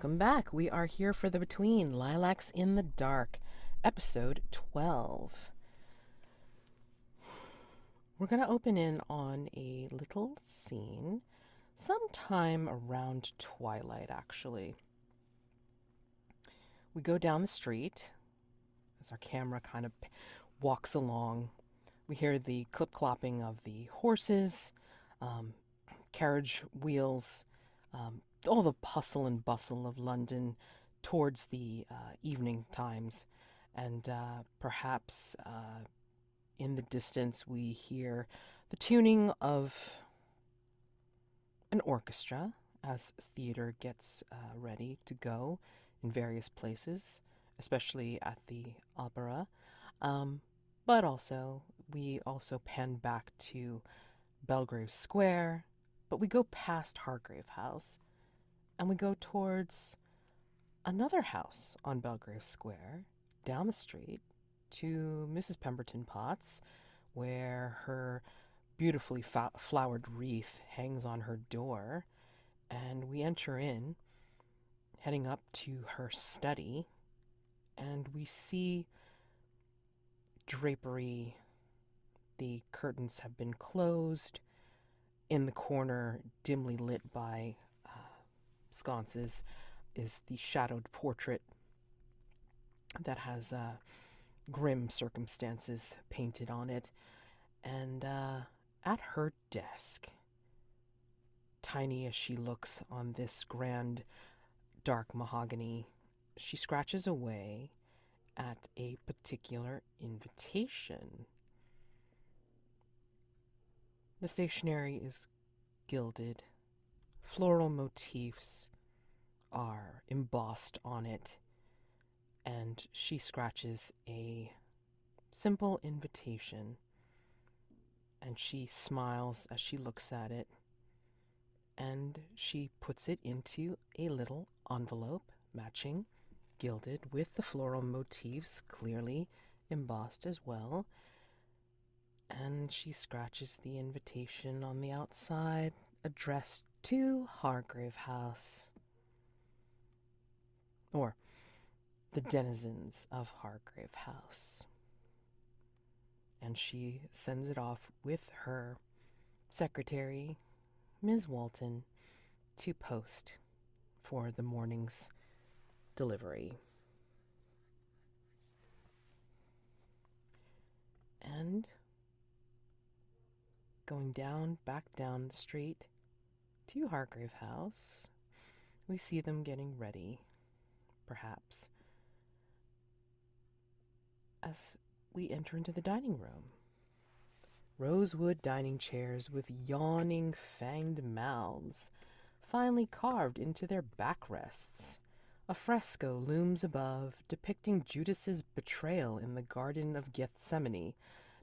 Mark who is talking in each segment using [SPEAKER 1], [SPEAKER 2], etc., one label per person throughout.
[SPEAKER 1] Welcome back. We are here for the Between Lilacs in the Dark, episode 12. We're going to open in on a little scene sometime around twilight, actually. We go down the street as our camera kind of walks along. We hear the clip-clopping of the horses, um, carriage wheels, all the hustle and bustle of London towards the evening times. And perhaps in the distance, we hear the tuning of an orchestra as theater gets ready to go in various places, especially at the opera. Um, but also, we also pan back to Belgrave Square, but we go past Hargrave House and we go towards another house on Belgrave Square down the street to Mrs. Pemberton Potts, where her beautifully flowered wreath hangs on her door. And we enter in, heading up to her study, and we see drapery. The curtains have been closed. In the corner, dimly lit by sconces, is the shadowed portrait that has grim circumstances painted on it. And at her desk, tiny as she looks on this grand dark mahogany, she scratches away at a particular invitation. The stationery is gilded. Floral motifs are embossed on it, and she scratches a simple invitation, and she smiles as she looks at it, and she puts it into a little envelope, matching, gilded, with the floral motifs clearly embossed as well. And she scratches the invitation on the outside, addressed to Hargrave House, or the denizens of Hargrave House. And she sends it off with her secretary, Ms. Walton, to post for the morning's delivery. And going back down the street to Hargrave House, we see them getting ready, perhaps, as we enter into the dining room. Rosewood dining chairs with yawning, fanged mouths, finely carved into their backrests. A fresco looms above, depicting Judas's betrayal in the Garden of Gethsemane,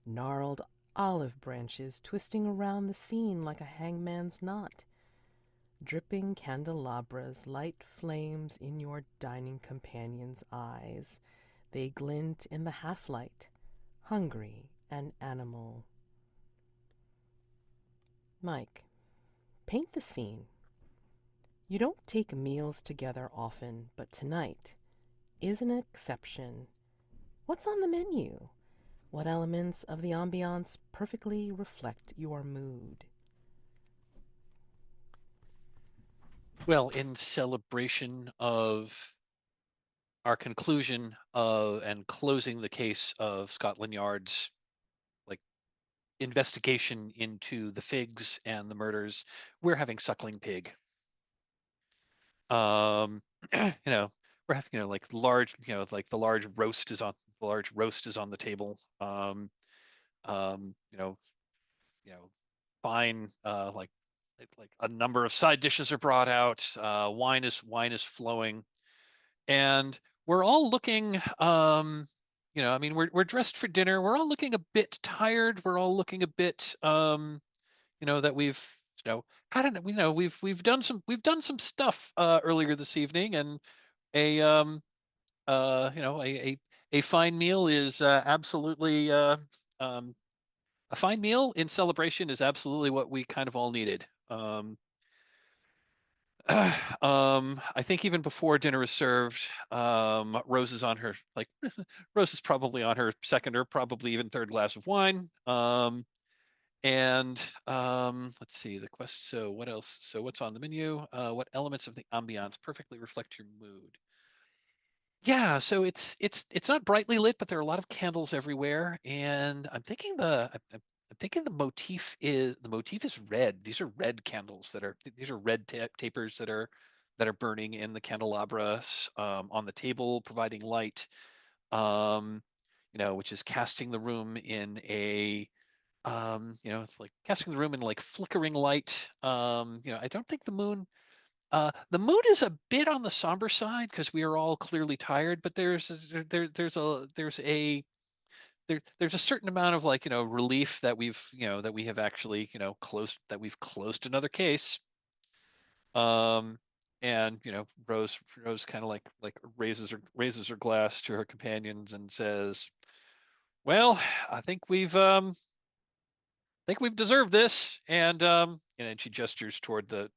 [SPEAKER 1] gnarled olive branches twisting around the scene like a hangman's knot. Dripping candelabras light flames in your dining companion's eyes. They glint in the half-light, hungry and animal. Mike, paint the scene. You don't take meals together often, but tonight is an exception. What's on the menu? What elements of the ambiance perfectly reflect your mood?
[SPEAKER 2] Well, in celebration of our conclusion of and closing the case of Scotland Yard's like investigation into the figs and the murders, we're having suckling pig. Um, we're having like large, like the large roast is on the table. Um, you know, you know, fine like a number of side dishes are brought out. Wine is flowing. And we're all looking I mean we're dressed for dinner. We're all looking a bit tired. We're all looking a bit that we've had an, we've done some stuff earlier this evening, and a a fine meal is absolutely um a fine meal in celebration is absolutely what we kind of all needed. I think even before dinner is served, Rose is on her like Rose is probably on her second or probably even third glass of wine. And let's see the quest. So what else? So what's on the menu? What elements of the ambiance perfectly reflect your mood? Yeah, so it's not brightly lit, but there are a lot of candles everywhere, and I'm thinking the motif is red. These are red candles that are these are red tapers that are burning in the candelabras on the table, providing light. Which is casting the room in a it's like casting the room in like flickering light. I don't think the mood is a bit on the somber side because we are all clearly tired, but there's a certain amount of like relief that we have actually closed another case. Um, and Rose kind of like raises her glass to her companions and says, "Well, I think we've deserved this." And she gestures toward the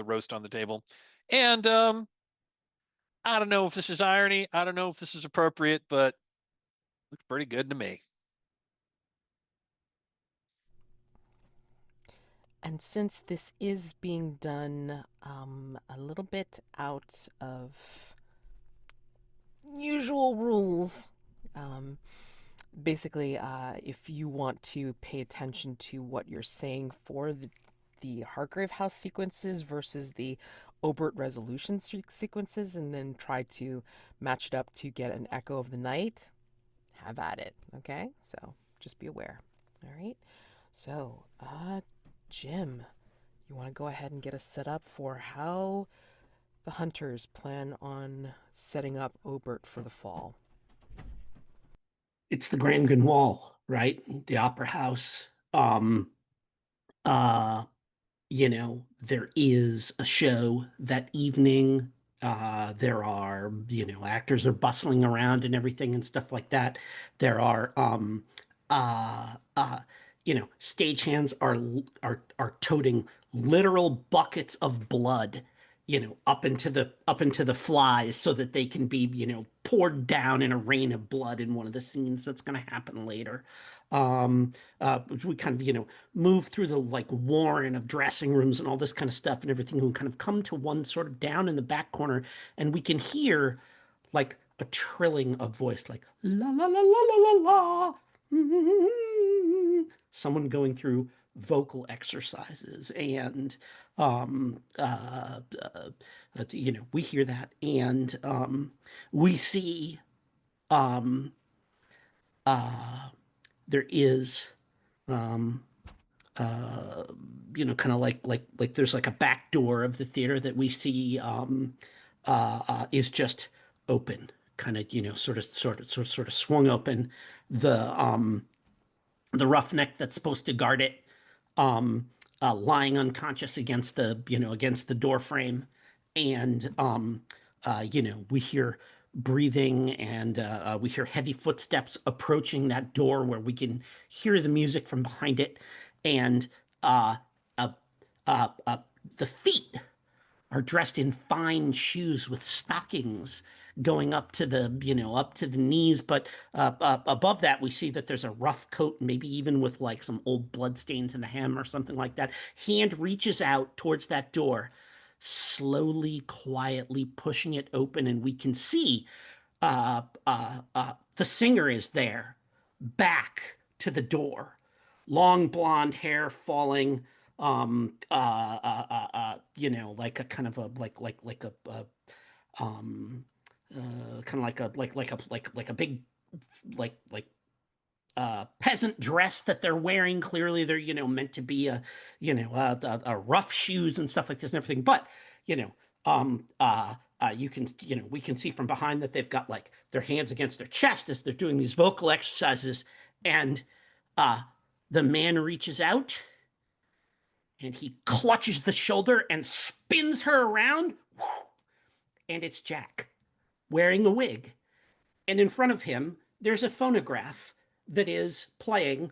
[SPEAKER 2] roast on the table, and I don't know if this is irony. I don't know if this is appropriate, but looks pretty good to me.
[SPEAKER 1] And since this is being done a little bit out of usual rules, um, basically, if you want to pay attention to what you're saying for the Hargrave House sequences versus the Obert resolution sequences, and then try to match it up to get an echo of the night, have at it. Okay, so just be aware. All right. So, Jim, you want to go ahead and get us set up for how the hunters plan on setting up Obert for the fall?
[SPEAKER 3] It's the Grand Guignol, right? The opera house. Uh, there is a show that evening. There are, actors are bustling around and everything and stuff like that. There are, uh, uh, stagehands are toting literal buckets of blood, up into the flies so that they can be, poured down in a rain of blood in one of the scenes that's going to happen later. We kind of, move through the like warren of dressing rooms and all this kind of stuff and everything. We kind of come to one sort of down in the back corner, and we can hear like a trilling of voice, like la la la la la la la. Someone going through vocal exercises, and we hear that, and we see um, there is um, uh, kind of like there's like a back door of the theater that we see is just open, kind of sort of swung open. The roughneck that's supposed to guard it, lying unconscious against the door frame, and we hear breathing, and we hear heavy footsteps approaching that door where we can hear the music from behind it, and uh, uh, uh, the feet are dressed in fine shoes with stockings going up to the knees, but above that we see that there's a rough coat, maybe even with like some old blood stains in the hem or something like that. Hand reaches out towards that door, slowly, quietly pushing it open, and we can see the singer is there, back to the door, long blonde hair falling, like a kind of a like a kind of like a big like peasant dress that they're wearing. Clearly, they're meant to be a rough shoes and stuff like this and everything. But you know, you can we can see from behind that they've got like their hands against their chest as they're doing these vocal exercises, and uh, the man reaches out and he clutches the shoulder and spins her around, and it's Jack wearing a wig. And in front of him, there's a phonograph that is playing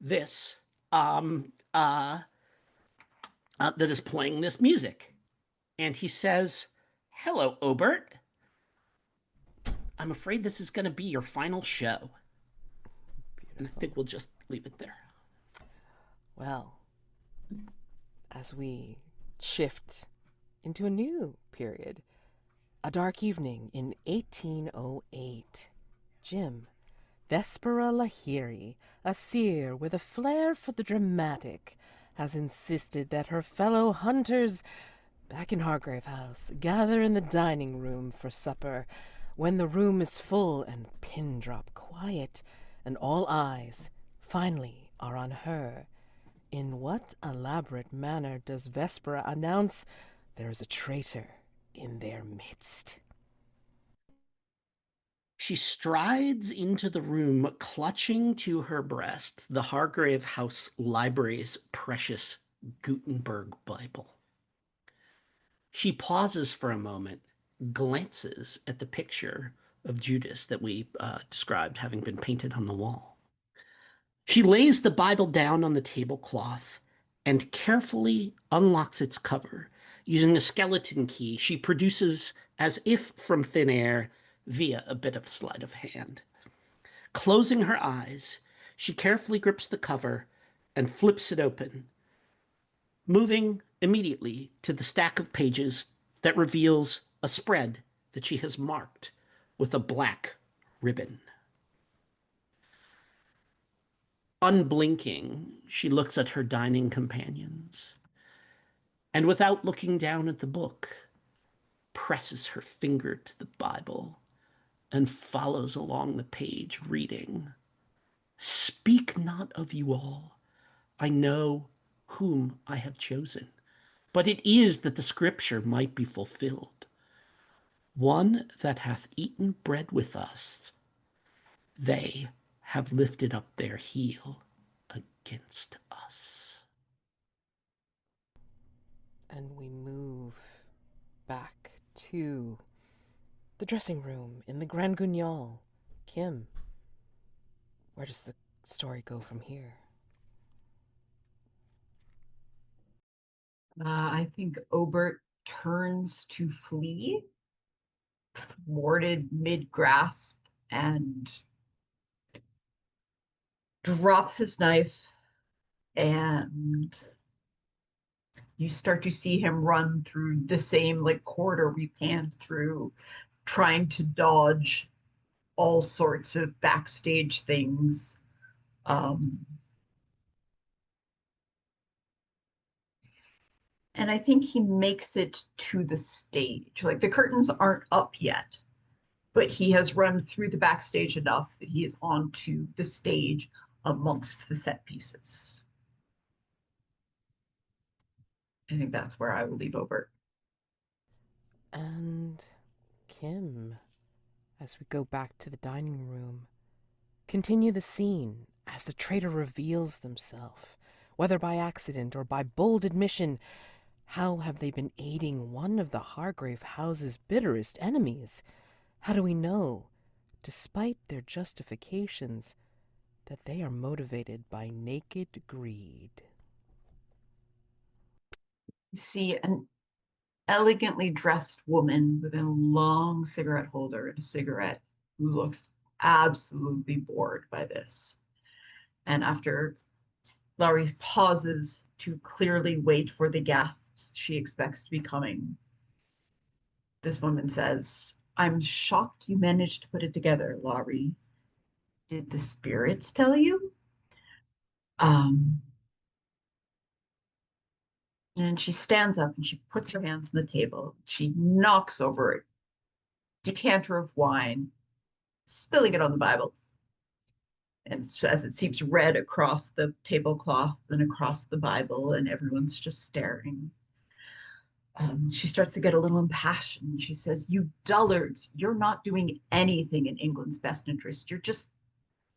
[SPEAKER 3] this that is playing this music. and he says, "Hello, Obert. I'm afraid this is going to be your final show." And I
[SPEAKER 1] Beautiful.
[SPEAKER 3] think we'll just leave it there.
[SPEAKER 1] Well, as we shift into a new period, a dark evening in 1808, Jim, Vespera Lahiri, a seer with a flair for the dramatic, has insisted that her fellow hunters back in Hargrave House gather in the dining room for supper, when the room is full and pin drop quiet, and all eyes finally are on her. In what elaborate manner does Vespera announce there is a traitor in their midst?
[SPEAKER 3] She strides into the room, clutching to her breast the Hargrave House Library's precious Gutenberg Bible. She pauses for a moment, glances at the picture of Judas that we described having been painted on the wall. She lays the Bible down on the tablecloth and carefully unlocks its cover. Using a skeleton key she produces, as if from thin air, via a bit of sleight of hand. Closing her eyes, she carefully grips the cover and flips it open, moving immediately to the stack of pages that reveals a spread that she has marked with a black ribbon. Unblinking, she looks at her dining companions, and without looking down at the book, presses her finger to the Bible and follows along the page, reading, "Speak not of you all. I know whom I have chosen, but it is that the scripture might be fulfilled. One that hath eaten bread with us, they have lifted up their heel against us."
[SPEAKER 1] And we move back to the dressing room in the Grand Guignol. Kim, where does the story go from here?
[SPEAKER 4] I think Obert turns to flee, thwarted mid-grasp, and drops his knife, and you start to see him run through the same like corridor we panned through, trying to dodge all sorts of backstage things. And I think he makes it to the stage. Like the curtains aren't up yet, but he has run through the backstage enough that he is onto the stage amongst the set pieces. I think that's where I will leave Obert.
[SPEAKER 1] And Kim, as we go back to the dining room, continue the scene as the traitor reveals themselves, whether by accident or by bold admission. How have they been aiding one of the Hargrave house's bitterest enemies? How do we know, despite their justifications, that they are motivated by naked greed?
[SPEAKER 4] You see an elegantly dressed woman with a long cigarette holder and a cigarette who looks absolutely bored by this. And after Laurie pauses to clearly wait for the gasps she expects to be coming, this woman says, "I'm shocked you managed to put it together, Laurie. Did the spirits tell you?" Um, and she stands up and she puts her hands on the table. She knocks over a decanter of wine, spilling it on the Bible. And as it seeps red across the tablecloth and across the Bible, and everyone's just staring. She starts to get a little impassioned. She says, "You dullards, you're not doing anything in England's best interest. You're just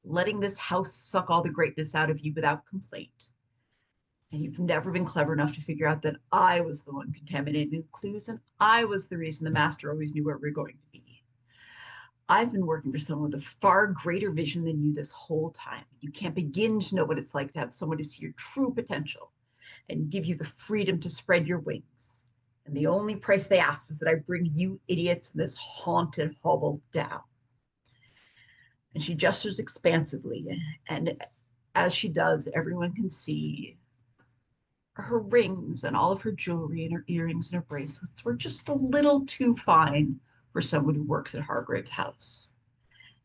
[SPEAKER 4] letting this house suck all the greatness out of you without complaint. And you've never been clever enough to figure out that I was the one contaminating the clues, and I was the reason the master always knew where we were going to be. I've been working for someone with a far greater vision than you this whole time. You can't begin to know what it's like to have someone to see your true potential and give you the freedom to spread your wings. And the only price they asked was that I bring you idiots in this haunted hovel down. And she gestures expansively. And as she does, everyone can see her rings and all of her jewelry and her earrings and her bracelets were just a little too fine for someone who works at Hargrave's house.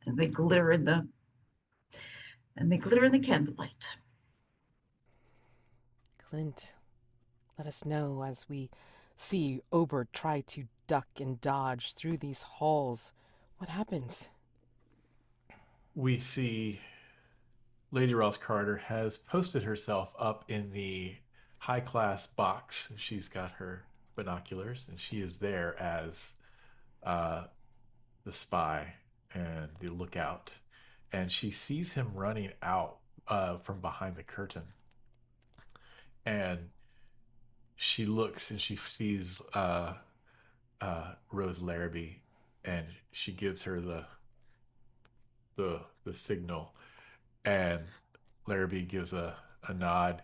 [SPEAKER 4] And they glitter in the candlelight.
[SPEAKER 1] Clint, let us know as we see Obert try to duck and dodge through these halls. What happens?
[SPEAKER 5] We see Lady Ross Carter has posted herself up in the high class box. She's got her binoculars and she is there as uh, the spy and the lookout. And she sees him running out from behind the curtain. And she looks and she sees Rose Larrabee, and she gives her the signal, and Larrabee gives a nod,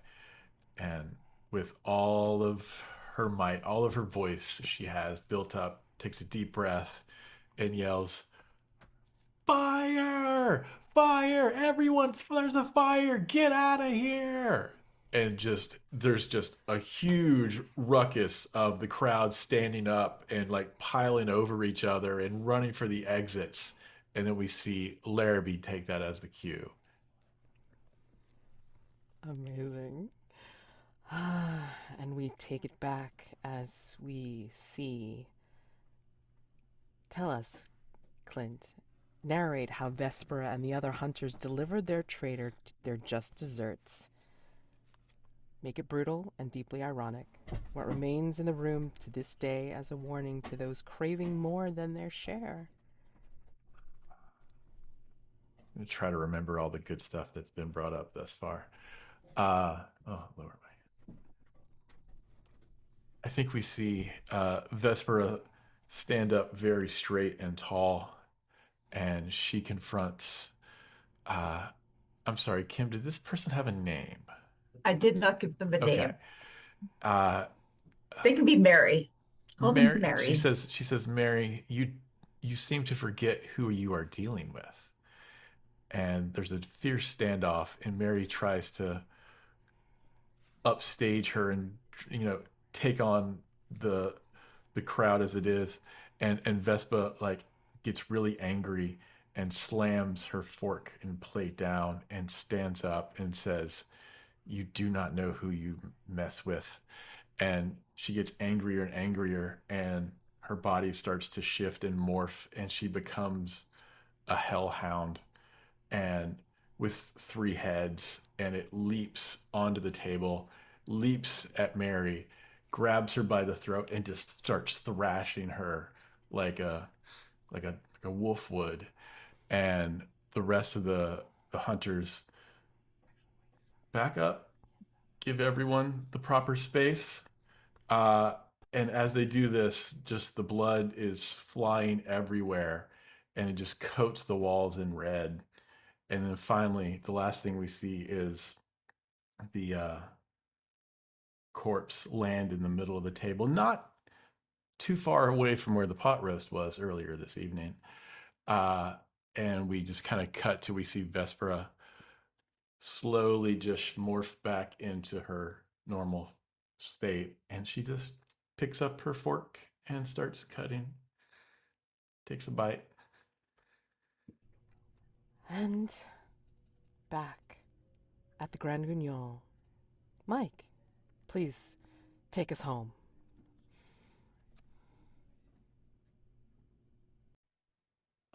[SPEAKER 5] and with all of her might, all of her voice she has built up, takes a deep breath and yells, "Fire! Fire! Everyone, there's a fire! Get out of here!" And just there's just a huge ruckus of the crowd standing up and like piling over each other and running for the exits. And then we see Larrabee take that as the cue.
[SPEAKER 1] Amazing. And we take it back as we see. Tell us, Clint. Narrate how Vespera and the other hunters delivered their traitor their just desserts. Make it brutal and deeply ironic. What remains in the room to this day as a warning to those craving more than their share.
[SPEAKER 5] I'm gonna try to remember all the good stuff that's been brought up thus far. Lower my. I think we see Vespera stand up very straight and tall, and she confronts. I'm sorry, Kim. Did this person have a name?
[SPEAKER 4] I did not give them a
[SPEAKER 5] Okay.
[SPEAKER 4] name. They can be Mary. Call them
[SPEAKER 5] Mary.
[SPEAKER 4] Mary.
[SPEAKER 5] She says, Mary, you seem to forget who you are dealing with. And there's a fierce standoff, and Mary tries to upstage her and take on the crowd as it is, and Vespa like gets really angry and slams her fork and plate down and stands up and says, "You do not know who you mess with." And she gets angrier and angrier, and her body starts to shift and morph, and she becomes a hellhound, and with three heads, and it leaps onto the table, leaps at Mary, grabs her by the throat, and just starts thrashing her like a wolf would. And the rest of the hunters back up, give everyone the proper space. Uh, and as they do this, just the blood is flying everywhere, and it just coats the walls in red. And then finally, the last thing we see is the corpse land in the middle of the table, not too far away from where the pot roast was earlier this evening. Uh, and we just kind of cut to we see Vespera slowly just morph back into her normal state, and she just picks up her fork and starts cutting, takes a bite.
[SPEAKER 1] And back at the Grand Guignol. Mike, please take us home.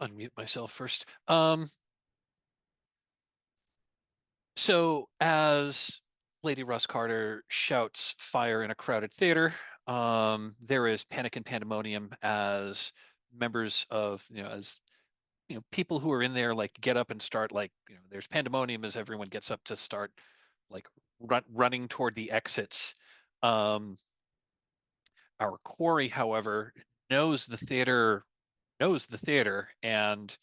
[SPEAKER 2] Unmute myself first. So as Lady Russ Carter shouts fire in a crowded theater, there is panic and pandemonium as members of, as people who are in there like get up and start there's pandemonium as everyone gets up to start like running toward the exits. Our quarry, however, knows the theater and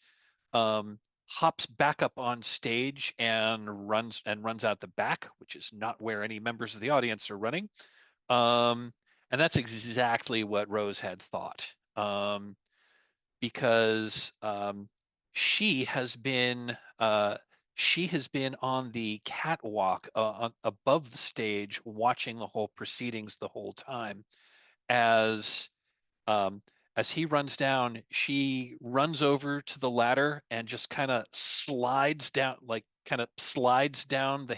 [SPEAKER 2] hops back up on stage and runs out the back, which is not where any members of the audience are running, And that's exactly what Rose had thought. Because she has been on the catwalk above the stage, watching the whole proceedings the whole time. As he runs down, she runs over to the ladder and just kind of slides down, the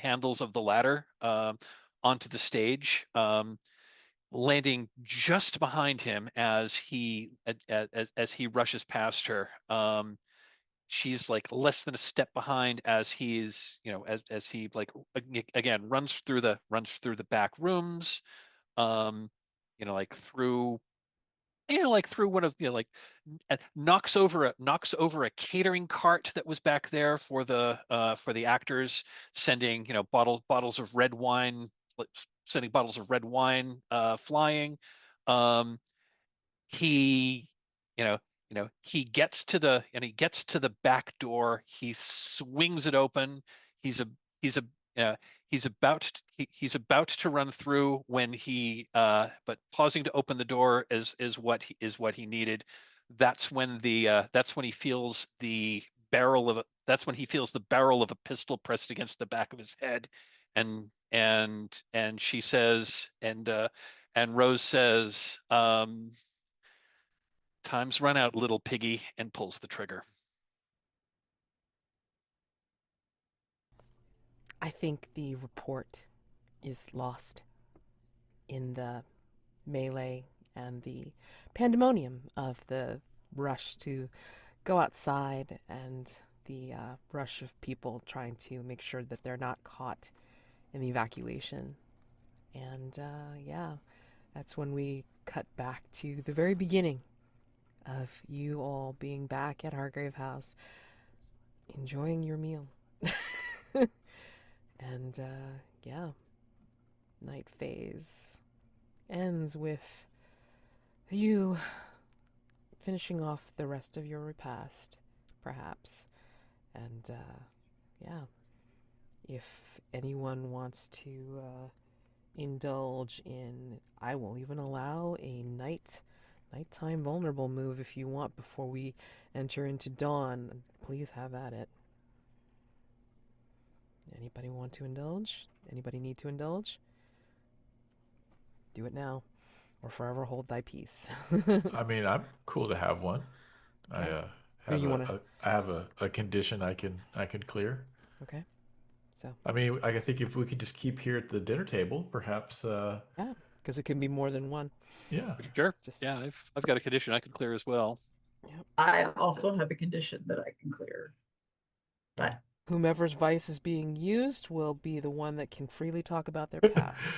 [SPEAKER 2] handles of the ladder onto the stage. Landing just behind him as he rushes past her. She's like less than a step behind as he's, as he like again runs through the back rooms, um, through through one of knocks over a catering cart that was back there for the actors, sending bottles of red wine, flying. Um, he you know he gets to the back door. He swings it open. He's a uh, he's about to run through when but pausing to open the door is what he needed. That's when he feels the barrel of a pistol pressed against the back of his head. And she says, and Rose says, time's run out, little piggy, and pulls the trigger.
[SPEAKER 1] I think the report is lost in the melee and the pandemonium of the rush to go outside and the rush of people trying to make sure that they're not caught in the evacuation. And yeah, that's when we cut back to the very beginning of you all being back at Hargrave House, enjoying your meal. And yeah, night phase ends with you finishing off the rest of your repast, perhaps. And yeah, if anyone wants to indulge in, I will even allow a nighttime vulnerable move if you want before we enter into dawn. Please have at it. Anybody want to indulge? Anybody need to indulge? Do it now, or forever hold thy peace.
[SPEAKER 5] I mean, I'm cool to have one.
[SPEAKER 1] Okay.
[SPEAKER 5] I
[SPEAKER 1] Who you wanna?
[SPEAKER 5] I have a condition I can clear.
[SPEAKER 1] Okay. So
[SPEAKER 5] I mean, I think if we could just keep here at the dinner table, perhaps.
[SPEAKER 1] yeah, because it can be more than one.
[SPEAKER 5] Yeah.
[SPEAKER 2] Sure.
[SPEAKER 1] Just
[SPEAKER 2] Yeah, I've got a condition I can clear as well.
[SPEAKER 1] Yep.
[SPEAKER 4] I also have a condition that I can clear. But
[SPEAKER 1] Whomever's vice is being used will be the one that can freely talk about their past.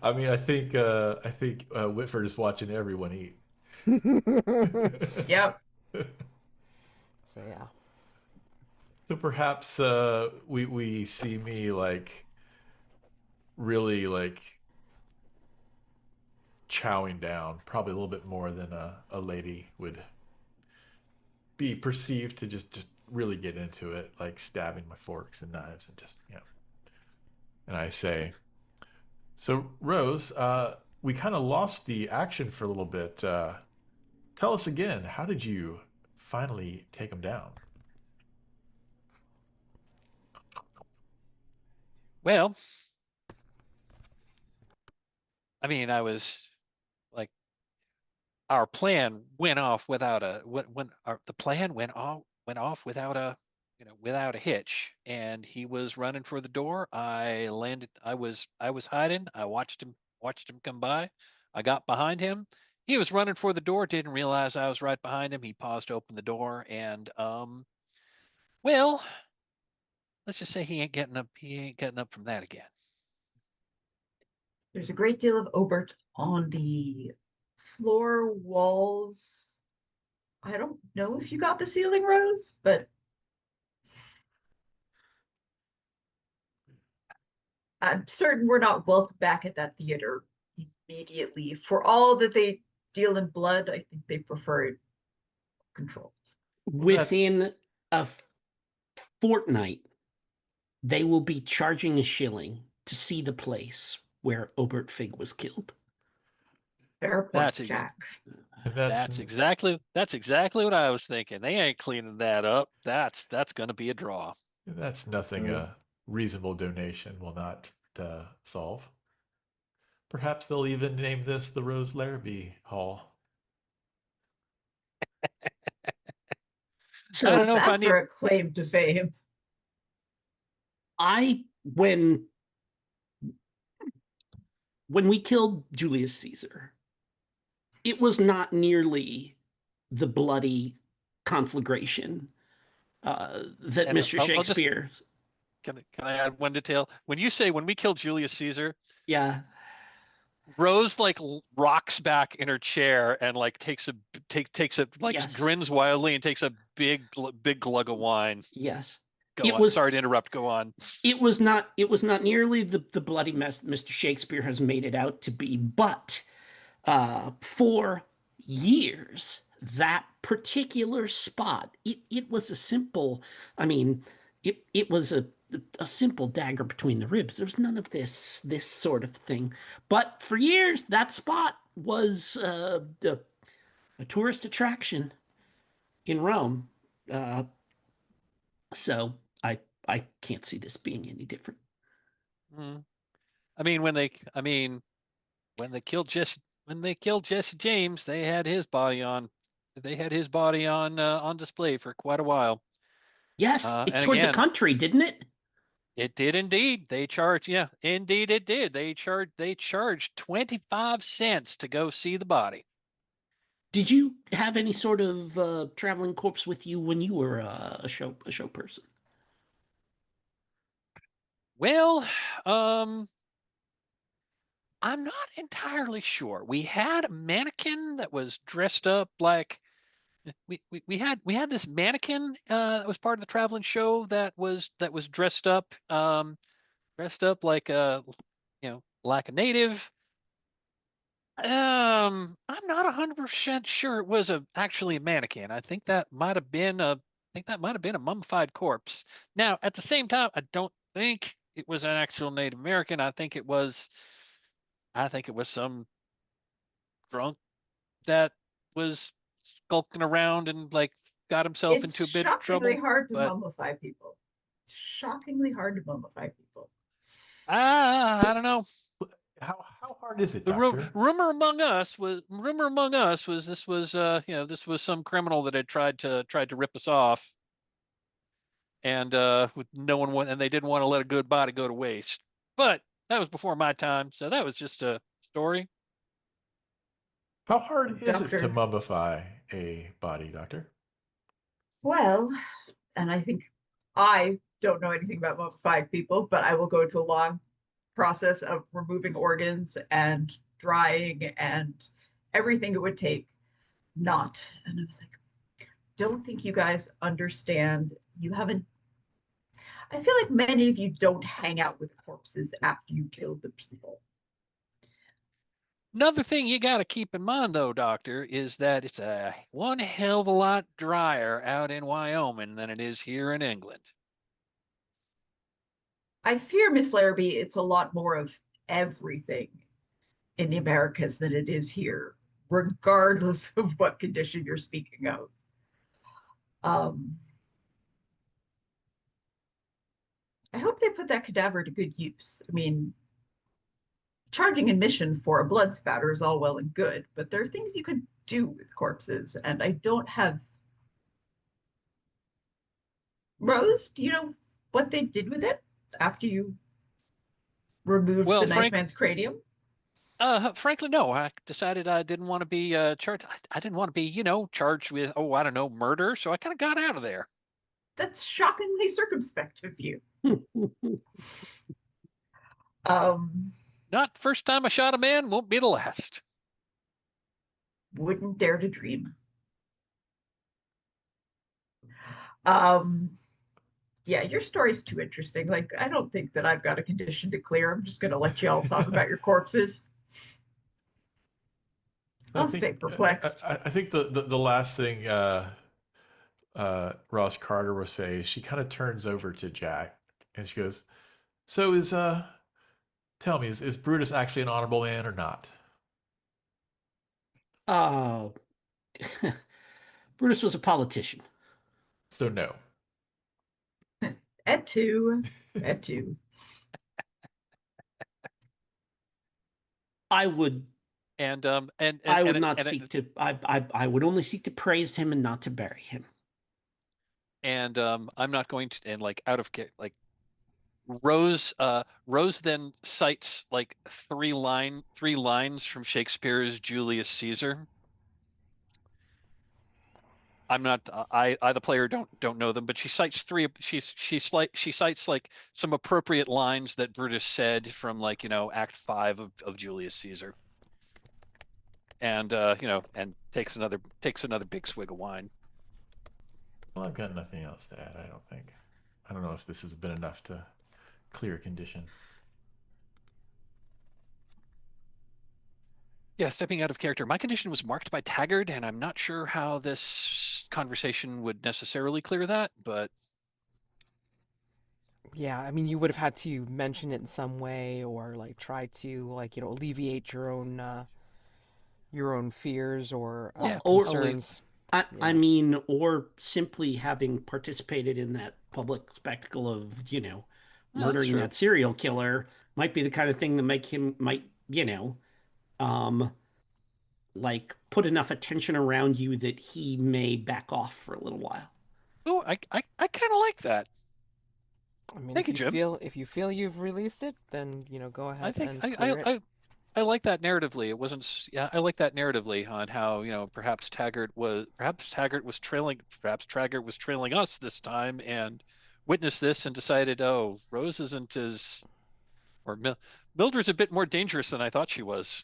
[SPEAKER 5] I mean, I think Whitford is watching everyone eat.
[SPEAKER 4] yep.
[SPEAKER 1] So yeah.
[SPEAKER 5] So perhaps we see me like really like chowing down, probably a little bit more than a lady would be perceived to just really get into it, like stabbing my forks and knives and just And I say, so Rose, we kind of lost the action for a little bit. Tell us again, how did you finally take them down?
[SPEAKER 2] Well, I mean, I was like, our plan went off without the plan went off without a hitch, and he was running for the door. I was hiding. I watched him come by. I got behind him. He was running for the door, didn't realize I was right behind him. He paused to open the door, and well, let's just say he ain't getting up from that again.
[SPEAKER 4] There's a great deal of obert on the floor, walls. I don't know if you got the ceiling, Rose, but I'm certain we're not welcome back at that theater immediately. For all that they deal in blood, I think they prefer control.
[SPEAKER 3] Within a fortnight, they will be charging a shilling to see the place where Obert Fig was killed.
[SPEAKER 4] Fair point,
[SPEAKER 2] That's
[SPEAKER 4] Jack.
[SPEAKER 5] And
[SPEAKER 2] that's exactly what I was thinking. They ain't cleaning that up. That's going to be a draw.
[SPEAKER 5] that's nothing a reasonable donation will not solve. Perhaps they'll even name this the Rose Larrabee Hall.
[SPEAKER 2] I
[SPEAKER 3] So
[SPEAKER 2] don't
[SPEAKER 4] How's
[SPEAKER 2] know if I
[SPEAKER 4] that for
[SPEAKER 2] need.
[SPEAKER 4] a claim to fame?
[SPEAKER 3] when we killed Julius Caesar, it was not nearly the bloody conflagration that
[SPEAKER 2] And
[SPEAKER 3] Mr.
[SPEAKER 2] I'll just
[SPEAKER 3] Shakespeare.
[SPEAKER 2] can I add one detail? When you say when we killed Julius Caesar,
[SPEAKER 3] Yeah,
[SPEAKER 2] Rose like rocks back in her chair and like takes a like
[SPEAKER 3] yes,
[SPEAKER 2] grins wildly and takes a big glug of wine.
[SPEAKER 3] yes.
[SPEAKER 2] Go
[SPEAKER 3] It
[SPEAKER 2] on.
[SPEAKER 3] was
[SPEAKER 2] Sorry to interrupt. Go on.
[SPEAKER 3] it was not nearly the bloody mess that Mr. Shakespeare has made it out to be, but for years, that particular spot, it was a simple, I mean, it was a simple dagger between the ribs. There was none of this sort of thing. But for years, that spot was a tourist attraction in Rome. Uh, so I can't see this being any different.
[SPEAKER 2] Mm. I mean, when they killed Jesse James, they had his body on. They had his body on display for quite a while.
[SPEAKER 3] Yes, it
[SPEAKER 2] And
[SPEAKER 3] toured the
[SPEAKER 2] again,
[SPEAKER 3] country, didn't it?
[SPEAKER 2] it did indeed. They charged, yeah, indeed it did. They charged 25 cents to go see the body.
[SPEAKER 3] Did you have any sort of traveling corpse with you when you were a show person?
[SPEAKER 2] Well, I'm not entirely sure. We had a mannequin that was dressed up like we had this mannequin that was part of the traveling show that was dressed up like a like a native. I'm not 100% sure it was actually a mannequin. I think that might have been a mummified corpse. Now, at the same time, I don't think it was an actual Native American. I think it was some drunk that was skulking around and like got himself
[SPEAKER 4] It's
[SPEAKER 2] into a bit of
[SPEAKER 4] shockingly
[SPEAKER 2] trouble.
[SPEAKER 4] hard to
[SPEAKER 2] But
[SPEAKER 4] mummify people. Shockingly hard to mummify people.
[SPEAKER 2] I don't know.
[SPEAKER 5] How hard is it,
[SPEAKER 2] The
[SPEAKER 5] Doctor?
[SPEAKER 2] rumor among us was this was this was some criminal that had tried to rip us off, and with no one and they didn't want to let a good body go to waste. But that was before my time, so that was just a story.
[SPEAKER 5] How hard is it to
[SPEAKER 4] Doctor,
[SPEAKER 5] mummify a body, Doctor?
[SPEAKER 4] well, and I think I don't know anything about mummified people, but I will go into a long process of removing organs and drying and everything it would take not. And I was like, don't think you guys understand. You haven't. I feel like many of you don't hang out with corpses after you kill the people.
[SPEAKER 2] Another thing you got to keep in mind, though, Doctor, is that it's a one hell of a lot drier out in Wyoming than it is here in England.
[SPEAKER 4] I fear, Miss Larrabee, it's a lot more of everything in the Americas than it is here, regardless of what condition you're speaking of. Um, I hope they put that cadaver to good use. I mean, charging admission for a blood spatter is all well and good, but there are things you could do with corpses, and I don't have. Rose, do you know what they did with it after you removed
[SPEAKER 2] Well,
[SPEAKER 4] the nice man's cranium?
[SPEAKER 2] frankly, no. I decided I didn't want to be charged. I didn't want to be, charged with, oh, I don't know, murder. So I kind of got out of there.
[SPEAKER 4] That's shockingly circumspect of you. Um,
[SPEAKER 2] Not first time I shot a man, won't be the last.
[SPEAKER 4] wouldn't dare to dream. Um, yeah, your story's too interesting. Like, I don't think that I've got a condition to clear. I'm just gonna let y'all talk about your corpses. I'll stay perplexed.
[SPEAKER 5] I think the last thing Ross Carter will say is she kind of turns over to Jack and she goes, "So tell me, is Brutus actually an honorable man or not?"
[SPEAKER 3] Uh, Brutus was a politician.
[SPEAKER 5] So no.
[SPEAKER 4] Et tu. Et tu.
[SPEAKER 3] I would
[SPEAKER 2] and
[SPEAKER 3] I would
[SPEAKER 2] and
[SPEAKER 3] not
[SPEAKER 2] and
[SPEAKER 3] seek to I would only seek to praise him and not to bury him.
[SPEAKER 2] and I'm not going to, and like out of like Rose then cites like three lines from Shakespeare's Julius Caesar. I'm not I the player don't know them, but she cites three. She cites like some appropriate lines that Brutus said from like Act 5 of Julius Caesar, and and takes another big swig of wine.
[SPEAKER 5] Well, I've got nothing else to add, I don't think. I don't know if this has been enough to clear a condition.
[SPEAKER 2] Yeah, stepping out of character. My condition was marked by Taggart, and I'm not sure how this conversation would necessarily clear that, but
[SPEAKER 1] Yeah, I mean, you would have had to mention it in some way, or like try to alleviate your own fears or
[SPEAKER 2] yeah,
[SPEAKER 3] Or
[SPEAKER 1] concerns.
[SPEAKER 3] I
[SPEAKER 1] Yeah.
[SPEAKER 3] mean, or simply having participated in that public spectacle of,
[SPEAKER 2] that's
[SPEAKER 3] murdering
[SPEAKER 2] true.
[SPEAKER 3] that serial killer might be the kind of thing that might, um, like put enough attention around you that he may back off for a little while.
[SPEAKER 2] Oh, I kind of like that.
[SPEAKER 1] I mean,
[SPEAKER 2] Thank you, Jim.
[SPEAKER 1] if you feel you've released it, then go
[SPEAKER 2] I
[SPEAKER 1] ahead
[SPEAKER 2] think
[SPEAKER 1] and clear it.
[SPEAKER 2] I like that narratively. It wasn't. Yeah, I like that narratively on how perhaps Taggart was trailing us this time and witnessed this and decided, oh, Rose isn't as or Mildred's a bit more dangerous than I thought she was.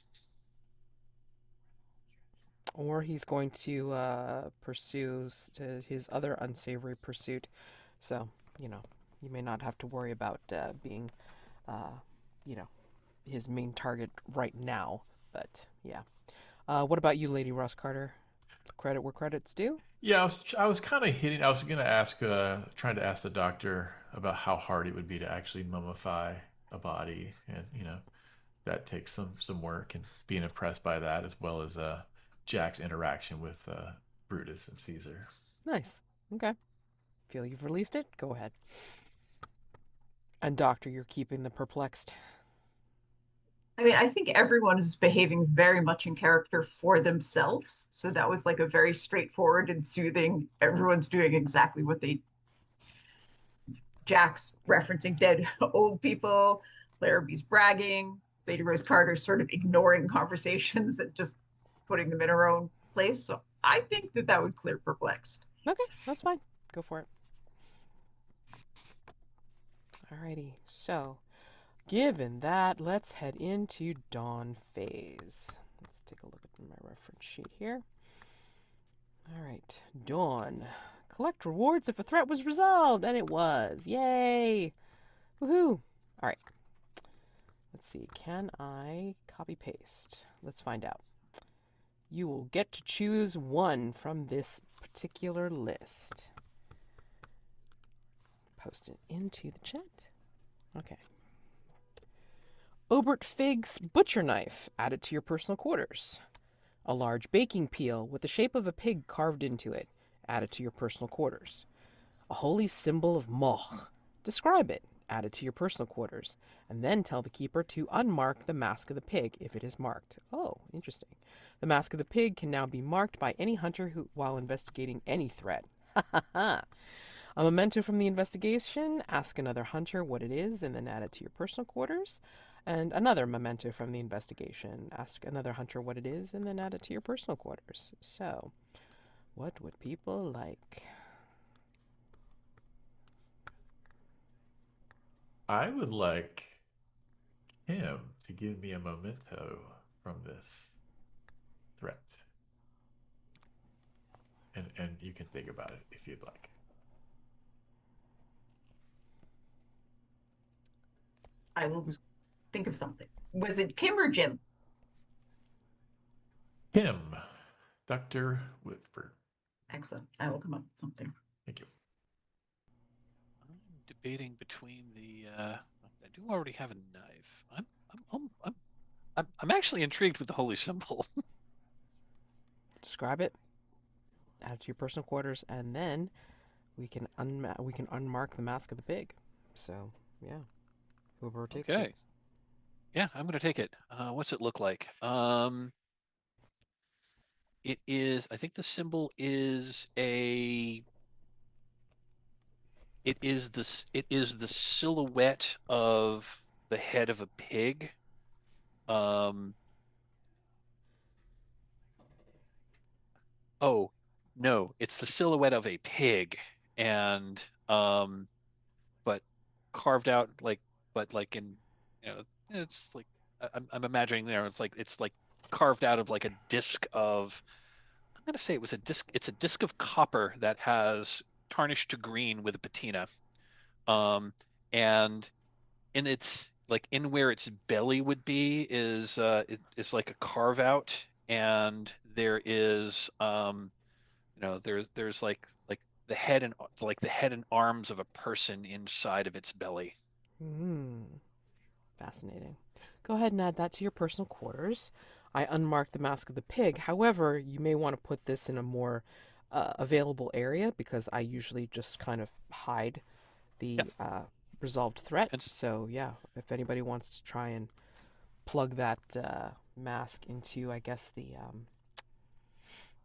[SPEAKER 1] Or he's going to pursue his other unsavory pursuit. So, you may not have to worry about being, uh, you know, his main target right now. But yeah. What about you, Lady Ross Carter? Credit where credit's due.
[SPEAKER 5] Yeah, I was kind of hitting. I was gonna ask, trying to ask the doctor about how hard it would be to actually mummify a body, and that takes some work, and being impressed by that, as well as Jack's interaction with Brutus and Caesar.
[SPEAKER 1] Nice. Okay. Feel you've released it? Go ahead. And Doctor, you're keeping the perplexed.
[SPEAKER 4] I mean, I think everyone is behaving very much in character for themselves. So that was like a very straightforward and soothing. Everyone's doing exactly what they. Jack's referencing dead old people. Larrabee's bragging. Lady Rose Carter's sort of ignoring conversations and just putting them in her own place. So I think that would clear perplexed.
[SPEAKER 1] Okay, that's fine. Go for it. Alrighty. So, given that, let's head into Dawn phase. Let's take a look at my reference sheet here. Alright, Dawn. Collect rewards if a threat was resolved, and it was. Yay! Woohoo! Alright. Let's see, can I copy paste? Let's find out. You will get to choose one from this particular list. Post it into the chat. Okay. Obert Fig's butcher knife. Add it to your personal quarters. A large baking peel with the shape of a pig carved into it. Add it to your personal quarters. A holy symbol of Moch. Describe it. Add it to your personal quarters. And then tell the keeper to unmark the mask of the pig if it is marked. Oh, interesting. The mask of the pig can now be marked by any hunter who, while investigating any threat. Ha ha ha. A memento from the investigation. Ask another hunter what it is and then add it to your personal quarters. And another memento from the investigation. Ask another hunter what it is and then add it to your personal quarters. So, what would people like?
[SPEAKER 5] I would like him to give me a memento from this threat, and you can think about it if you'd like.
[SPEAKER 4] I will think of something. Was it Kim or Jim?
[SPEAKER 5] Him, Dr. Whitford.
[SPEAKER 4] Excellent. I will come up with something.
[SPEAKER 5] Thank you.
[SPEAKER 2] I'm debating between the. I do already have a knife. I'm actually intrigued with the holy symbol.
[SPEAKER 1] describe it, add it to your personal quarters, and then we can unmark the mask of the pig. So yeah, whoever takes it.
[SPEAKER 2] Okay. Yeah, I'm gonna take it. What's it look like? It is. I think the symbol is a. It is this. It is the silhouette of the head of a pig. Oh, no, it's the silhouette of a pig, and but carved out but like in, it's like I'm imagining there. It's like carved out of like a disc of. I'm gonna say it was a disc. It's a disc of copper that has tarnished to green with a patina. Um, and in its like in where its belly would be is it is like a carve out, and there is there's like the head and arms of a person inside of its belly.
[SPEAKER 1] Fascinating. Go ahead and add that to your personal quarters. I unmarked the mask of the pig. However, you may want to put this in a more available area because I usually just kind of hide the resolved threat.
[SPEAKER 2] And
[SPEAKER 1] So yeah, if anybody wants to try and plug that mask into, I guess the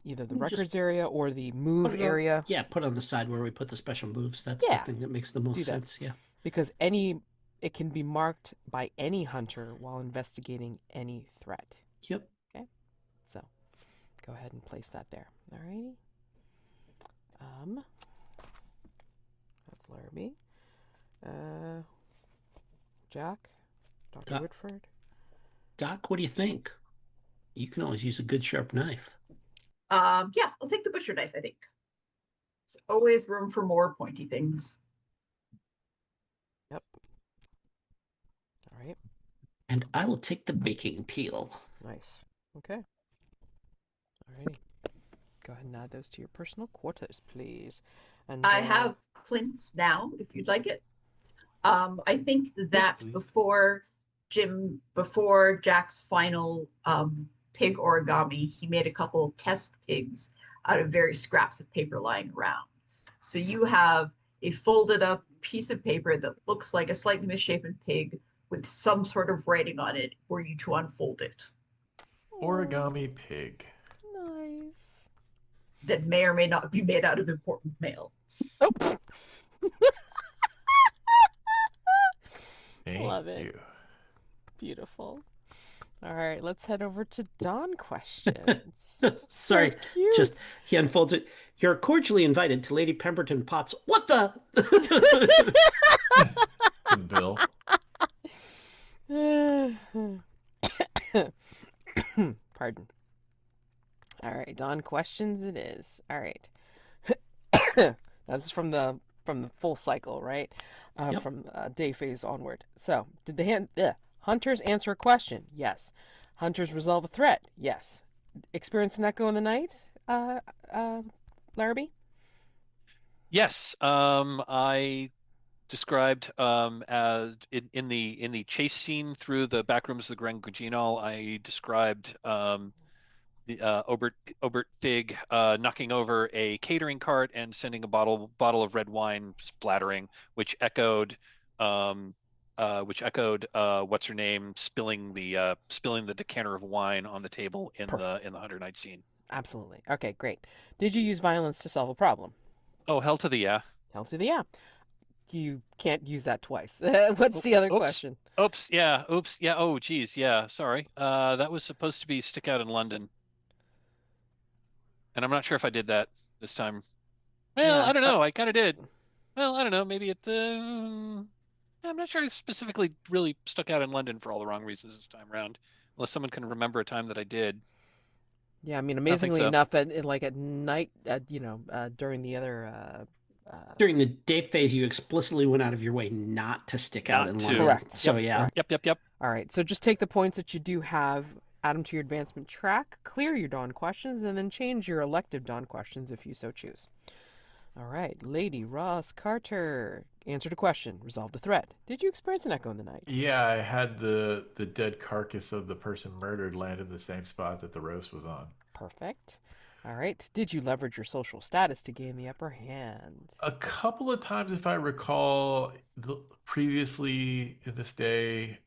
[SPEAKER 1] either the records area or the move area.
[SPEAKER 3] Yeah, put on the side where we put the special moves. That's the thing that makes the most sense. Yeah.
[SPEAKER 1] Because it can be marked by any hunter while investigating any threat.
[SPEAKER 3] Yep.
[SPEAKER 1] Okay. So go ahead and place that there. Alrighty. That's Larrabee. Jack, Dr. Whitford.
[SPEAKER 3] Doc, what do you think? You can always use a good sharp knife.
[SPEAKER 4] Yeah, I'll take the butcher knife, I think. There's always room for more pointy things.
[SPEAKER 1] Yep. All right.
[SPEAKER 3] And I will take the baking peel.
[SPEAKER 1] Nice. Okay. Alrighty. Go ahead and add those to your personal quarters, please. And
[SPEAKER 4] I have Clint's now, if you'd like it. I think that before Jack's final pig origami, he made a couple test pigs out of various scraps of paper lying around. So you have a folded up piece of paper that looks like a slightly misshapen pig with some sort of writing on it for you to unfold it.
[SPEAKER 5] Origami pig.
[SPEAKER 1] Nice.
[SPEAKER 4] That may or may not be made out of important mail.
[SPEAKER 1] Oh.
[SPEAKER 5] Love
[SPEAKER 1] it.
[SPEAKER 5] You.
[SPEAKER 1] Beautiful. All right, let's head over to Dawn questions.
[SPEAKER 3] Sorry,
[SPEAKER 1] so cute.
[SPEAKER 3] Just he unfolds it. You're cordially invited to Lady Pemberton Potts. What the?
[SPEAKER 5] Bill.
[SPEAKER 1] Pardon. All right, Dawn questions it is. All right. That's from the full cycle, right?
[SPEAKER 3] Yep.
[SPEAKER 1] From day phase onward. So, did the hunters answer a question? Yes. Hunters resolve a threat? Yes. Experience an echo in the night? Larrabee?
[SPEAKER 2] Yes. I described as in the chase scene through the back rooms of the Grand Guignol, I described the Obert Fig knocking over a catering cart and sending a bottle of red wine splattering, which echoed what's her name spilling the decanter of wine on the table in
[SPEAKER 1] Perfect.
[SPEAKER 2] the Hunter Night scene.
[SPEAKER 1] Absolutely. Okay, great. Did you use violence to solve a problem?
[SPEAKER 2] Oh, hell to the yeah.
[SPEAKER 1] Hell to the yeah. You can't use that twice. What's the other question?
[SPEAKER 2] Oops, yeah. Oh, geez, yeah. Sorry. That was supposed to be stick out in London, and I'm not sure if I did that this time. Well,
[SPEAKER 1] Yeah.
[SPEAKER 2] I don't know. I kind of did. Well, I don't know. Maybe at the. I'm not sure I specifically really stuck out in London for all the wrong reasons this time around, unless someone can remember a time that I did.
[SPEAKER 1] Yeah, I mean, amazingly
[SPEAKER 2] so.
[SPEAKER 1] enough, at night, during the other.
[SPEAKER 3] During the day phase, you explicitly went out of your way not to stick out in London.
[SPEAKER 1] Correct.
[SPEAKER 3] So yeah.
[SPEAKER 1] Correct.
[SPEAKER 2] Yep.
[SPEAKER 1] All right. So just take the points that you do have, add them to your advancement track, clear your dawn questions, and then change your elective dawn questions if you so choose. All right, Lady Ross Carter answered a question, resolved a threat. Did you experience an echo in the night?
[SPEAKER 5] Yeah, I had the dead carcass of the person murdered land in the same spot that the roast was on.
[SPEAKER 1] Perfect. All right. Did you leverage your social status to gain the upper hand?
[SPEAKER 5] A couple of times, if I recall, previously in this day,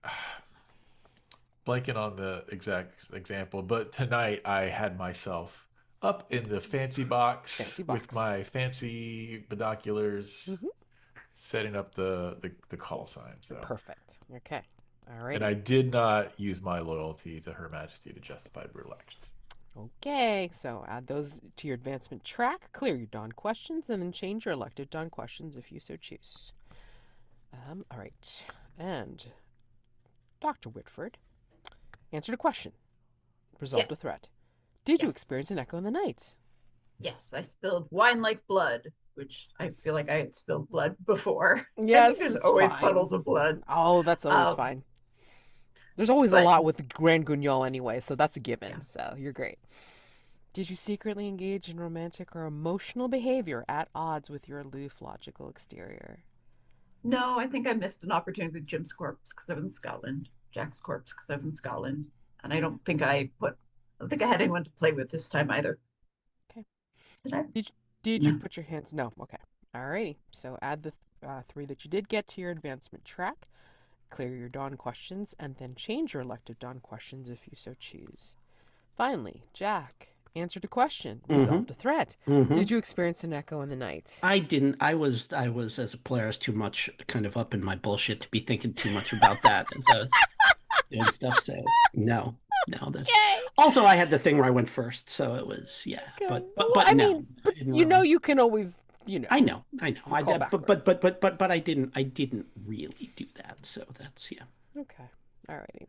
[SPEAKER 5] blanking on the exact example, but tonight I had myself up in the fancy box
[SPEAKER 1] Fancy
[SPEAKER 5] with
[SPEAKER 1] box.
[SPEAKER 5] my fancy binoculars,
[SPEAKER 1] Mhm.
[SPEAKER 5] setting up the call sign. So,
[SPEAKER 1] Perfect. Okay. All
[SPEAKER 5] and
[SPEAKER 1] right.
[SPEAKER 5] I did not use my loyalty to Her Majesty to justify brutal actions.
[SPEAKER 1] Okay, so add those to your advancement track, clear your dawn questions, and then change your elective dawn questions if you so choose. All right. And Dr. Whitford answered a question, resolved a threat.
[SPEAKER 4] Yes.
[SPEAKER 1] Did you
[SPEAKER 4] Yes.
[SPEAKER 1] experience an echo in the night?
[SPEAKER 4] Yes, I spilled wine like blood, which I feel like I had spilled blood before. I
[SPEAKER 1] Yes,
[SPEAKER 4] think there's
[SPEAKER 1] it's
[SPEAKER 4] always
[SPEAKER 1] fine.
[SPEAKER 4] puddles of blood.
[SPEAKER 1] Oh, that's always fine. There's always a
[SPEAKER 4] but-
[SPEAKER 1] lot with Grand Guignol anyway, so that's a given.
[SPEAKER 4] Yeah.
[SPEAKER 1] So you're great. Did you secretly engage in romantic or emotional behavior at odds with your aloof, logical exterior?
[SPEAKER 4] No, I think I missed an opportunity with Jim's corpse because I was in Scotland, Jack's corpse because I was in Scotland, and I don't think I had anyone to play with this time either.
[SPEAKER 1] Okay.
[SPEAKER 4] Did I?
[SPEAKER 1] Did you
[SPEAKER 4] No.
[SPEAKER 1] put your hands? No. Okay. Alrighty. So add the 3 that you did get to your advancement track, clear your dawn questions, and then change your elective dawn questions if you so choose. Finally, Jack answered a question, resolved a threat. Did you experience an echo in the night?
[SPEAKER 3] I didn't. I was as a player, I was too much kind of up in my bullshit to be thinking too much about that as I was doing stuff. So no, that's
[SPEAKER 1] Okay.
[SPEAKER 3] also I had the thing where I went first, so it was
[SPEAKER 1] Okay.
[SPEAKER 3] but
[SPEAKER 1] Well,
[SPEAKER 3] but
[SPEAKER 1] I
[SPEAKER 3] no,
[SPEAKER 1] mean, but
[SPEAKER 3] I didn't
[SPEAKER 1] you know,
[SPEAKER 3] really.
[SPEAKER 1] you can always,
[SPEAKER 3] I know.
[SPEAKER 1] recall
[SPEAKER 3] But I didn't really do that. So that's
[SPEAKER 1] Okay. Alrighty.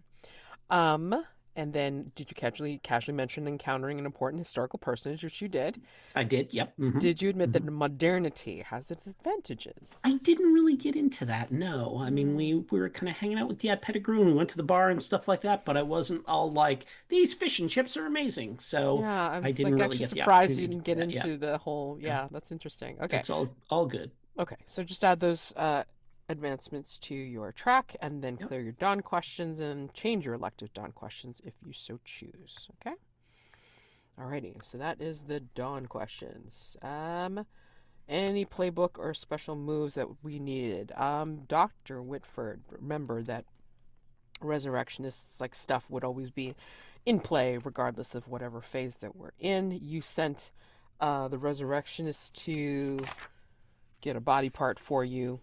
[SPEAKER 1] And then did you casually mention encountering an important historical personage, which you did?
[SPEAKER 3] I did. Yep.
[SPEAKER 1] Did you admit that modernity has its advantages?
[SPEAKER 3] I didn't really get into that. No, I mean we were kind of hanging out with Pettigrew and we went to the bar and stuff like that. But I wasn't all like these fish and chips are amazing. So
[SPEAKER 1] Yeah, I
[SPEAKER 3] I
[SPEAKER 1] was
[SPEAKER 3] didn't
[SPEAKER 1] like
[SPEAKER 3] really
[SPEAKER 1] actually
[SPEAKER 3] get the
[SPEAKER 1] surprised you
[SPEAKER 3] opportunity
[SPEAKER 1] didn't
[SPEAKER 3] to do
[SPEAKER 1] get
[SPEAKER 3] that.
[SPEAKER 1] into the whole. Yeah, that's interesting. Okay.
[SPEAKER 3] It's all good.
[SPEAKER 1] Okay, so just add those advancements to your track and then
[SPEAKER 3] Yep.
[SPEAKER 1] clear your dawn questions and change your elective dawn questions if you so choose. Okay? Alrighty, so that is the dawn questions. Any playbook or special moves that we needed? Dr. Whitford, remember that resurrectionists like stuff would always be in play regardless of whatever phase that we're in. You sent the resurrectionist to get a body part for you.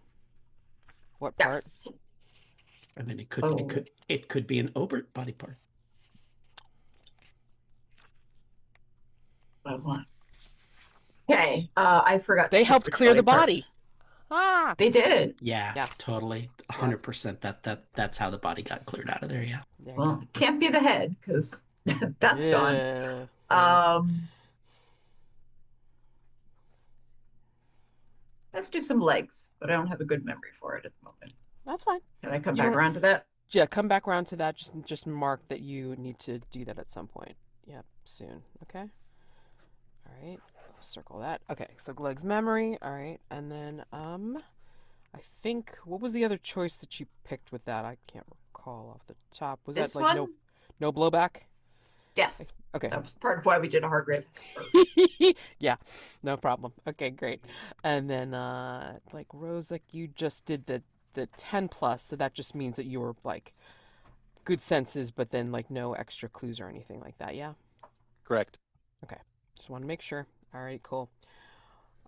[SPEAKER 1] What part?
[SPEAKER 4] Yes.
[SPEAKER 3] I mean, it could be an Obert body part.
[SPEAKER 4] Okay. I forgot.
[SPEAKER 1] They
[SPEAKER 4] to
[SPEAKER 1] helped
[SPEAKER 4] pick
[SPEAKER 1] clear the
[SPEAKER 4] part.
[SPEAKER 1] body. Ah.
[SPEAKER 4] They did.
[SPEAKER 3] Yeah, totally, 100%. That's how the body got cleared out of there. Yeah.
[SPEAKER 1] There you
[SPEAKER 4] Well,
[SPEAKER 1] go.
[SPEAKER 4] it can't be the head because that's gone.
[SPEAKER 1] Yeah.
[SPEAKER 4] Let's do some legs, but I don't have a good memory for it at the moment.
[SPEAKER 1] That's fine.
[SPEAKER 4] Can I come
[SPEAKER 1] You
[SPEAKER 4] back
[SPEAKER 1] don't-
[SPEAKER 4] around to that?
[SPEAKER 1] Yeah, come back around to that. Just mark that you need to do that at some point. Yep, soon. Okay. All right. Circle that. Okay. So legs memory. All right, and then I think what was the other choice that you picked with that? I can't recall off the top. Was
[SPEAKER 4] This
[SPEAKER 1] that like
[SPEAKER 4] one?
[SPEAKER 1] no blowback?
[SPEAKER 4] Yes.
[SPEAKER 1] Okay.
[SPEAKER 4] That was part of why we did a Hargrave.
[SPEAKER 1] Yeah, no problem. Okay, great. And then like Rose, like you just did the 10 plus, so that just means that you were like good senses, but then like no extra clues or anything like that. Yeah.
[SPEAKER 2] Correct.
[SPEAKER 1] Okay. Just want to make sure. All right, cool.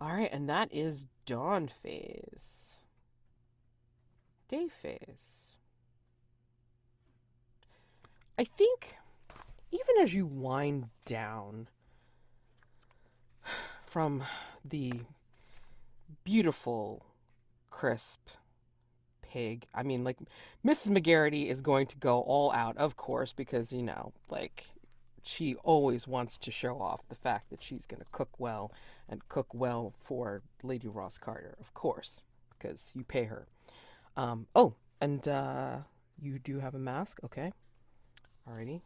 [SPEAKER 1] All right, and that is dawn phase. Day phase. I think even as you wind down from the beautiful, crisp pig, I mean, like, Mrs. McGarity is going to go all out, of course, because, you know, like, she always wants to show off the fact that she's going to cook well and cook well for Lady Ross Carter, of course, because you pay her. Oh, and you do have a mask? Okay. Alrighty.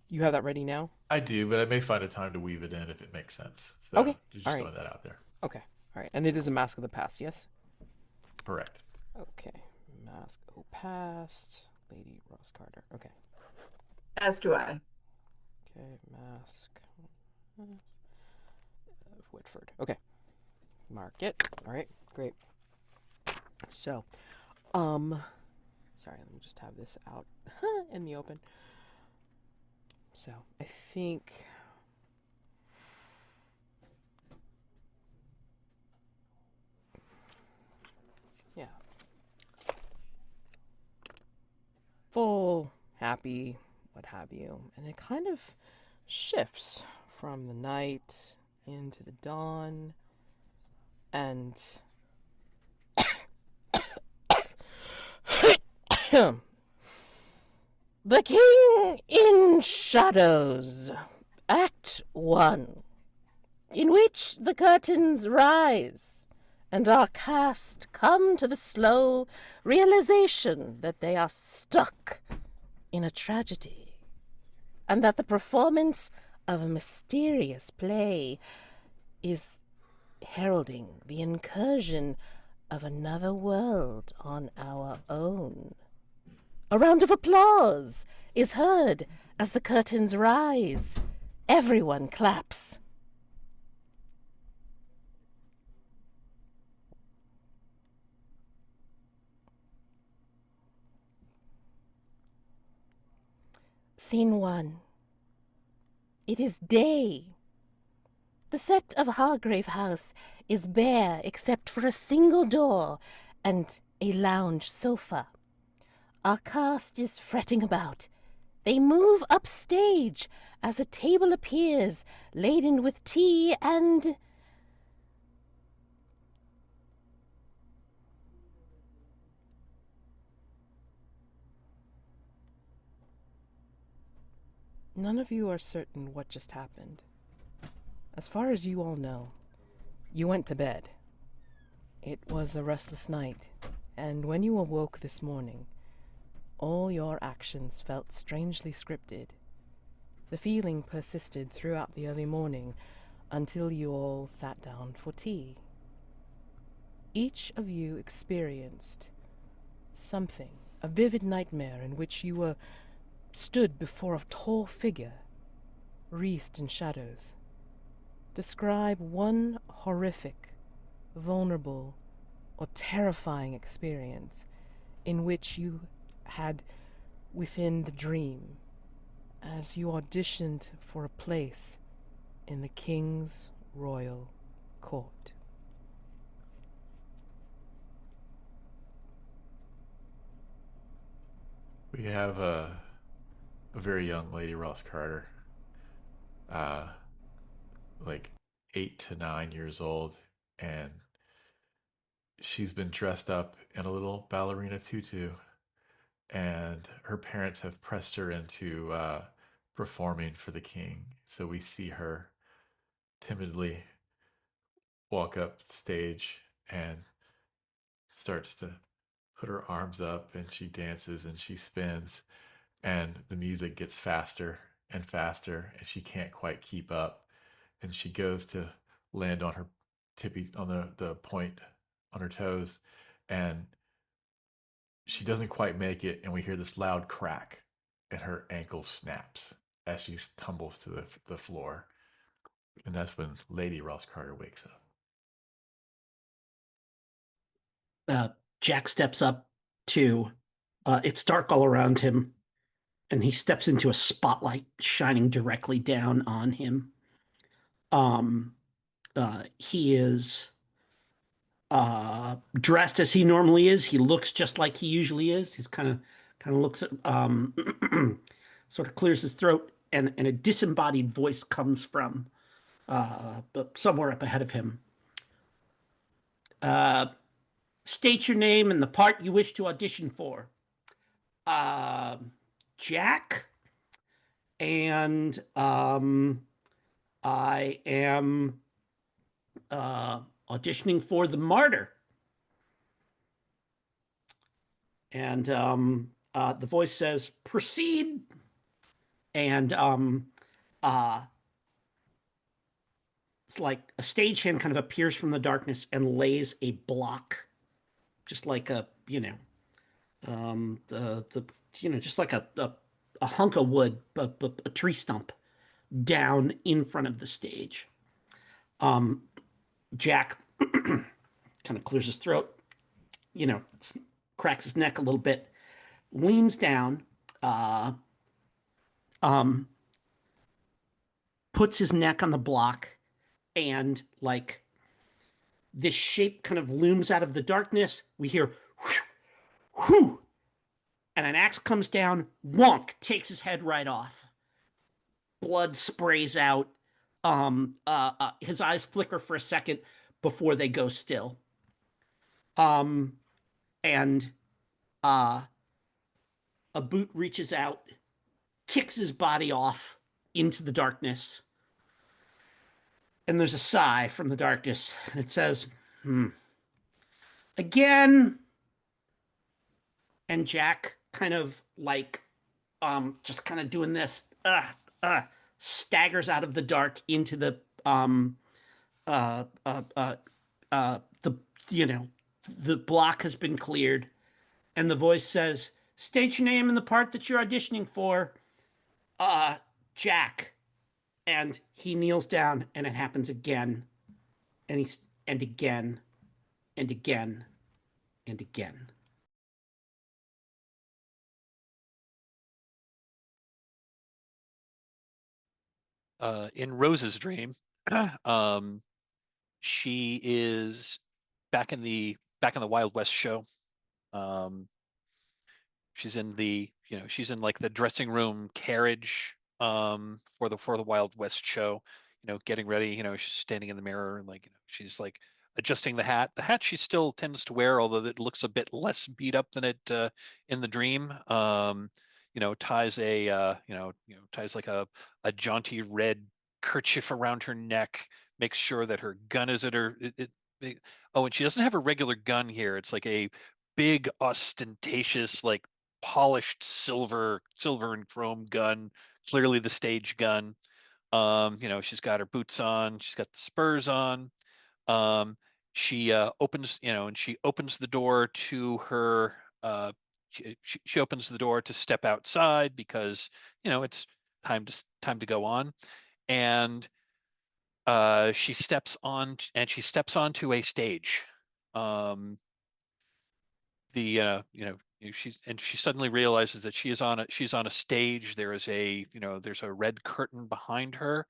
[SPEAKER 1] You have that ready now?
[SPEAKER 5] I do, but I may find a time to weave it in if it makes sense. So
[SPEAKER 1] Okay.
[SPEAKER 5] just
[SPEAKER 1] All right.
[SPEAKER 5] throwing that out there.
[SPEAKER 1] Okay. All right. And it is a mask of the past, yes?
[SPEAKER 5] Correct.
[SPEAKER 1] Okay. Mask of past. Lady Ross Carter. Okay.
[SPEAKER 4] As do I.
[SPEAKER 1] Okay. Mask. Whitford. Okay. Mark it. All right, great. So, sorry, let me just have this out in the open. So, I think yeah. Full, happy, what have you. And it kind of shifts from the night into the dawn, and The King in Shadows, Act 1, in which the curtains rise and our cast come to the slow realization that they are stuck in a tragedy, and that the performance of a mysterious play is heralding the incursion of another world on our own. A round of applause is heard as the curtains rise. Everyone claps. Scene 1. It is day. The set of Hargrave House is bare except for a single door and a lounge sofa. Our cast is fretting about. They move upstage as a table appears, laden with tea and... None of you are certain what just happened. As far as you all know, you went to bed. It was a restless night, and when you awoke this morning, all your actions felt strangely scripted. The feeling persisted throughout the early morning until you all sat down for tea. Each of you experienced something, a vivid nightmare in which you were stood before a tall figure, wreathed in shadows. Describe one horrific, vulnerable, or terrifying experience in which you had within the dream as you auditioned for a place in the King's royal court.
[SPEAKER 5] We have a very young lady, Ross Carter, like 8 to 9 years old, and she's been dressed up in a little ballerina tutu, and her parents have pressed her into performing for the king. So we see her timidly walk up stage and starts to put her arms up, and she dances and she spins, and the music gets faster and faster, and she can't quite keep up, and she goes to land on her tippy on the point on her toes, and she doesn't quite make it, and we hear this loud crack, and her ankle snaps as she tumbles to the floor, and that's when Lady Ross Carter wakes up.
[SPEAKER 3] Jack steps up to, it's dark all around him, and he steps into a spotlight shining directly down on him. He is dressed as he normally is. He looks just like he usually is. He's kind of looks at, sort of clears his throat, and a disembodied voice comes from somewhere up ahead of him. State your name and the part you wish to audition for. Jack, and I am auditioning for the Martyr. And the voice says, proceed. And it's like a stagehand kind of appears from the darkness and lays a block, just like a, just like a hunk of wood, a tree stump down in front of the stage. Jack kind of clears his throat, cracks his neck a little bit, leans down, um, puts his neck on the block, and like this shape kind of looms out of the darkness. We hear whew, whew, and an axe comes down, wonk, takes his head right off. Blood sprays out. His eyes flicker for a second before they go still. And a boot reaches out, kicks his body off into the darkness. And there's a sigh from the darkness. And it says, again. And Jack kind of like, just kind of doing this, staggers out of the dark into the, the block has been cleared. And the voice says, state your name and the part that you're auditioning for. Jack. And he kneels down, and it happens again. And again, and again, and again.
[SPEAKER 2] In Rose's dream, she is back in the Wild West show. She's in like the dressing room carriage for the Wild West show, getting ready. She's standing in the mirror and like she's like adjusting the hat. The hat she still tends to wear, although it looks a bit less beat up than it in the dream. Ties ties like a jaunty red kerchief around her neck, makes sure that her gun is at her. Oh, and she doesn't have a regular gun here. It's like a big, ostentatious, like polished silver and chrome gun, clearly the stage gun. She's got her boots on, she's got the spurs on. She opens, and she opens the door to her. She opens the door to step outside because it's time to go on, and she steps onto a stage. She suddenly realizes that she's on a stage. There's a red curtain behind her.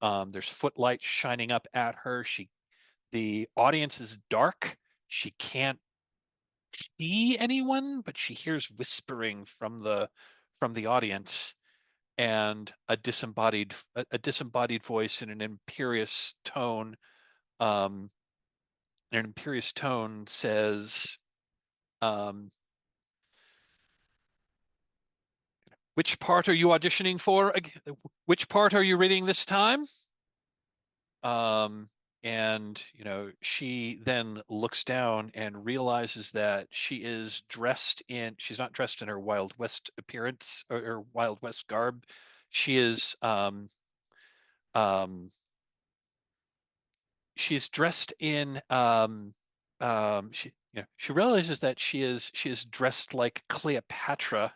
[SPEAKER 2] There's footlights shining up at her. The audience is dark. She can't see anyone, but she hears whispering from the audience, and a disembodied voice in an imperious tone says, which part are you auditioning for? Which part are you reading this time? And she then looks down and realizes that she's not dressed in her Wild West appearance or her Wild West garb. She is she's dressed in she realizes that she is dressed like Cleopatra,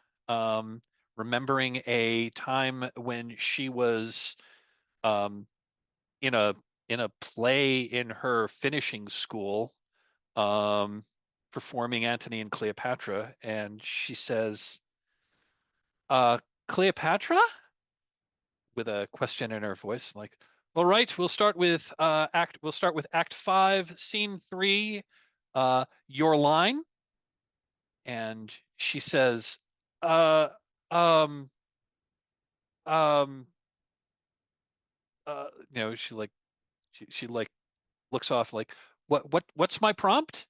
[SPEAKER 2] remembering a time when she was in a play in her finishing school, performing Antony and Cleopatra, and she says, Cleopatra? With a question in her voice, like, all right, we'll start with Act 5, Scene 3, your line. And she says, she like looks off like, what's my prompt?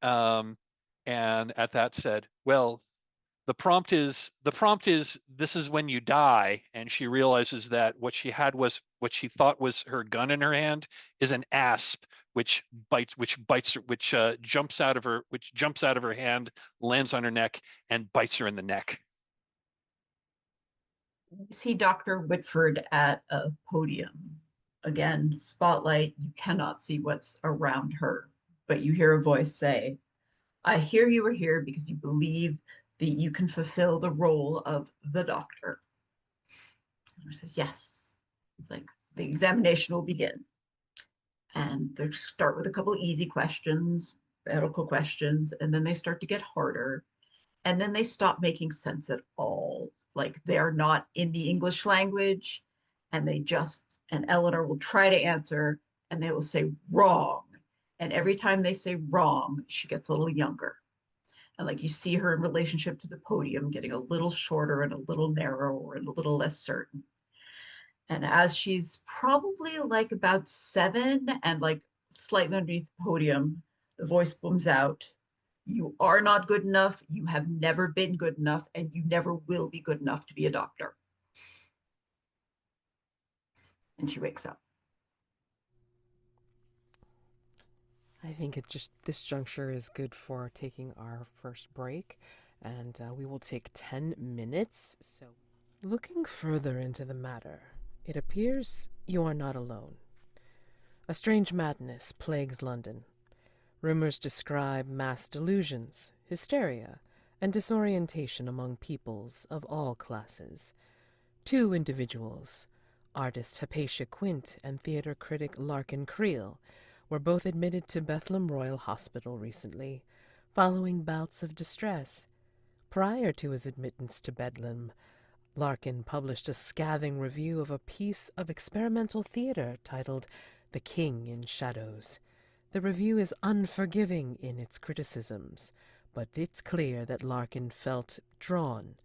[SPEAKER 2] And at that said, well, the prompt is this is when you die. And she realizes that what she thought was her gun in her hand is an asp, which jumps out of her hand, lands on her neck, and bites her in the neck.
[SPEAKER 4] You see Dr. Whitford at a podium. Again, spotlight, you cannot see what's around her, but you hear a voice say, I hear you are here because you believe that you can fulfill the role of the doctor. And he says, yes. It's like, the examination will begin. And they start with a couple of easy questions, medical questions, and then they start to get harder. And then they stop making sense at all. Like they're not in the English language, and and Elinor will try to answer, and they will say wrong. And every time they say wrong, she gets a little younger. And like you see her in relationship to the podium getting a little shorter and a little narrower and a little less certain. And as she's probably like about 7 and like slightly underneath the podium, the voice booms out, "You are not good enough. You have never been good enough, and you never will be good enough to be a doctor." And she wakes up.
[SPEAKER 1] I think this juncture is good for taking our first break, and we will take 10 minutes. So, looking further into the matter, it appears you are not alone. A strange madness plagues London. Rumors describe mass delusions, hysteria, and disorientation among peoples of all classes. 2 individuals, artist Hypatia Quint and theater critic Larkin Creel, were both admitted to Bethlehem Royal Hospital recently, following bouts of distress. Prior to his admittance to Bedlam, Larkin published a scathing review of a piece of experimental theater titled The King in Shadows. The review is unforgiving in its criticisms, but it's clear that Larkin felt drawn,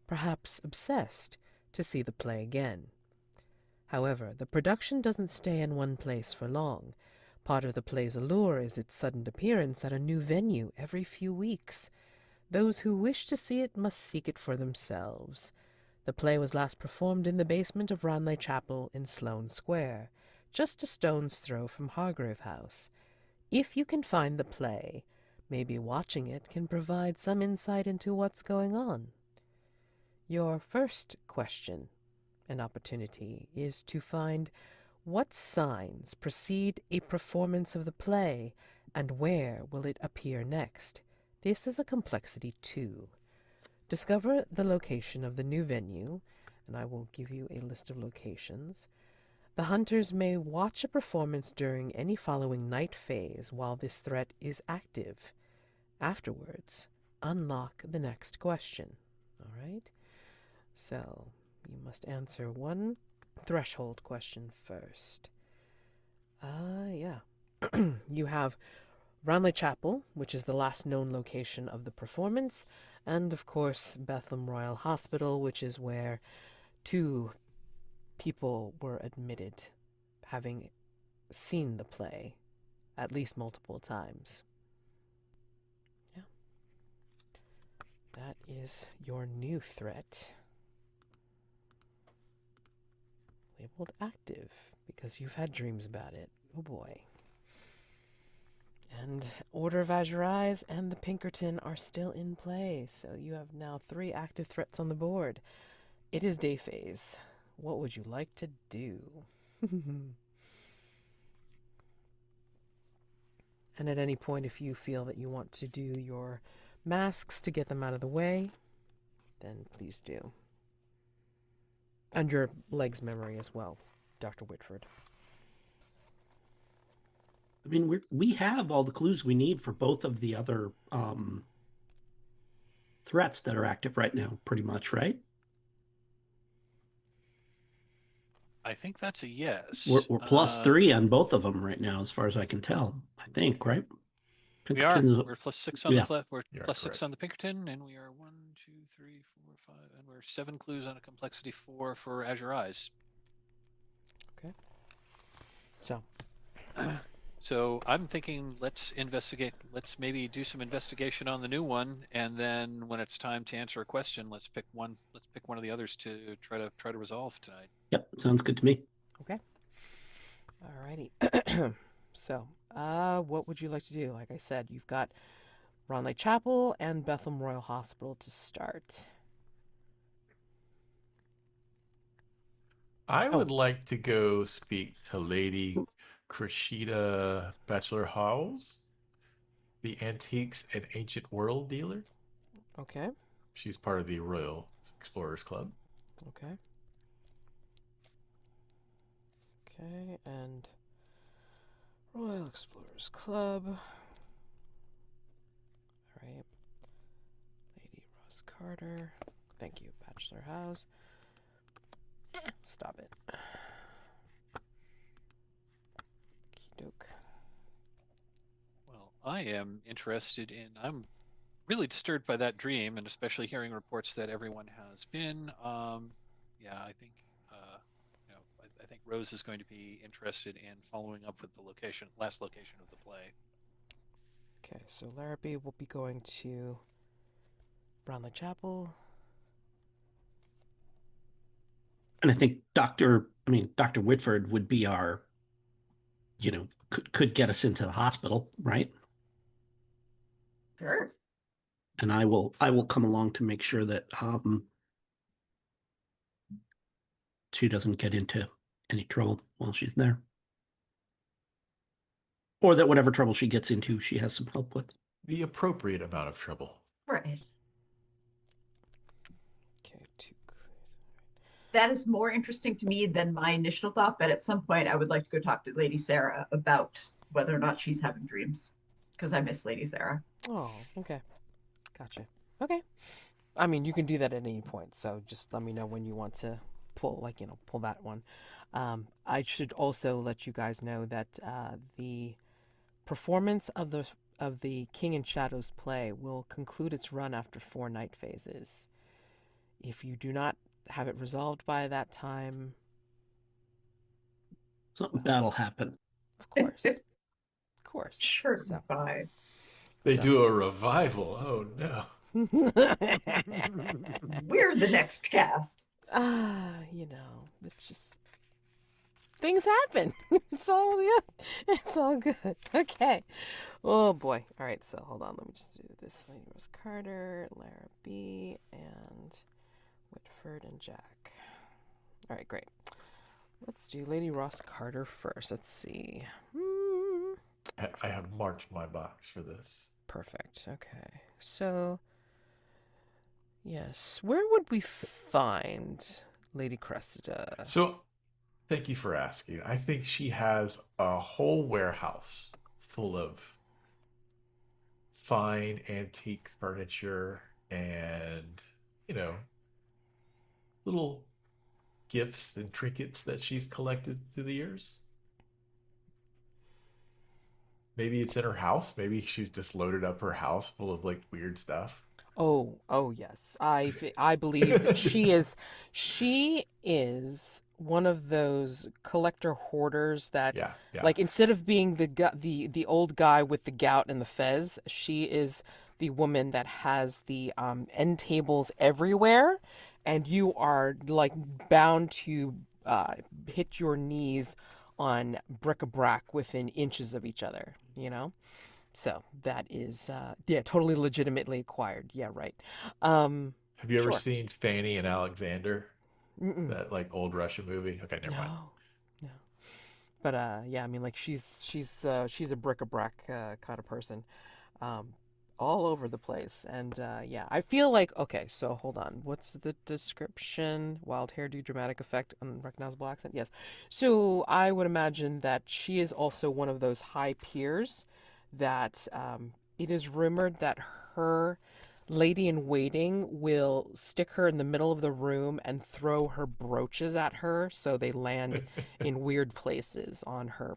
[SPEAKER 1] perhaps obsessed, to see the play again. However, the production doesn't stay in one place for long. Part of the play's allure is its sudden appearance at a new venue every few weeks. Those who wish to see it must seek it for themselves. The play was last performed in the basement of Ranelagh Chapel in Sloane Square, just a stone's throw from Hargrave House. If you can find the play, maybe watching it can provide some insight into what's going on. Your first question and opportunity is to find what signs precede a performance of the play and where will it appear next. This is a complexity 2. Discover the location of the new venue, and I will give you a list of locations. The hunters may watch a performance during any following night phase while this threat is active. Afterwards, unlock the next question. All right? So, you must answer one threshold question first. Yeah. You have Ranelagh Chapel, which is the last known location of the performance, and of course Bethlehem Royal Hospital, which is where 2 people were admitted, having seen the play at least multiple times. Yeah. That is your new threat. Labeled active, because you've had dreams about it. Oh boy. And Order of Azure Eyes and the Pinkerton are still in play, so you have now 3 active threats on the board. It is day phase. What would you like to do? And at any point, if you feel that you want to do your masks to get them out of the way, then please do. And your legs memory as well, Dr. Whitford.
[SPEAKER 3] I mean, we have all the clues we need for both of the other threats that are active right now, pretty much, right?
[SPEAKER 2] I think that's a yes.
[SPEAKER 3] We're +3 on both of them right now, as far as I can tell. I think, right?
[SPEAKER 2] We are.
[SPEAKER 3] Pinkerton's-
[SPEAKER 2] We're +6 on
[SPEAKER 3] yeah.
[SPEAKER 2] we're
[SPEAKER 5] You are
[SPEAKER 2] +6
[SPEAKER 5] correct.
[SPEAKER 2] on the Pinkerton, and we are 1, 2, 3, 4, 5, and we're 7 clues on a complexity 4 for Azure Eyes.
[SPEAKER 1] Okay. So,
[SPEAKER 2] So I'm thinking let's investigate. Let's maybe do some investigation on the new one, and then when it's time to answer a question, let's pick one. Let's pick one of the others to try to resolve tonight.
[SPEAKER 3] Yep, sounds good to me.
[SPEAKER 1] okay. Alrighty. So, what would you like to do? Like I said, you've got Ranelagh Chapel and Bethlehem Royal Hospital to start.
[SPEAKER 5] I would like to go speak to Lady Cressida Bachelor Howells, the Antiques and Ancient World dealer.
[SPEAKER 1] Okay.
[SPEAKER 5] She's part of the Royal Explorers Club.
[SPEAKER 1] Okay. Okay, and Royal Explorers Club. All right. Lady Ross Carter. Thank you, Bachelor House. Stop it. Okey-doke.
[SPEAKER 2] Well, I am interested in. I'm really disturbed by that dream, and especially hearing reports that everyone has been. Yeah, I think. I think Rose is going to be interested in following up with the last location of the play.
[SPEAKER 1] Okay, so Larrabee will be going to Brownlee Chapel.
[SPEAKER 3] And I think Dr. Whitford would be our, could get us into the hospital, right?
[SPEAKER 4] Sure.
[SPEAKER 3] And I will come along to make sure that she doesn't get into any trouble while she's there. Or that whatever trouble she gets into, she has some help with.
[SPEAKER 5] The appropriate amount of trouble.
[SPEAKER 4] Right.
[SPEAKER 1] Okay,
[SPEAKER 4] That is more interesting to me than my initial thought, but at some point I would like to go talk to Lady Sarah about whether or not she's having dreams, because I miss Lady Sarah.
[SPEAKER 1] Oh, okay. Gotcha. Okay. I mean, you can do that at any point, so just let me know when you want to pull that one. I should also let you guys know that the performance of the King in Shadows play will conclude its run after 4 night phases. If you do not have it resolved by that time,
[SPEAKER 3] Something bad'll happen.
[SPEAKER 1] of course.
[SPEAKER 4] Sure,
[SPEAKER 1] So.
[SPEAKER 4] bye.
[SPEAKER 5] They do a revival. Oh no.
[SPEAKER 4] We're the next cast.
[SPEAKER 1] It's just things happen. It's all good. It's all good. Okay. Oh boy. All right. So hold on. Let me just do this. Lady Rose Carter, Larrabee, and Whitford and Jack. All right. Great. Let's do Lady Ross Carter first. Let's see.
[SPEAKER 5] I have marked my box for this.
[SPEAKER 1] Perfect. Okay. So, yes. Where would we find Lady Cressida?
[SPEAKER 5] So, thank you for asking. I think she has a whole warehouse full of fine antique furniture and, little gifts and trinkets that she's collected through the years. Maybe it's in her house. Maybe she's just loaded up her house full of like weird stuff.
[SPEAKER 1] Oh yes. I believe that she is one of those collector hoarders that
[SPEAKER 5] Yeah, yeah.
[SPEAKER 1] like instead of being the old guy with the gout and the fez, she is the woman that has the end tables everywhere, and you are like bound to hit your knees on bric-a-brac within inches of each other, you know? So that is, totally legitimately acquired. Yeah, right.
[SPEAKER 5] Have you ever
[SPEAKER 1] Sure.
[SPEAKER 5] seen Fanny and Alexander?
[SPEAKER 1] Mm-mm.
[SPEAKER 5] That like old Russian movie? Okay, never mind.
[SPEAKER 1] No. But yeah, I mean, like she's a bric-a-brac kind of person, all over the place. And yeah, I feel like okay. So hold on, what's the description? Wild hairdo, dramatic effect, unrecognizable accent. Yes. So I would imagine that she is also one of those high peers that it is rumored that her lady in waiting will stick her in the middle of the room and throw her brooches at her so they land in weird places on her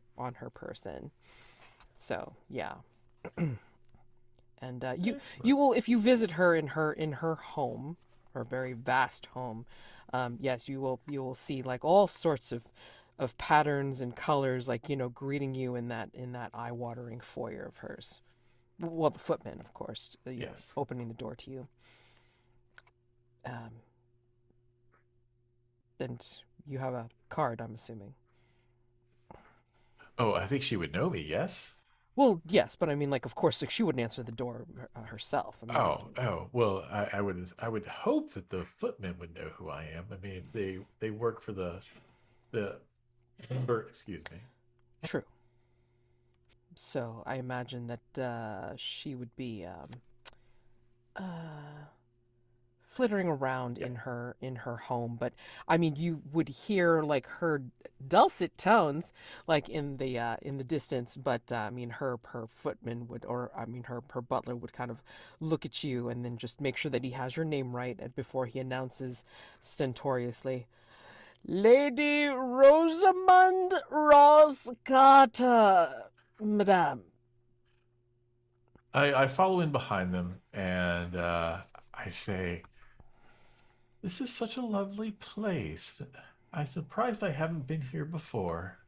[SPEAKER 1] person. So yeah. And you will, if you visit her in her home, her very vast home, yes, you will see like all sorts of patterns and colors, like greeting you in that eye-watering foyer of hers. Well, the footman, of course,
[SPEAKER 5] Yes.
[SPEAKER 1] opening the door to you. And you have a card, I'm assuming.
[SPEAKER 5] Oh, I think she would know me, yes?
[SPEAKER 1] Well, yes, but I mean, like, of course, like, she wouldn't answer the door herself. I mean,
[SPEAKER 5] Oh. Well, I would hope that the footmen would know who I am. I mean, they work for the excuse me.
[SPEAKER 1] True. So I imagine that she would be flittering around in her home. But I mean, you would hear like her dulcet tones like in the distance. But I mean, her footman would, or I mean, her butler would kind of look at you and then just make sure that he has your name right before he announces stentoriously, Lady Rosamund Ross Carter, Madame.
[SPEAKER 5] I follow in behind them and I say, "This is such a lovely place. I'm surprised I haven't been here before."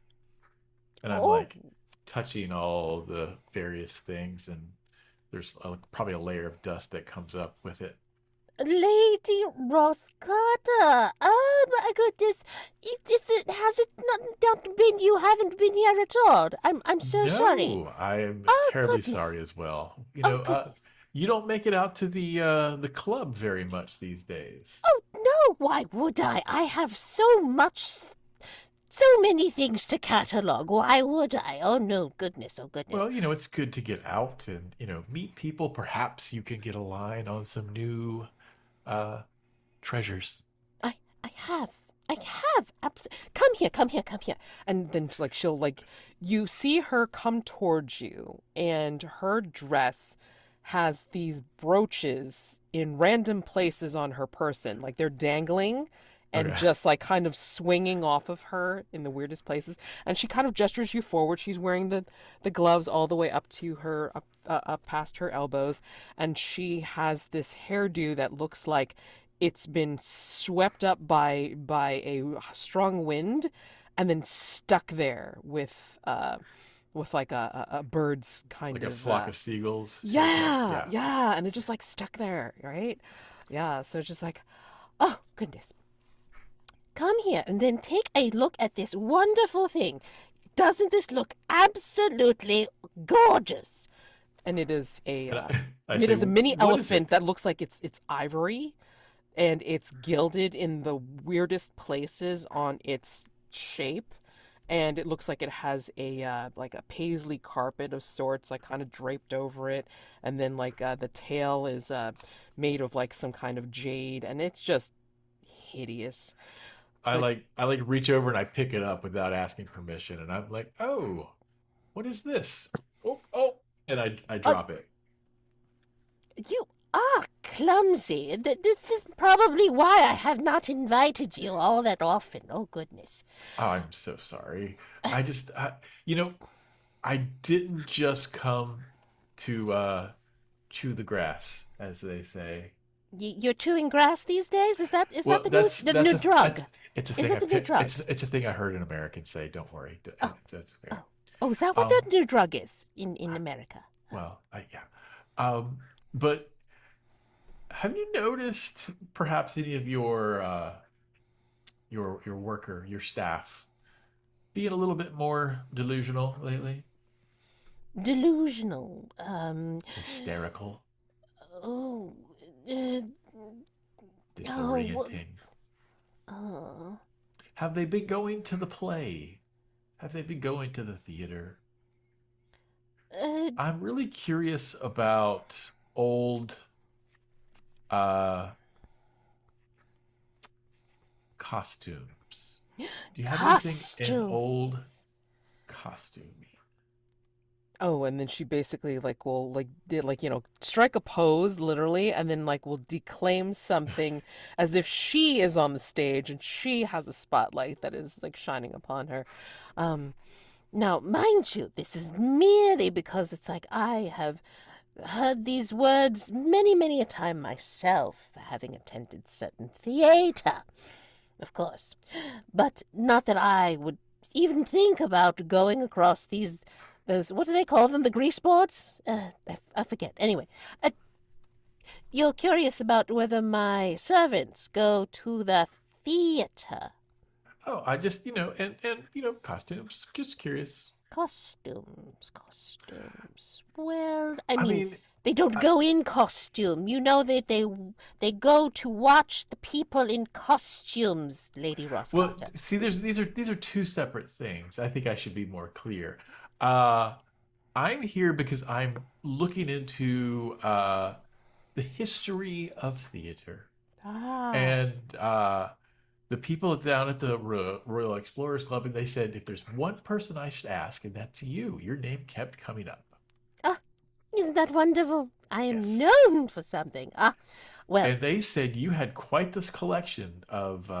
[SPEAKER 5] And I'm
[SPEAKER 1] Oh,
[SPEAKER 5] like touching all the various things, and there's probably a layer of dust that comes up with it.
[SPEAKER 1] Lady Ross Carter. Oh my goodness. Has it not been, you haven't been here at all? I'm so sorry.
[SPEAKER 5] No, I am
[SPEAKER 1] Oh
[SPEAKER 5] terribly
[SPEAKER 1] goodness.
[SPEAKER 5] sorry as well.
[SPEAKER 1] Oh goodness.
[SPEAKER 5] You don't make it out to the club very much these days.
[SPEAKER 1] Oh no, why would I? I have so many things to catalog. Why would I? Oh no, goodness, oh goodness.
[SPEAKER 5] Well, it's good to get out and, meet people. Perhaps you can get a line on some new treasures.
[SPEAKER 1] I have. Come here, come here, come here. And then like she'll like, you see her come towards you, and her dress has these brooches in random places on her person, like they're dangling and
[SPEAKER 5] Okay.
[SPEAKER 1] just like kind of swinging off of her in the weirdest places. And she kind of gestures you forward. She's wearing the gloves all the way up to her up past her elbows, and she has this hairdo that looks like it's been swept up by a strong wind and then stuck there with like a bird's kind
[SPEAKER 5] Like a
[SPEAKER 1] of
[SPEAKER 5] flock of seagulls.
[SPEAKER 1] yeah,
[SPEAKER 5] Yeah.
[SPEAKER 1] yeah, and it just like stuck there, right? Yeah, so it's just like, oh goodness. Come here and then take a look at this wonderful thing. Doesn't this look absolutely gorgeous? And it is a
[SPEAKER 5] And I
[SPEAKER 1] it
[SPEAKER 5] say,
[SPEAKER 1] is a mini
[SPEAKER 5] "What is
[SPEAKER 1] elephant
[SPEAKER 5] it?"
[SPEAKER 1] that looks like it's ivory, and it's gilded in the weirdest places on its shape, and it looks like it has a like a paisley carpet of sorts like kind of draped over it, and then like the tail is made of like some kind of jade, and it's just hideous. But
[SPEAKER 5] I like reach over and I pick it up without asking permission, and I'm like, "Oh, what is this?" Oh, oh, and I
[SPEAKER 1] uh,
[SPEAKER 5] drop it.
[SPEAKER 1] you are clumsy. This is probably why I have not invited you all that often. Oh goodness.
[SPEAKER 5] Oh, I'm so sorry. You know, I didn't just come to chew the grass, as they say.
[SPEAKER 1] You're chewing grass these days? Is that
[SPEAKER 5] Well,
[SPEAKER 1] the new drug?
[SPEAKER 5] it's a
[SPEAKER 1] Is
[SPEAKER 5] thing
[SPEAKER 1] that the new drug?
[SPEAKER 5] it's a thing I heard an American say. Don't worry,
[SPEAKER 1] Oh,
[SPEAKER 5] it's okay.
[SPEAKER 1] oh, oh! Is that what
[SPEAKER 5] Um,
[SPEAKER 1] that new drug is in America?
[SPEAKER 5] well, yeah. But have you noticed perhaps any of your worker, your staff, being a little bit more delusional lately?
[SPEAKER 1] Delusional.
[SPEAKER 5] Hysterical,
[SPEAKER 1] Oh, uh, oh,
[SPEAKER 5] disorienting.
[SPEAKER 1] oh.
[SPEAKER 5] Have they been going to the play? Have they been going to the theater?
[SPEAKER 1] Uh,
[SPEAKER 5] I'm really curious about old uh costumes. Do you have anything in old
[SPEAKER 1] Costumes.
[SPEAKER 5] costume?
[SPEAKER 1] Oh, and then she basically like will like did like strike a pose literally, and then like will declaim something as if she is on the stage and she has a spotlight that is like shining upon her. Um, Now, mind you, this is merely because it's like I have heard these words many, many a time myself, having attended certain theater, of course. But not that I would even think about going across those, what do they call them, the grease boards? I forget. Anyway, you're curious about whether my servants go to the theater.
[SPEAKER 5] Oh, I just, and costumes. Just curious.
[SPEAKER 1] Costumes. Well, I
[SPEAKER 5] I
[SPEAKER 1] mean,
[SPEAKER 5] mean,
[SPEAKER 1] they don't
[SPEAKER 5] I,
[SPEAKER 1] go in costume. You know that they go to watch the people in costumes, Lady
[SPEAKER 5] well,
[SPEAKER 1] Rosscarter.
[SPEAKER 5] see, these are two separate things. I think I should be more clear. Uh, I'm here because I'm looking into the history of theater. And the people down at the Royal Explorers Club, and they said, if there's one person I should ask, and that's you, your name kept coming up.
[SPEAKER 6] Ah, isn't that wonderful? I am
[SPEAKER 5] Yes.
[SPEAKER 6] known for something. Well,
[SPEAKER 5] And they said you had quite this collection of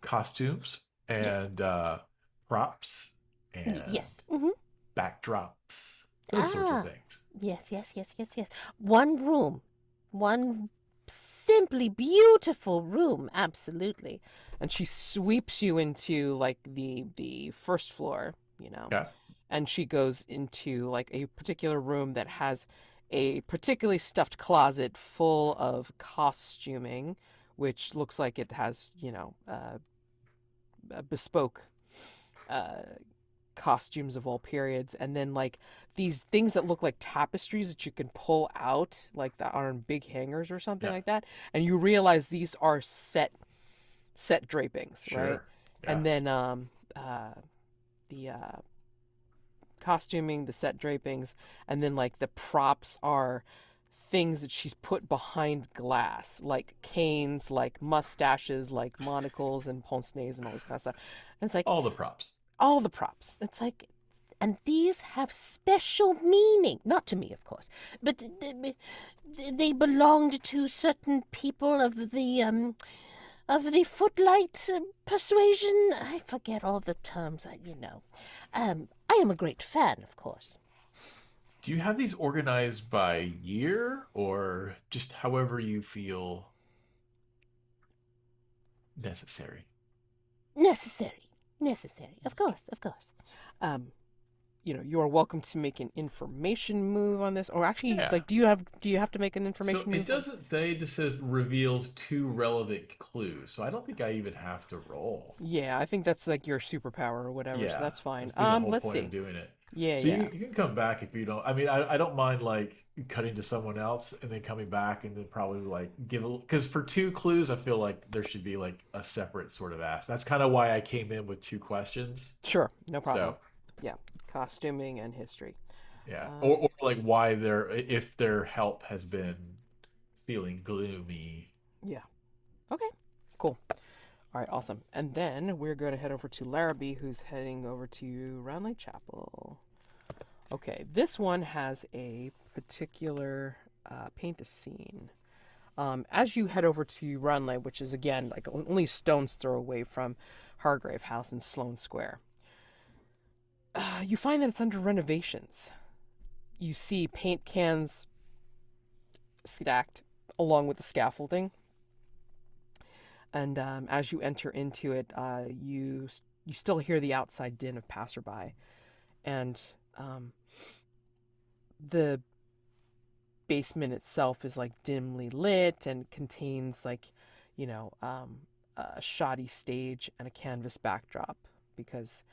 [SPEAKER 5] costumes
[SPEAKER 6] yes,
[SPEAKER 5] and props and
[SPEAKER 6] yes.
[SPEAKER 5] backdrops, those sorts of things.
[SPEAKER 6] Yes. One room. One simply beautiful room, absolutely.
[SPEAKER 1] And she sweeps you into like the first floor,
[SPEAKER 5] Yeah.
[SPEAKER 1] and she goes into like a particular room that has a particularly stuffed closet full of costuming, which looks like it has, bespoke costumes of all periods, and then like these things that look like tapestries that you can pull out, like that are in big hangers or something
[SPEAKER 5] Yeah.
[SPEAKER 1] like that, and you realize these are set drapings, right?
[SPEAKER 5] Sure. Yeah.
[SPEAKER 1] And then the costuming, the set drapings, and then like the props are things that she's put behind glass, like canes, like mustaches, like monocles and pince-nez and all this kind of stuff. And it's like
[SPEAKER 5] All the props.
[SPEAKER 1] all the props. It's like,
[SPEAKER 6] And these have special meaning. Not to me, of course, but they belonged to certain people of the footlight persuasion. I forget all the terms, I am a great fan, of course.
[SPEAKER 5] Do you have these organized by year or just however you feel necessary?
[SPEAKER 6] Necessary, of course.
[SPEAKER 1] you are welcome to make an information move on this, or actually,
[SPEAKER 5] Yeah.
[SPEAKER 1] like, do you have to make an information
[SPEAKER 5] So
[SPEAKER 1] move?
[SPEAKER 5] it doesn't say, it just says reveals 2 relevant clues. So I don't think I even have to roll.
[SPEAKER 1] Yeah, I think that's like your superpower or whatever, so that's fine.
[SPEAKER 5] That's the whole
[SPEAKER 1] Let's
[SPEAKER 5] point
[SPEAKER 1] see.
[SPEAKER 5] of doing it.
[SPEAKER 1] Yeah,
[SPEAKER 5] So
[SPEAKER 1] yeah.
[SPEAKER 5] you can come back if you don't. I mean, I don't mind like cutting to someone else and then coming back and then probably like give a, because for 2 clues, I feel like there should be like a separate sort of ask. That's kind of why I came in with 2 questions.
[SPEAKER 1] Sure, no problem.
[SPEAKER 5] So
[SPEAKER 1] Yeah, costuming and history.
[SPEAKER 5] yeah, or like why if their help has been feeling gloomy.
[SPEAKER 1] Yeah. Okay, cool. All right, awesome. And then we're going to head over to Larrabee, who's heading over to Roundlake Chapel. Okay, this one has a particular paint the scene. As you head over to Roundlake, which is again like only a stone's throw away from Hargrave House in Sloane Square, you find that it's under renovations. You see paint cans stacked along with the scaffolding. And as you enter into it, you still hear the outside din of passerby, and the basement itself is like dimly lit and contains like, a shoddy stage and a canvas backdrop, because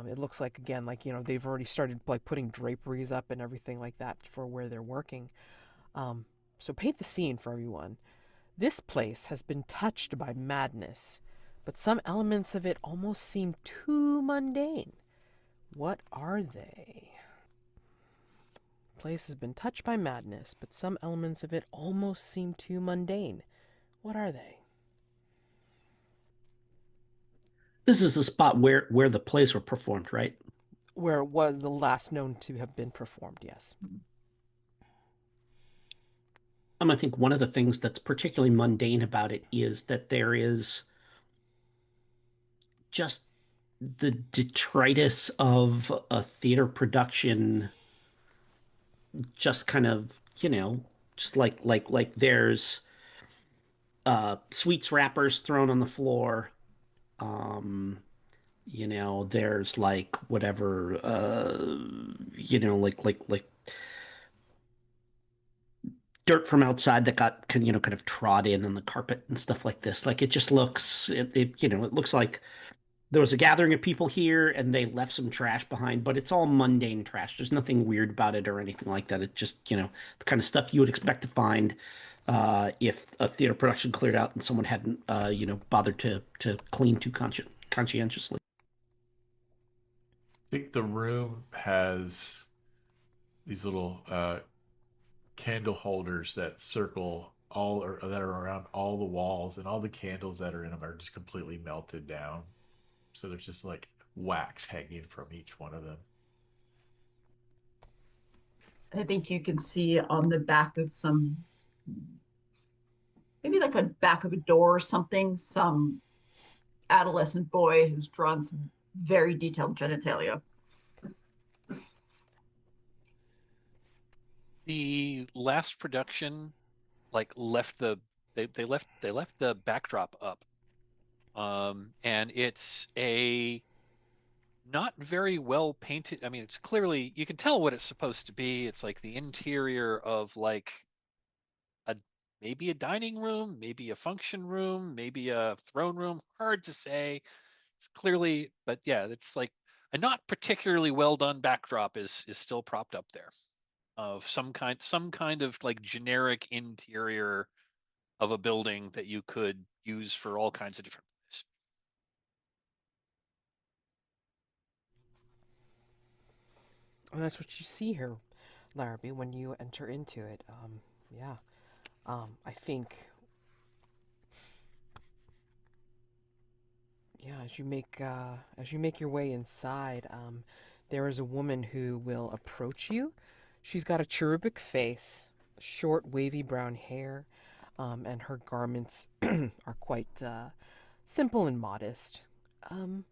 [SPEAKER 1] it looks like, again, like, they've already started like putting draperies up and everything like that for where they're working. So paint the scene for everyone. This place has been touched by madness, but some elements of it almost seem too mundane. What are they? Place has been touched by madness, but some elements of it almost seem too mundane. What are they?
[SPEAKER 3] This is the spot where the plays were performed, right?
[SPEAKER 1] Where it was the last known to have been performed, yes.
[SPEAKER 3] I think one of the things that's particularly mundane about it is that there is just the detritus of a theater production, just kind of, just like there's sweets wrappers thrown on the floor. There's like whatever, like dirt from outside that got kind of trod in on the carpet and stuff like this. Like it just looks, it looks like there was a gathering of people here and they left some trash behind, but it's all mundane trash. There's nothing weird about it or anything like that. It's just, the kind of stuff you would expect to find if a theater production cleared out and someone hadn't, bothered to clean too conscientiously.
[SPEAKER 5] I think the room has these little candle holders that circle that are around all the walls, and all the candles that are in them are just completely melted down. So there's just like wax hanging from each one of them.
[SPEAKER 4] I think you can see on the back of some, maybe like a back of a door or something, some adolescent boy who's drawn some very detailed genitalia.
[SPEAKER 2] The last production like left they left the backdrop up. And it's a not very well painted. I mean, it's clearly you can tell what it's supposed to be. It's like the interior of like a maybe a dining room, maybe a function room, maybe a throne room. Hard to say. It's clearly, but yeah, it's like a not particularly well done backdrop is still propped up there of some kind of like generic interior of a building that you could use for all kinds of different ways.
[SPEAKER 1] And that's what you see here, Larrabee, when you enter into it. Yeah. I think, yeah, as you make your way inside, there is a woman who will approach you. She's got a cherubic face, short, wavy brown hair, and her garments are quite simple and modest. Um,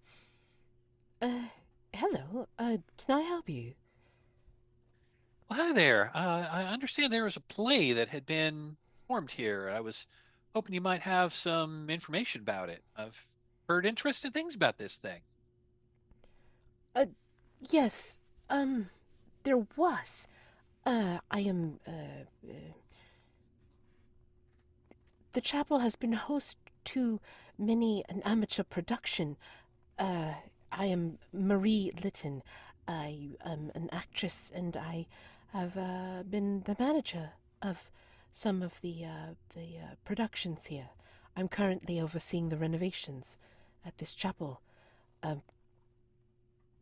[SPEAKER 1] Hello. Can I help you?
[SPEAKER 2] Well, hi there. I understand there was a play that had been formed here. I was hoping you might have some information about it. I've heard interesting things about this thing.
[SPEAKER 6] Uh, yes. There was. I am. The chapel has been host to many an amateur production. Uh, I am Marie Litton. I am an actress, and I have been the manager of some of the productions here. I'm currently overseeing the renovations at this chapel. Um,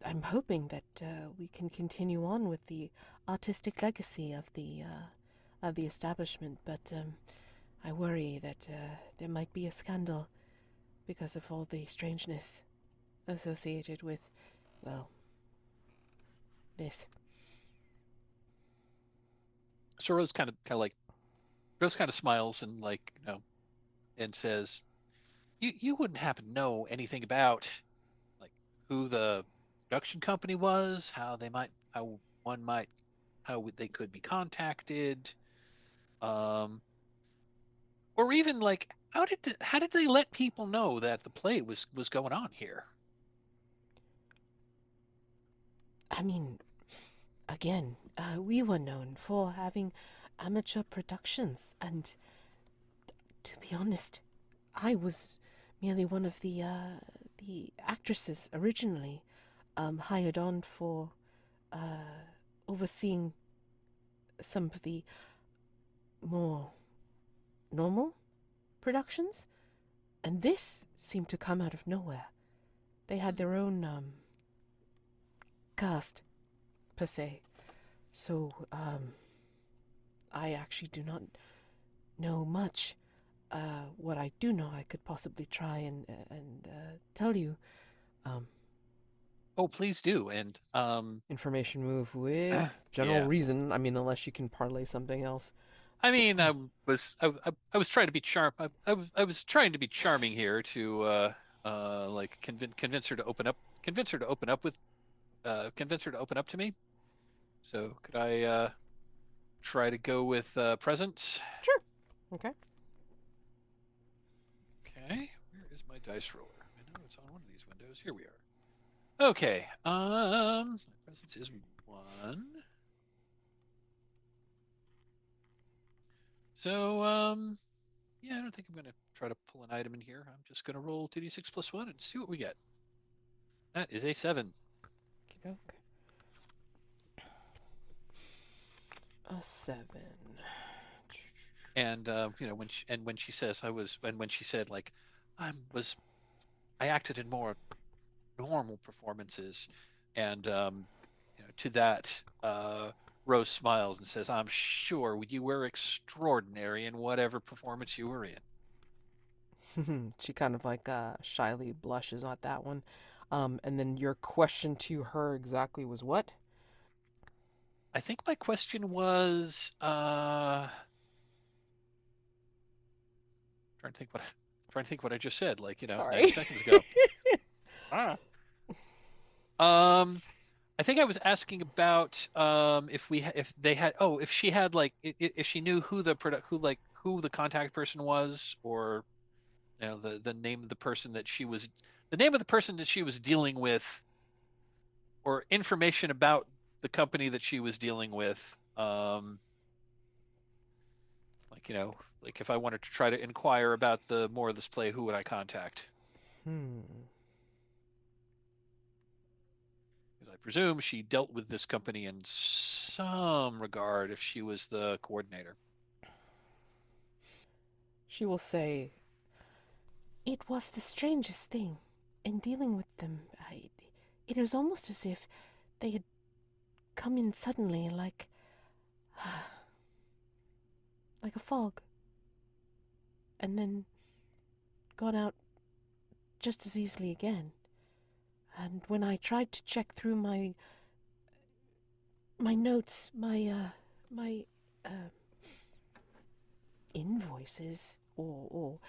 [SPEAKER 6] I'm hoping that we can continue on with the artistic legacy of the establishment, but I worry that there might be a scandal because of all the strangeness associated with, well, this.
[SPEAKER 2] So Rose kind of smiles and like and says, "You wouldn't happen to know anything about like who the production company was, how one might how they could be contacted, um, or even like how did they let people know that the play was going on here?"
[SPEAKER 6] I mean, again, we were known for having amateur productions, and to be honest, I was merely one of the actresses originally, hired on for overseeing some of the more normal productions, and this seemed to come out of nowhere. They had their own cast, per se. So, I actually do not know much. What I do know, I could possibly try and tell you.
[SPEAKER 2] Oh, please do. And
[SPEAKER 1] Information move with general
[SPEAKER 2] yeah.
[SPEAKER 1] reason. I mean, unless you can parlay something else.
[SPEAKER 2] I mean, I was trying to be I was trying to be charming here to like convince her to open up convince her to open up to me. So could I try to go with presents?
[SPEAKER 1] Sure. Okay.
[SPEAKER 2] Okay, where is my dice roller? I know it's on one of these windows. Here we are. Okay. My presence is 1. So yeah, I don't think I'm gonna try to pull an item in here. I'm just gonna roll 2d6 plus 1 and see what we get. That is a 7.
[SPEAKER 1] Okey-doke. A 7.
[SPEAKER 2] And when she says when she said like I acted in more normal performances, and to that Rose smiles and says, "I'm sure you were extraordinary in whatever performance you were in."
[SPEAKER 1] She kind of like shyly blushes at that one. And then your question to her exactly was what?
[SPEAKER 2] I think my question was, trying to think what I just said, like, 90
[SPEAKER 1] Sorry.
[SPEAKER 2] seconds ago. Ah. Um, I think I was asking about if she had like if she knew who who the contact person was, or the name of the person that she was dealing with, or information about the company that she was dealing with. Like, like if I wanted to try to inquire about the more of this play, who would I contact?
[SPEAKER 1] Hmm.
[SPEAKER 2] Because I presume she dealt with this company in some regard if she was the coordinator.
[SPEAKER 1] She will say,
[SPEAKER 6] It was the strangest thing. In dealing with them, it was almost as if they had come in suddenly, like a fog, and then gone out just as easily again. And when I tried to check through my notes, my invoices or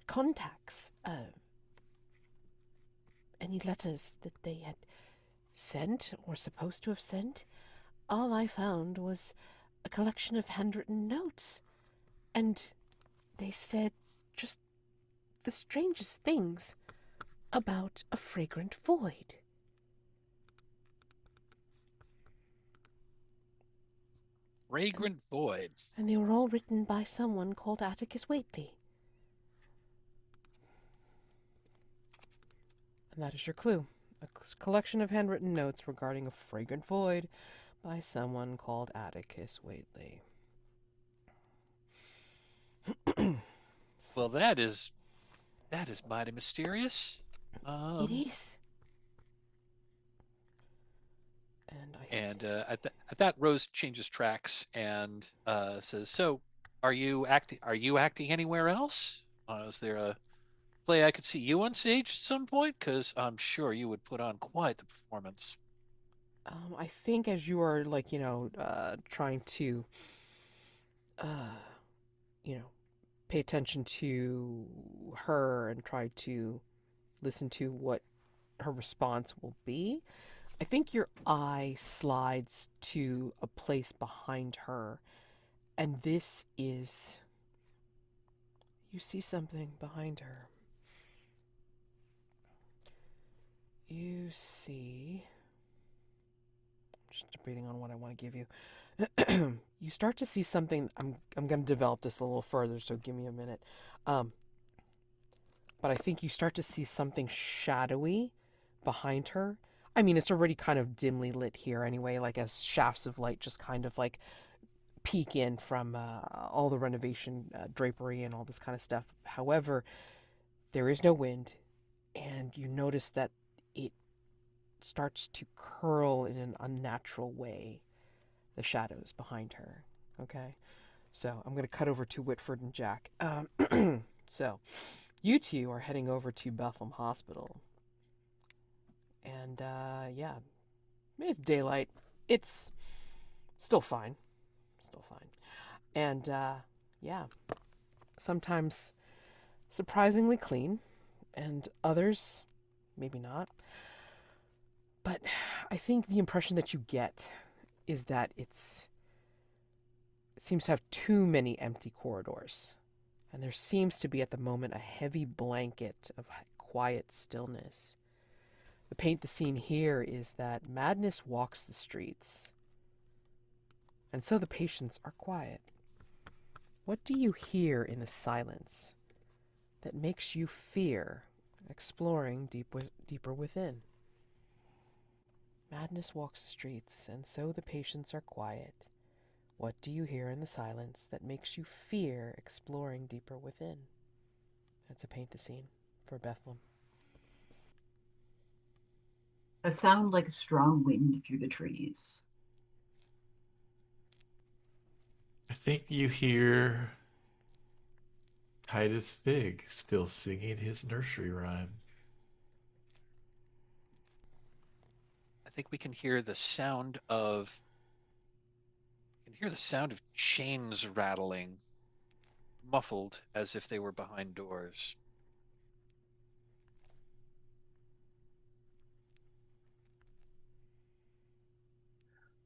[SPEAKER 6] contacts, any letters that they had sent or supposed to have sent, all I found was a collection of handwritten notes. And they said just the strangest things about a fragrant void.
[SPEAKER 2] Fragrant Void.
[SPEAKER 6] And they were all written by someone called Atticus Whately.
[SPEAKER 1] and that is your clue. A collection of handwritten notes regarding a fragrant void by someone called Atticus Whately.
[SPEAKER 2] Well, that is mighty mysterious.
[SPEAKER 6] It is.
[SPEAKER 2] And at that, Rose changes tracks and says, "So, are you acting anywhere else? Is there a play I could see you on stage at some point? Because I'm sure you would put on quite the performance."
[SPEAKER 1] I think as you are like trying to uh, you know pay attention to her and try to listen to what her response will be, I think your eye slides to a place behind her, and this is. You see something behind her. You see. I'm just debating on what I want to give you. You start to see something. I'm going to develop this a little further, so give me a minute. But I think you start to see something shadowy behind her. I mean, it's already kind of dimly lit here anyway, like as shafts of light just kind of like peek in from all the renovation drapery and all this kind of stuff. However, there is no wind, and you notice that it starts to curl in an unnatural way, the shadows behind her. Okay? So I'm going to cut over to Whitford and Jack. So you two are heading over to Bethlehem Hospital. And yeah, it's daylight. It's still fine. Still fine. And yeah, sometimes surprisingly clean, and others maybe not. But I think the impression that you get is that it seems to have too many empty corridors. And there seems to be at the moment a heavy blanket of quiet stillness. To paint the scene here is that madness walks the streets, and so the patients are quiet. What do you hear in the silence that makes you fear exploring deeper within? Madness walks the streets, and so the patients are quiet. What do you hear in the silence that makes you fear exploring deeper within? That's a paint the scene for Bethlehem.
[SPEAKER 4] A sound like a strong wind through the trees.
[SPEAKER 5] I think you hear Titus Fig still singing his nursery rhyme.
[SPEAKER 2] I think we can hear the sound of chains rattling, muffled as if they were behind doors.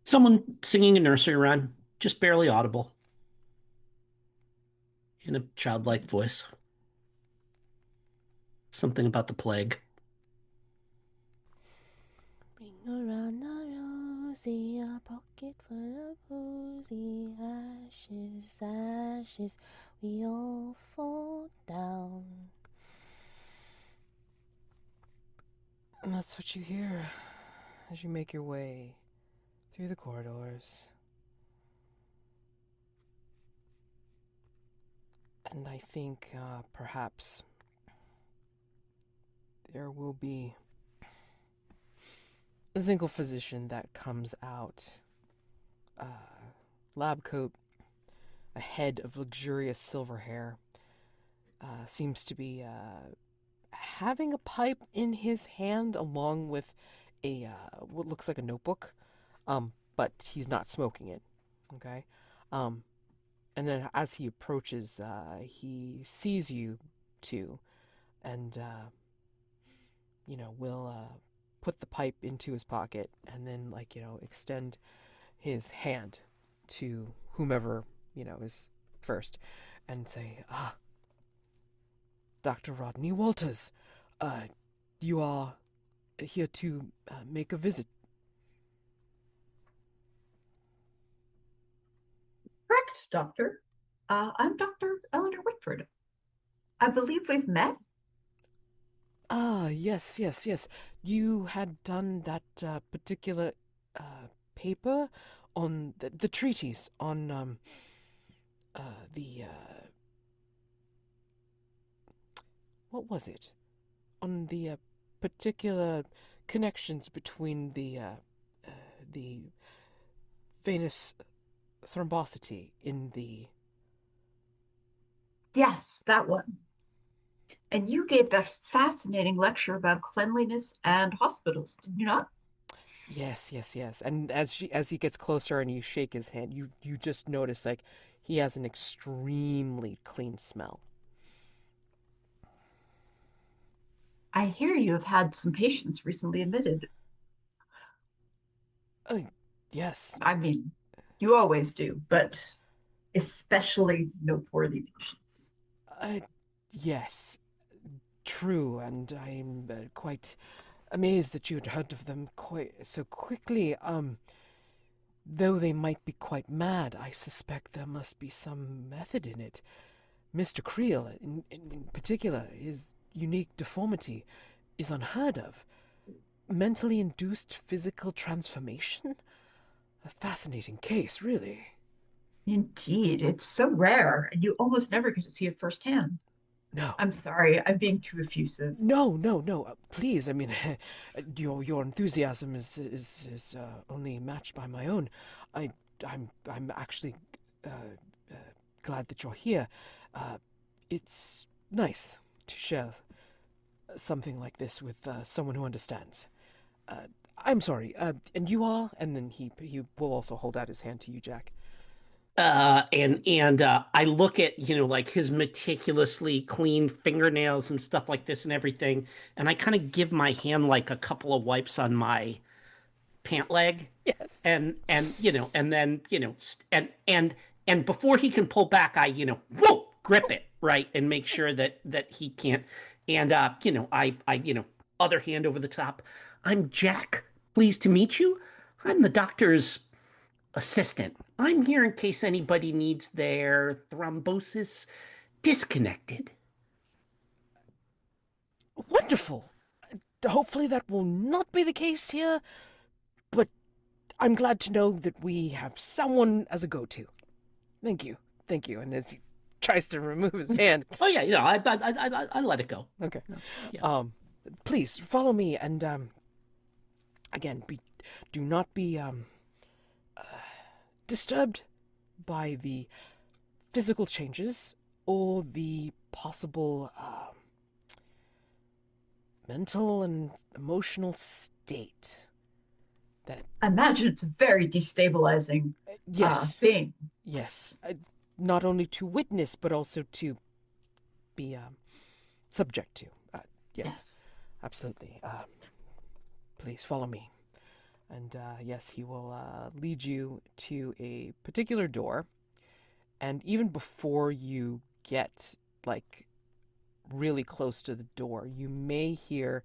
[SPEAKER 3] Someone singing a nursery rhyme, just barely audible, in a childlike voice. Something about the plague.
[SPEAKER 6] Bring around the rosy, a pocket full of rosy ashes, ashes, we all fall down.
[SPEAKER 1] And that's what you hear as you make your way through the corridors. And I think perhaps there will be a single physician that comes out. Lab coat, a head of luxurious silver hair. Seems to be having a pipe in his hand along with a what looks like a notebook. But he's not smoking it. Okay? And then as he approaches, he sees you two and will put the pipe into his pocket and then extend his hand to whomever is first and say, Dr. Rodney Walters, you are here to make a visit.
[SPEAKER 4] Correct, Doctor. I'm Dr. Elinor Whitford. I believe we've met.
[SPEAKER 1] Yes. You had done that particular paper on the treatise on the what was it? On the particular connections between the venous thrombosity in the...
[SPEAKER 4] Yes, that one. And you gave that fascinating lecture about cleanliness and hospitals, did you not?
[SPEAKER 1] Yes. And as he gets closer and you shake his hand, you just notice he has an extremely clean smell.
[SPEAKER 4] I hear you have had some patients recently admitted.
[SPEAKER 1] Yes.
[SPEAKER 4] I mean, you always do, but especially noteworthy patients.
[SPEAKER 1] Yes. True, and I'm quite amazed that you'd heard of them quite so quickly. Though they might be quite mad, I suspect there must be some method in it. Mr. Creel, in particular, his unique deformity is unheard of. Mentally induced physical transformation? A fascinating case, really.
[SPEAKER 4] Indeed, it's so rare, and you almost never get to see it firsthand.
[SPEAKER 1] No.
[SPEAKER 4] I'm sorry, I'm being too effusive.
[SPEAKER 1] No. Please, I mean, your enthusiasm is only matched by my own. I'm actually glad that you're here. It's nice to share something like this with someone who understands. I'm sorry. And you are, and then he will also hold out his hand to you, Jack.
[SPEAKER 3] And I look at like his meticulously clean fingernails and stuff like this and everything, and I kind of give my hand like a couple of wipes on my pant leg.
[SPEAKER 1] Yes.
[SPEAKER 3] And and then and before he can pull back, I whoa, grip it right and make sure that he can't. And I other hand over the top. I'm Jack. Pleased to meet you. I'm the doctor's assistant. I'm here in case anybody needs their thrombosis disconnected.
[SPEAKER 1] Wonderful. Hopefully that will not be the case here, but I'm glad to know that we have someone as a go-to. Thank you. And as he tries to remove his hand.
[SPEAKER 3] Oh yeah, I let it go.
[SPEAKER 1] Okay.
[SPEAKER 3] Yeah.
[SPEAKER 1] Please follow me, and again, do not be disturbed by the physical changes or the possible mental and emotional state that.
[SPEAKER 4] I imagine it's a very destabilizing
[SPEAKER 1] Yes,
[SPEAKER 4] thing.
[SPEAKER 1] yes. Not only to witness, but also to be subject to. Yes, absolutely. Please follow me. And yes, he will lead you to a particular door. And even before you get, like, really close to the door, you may hear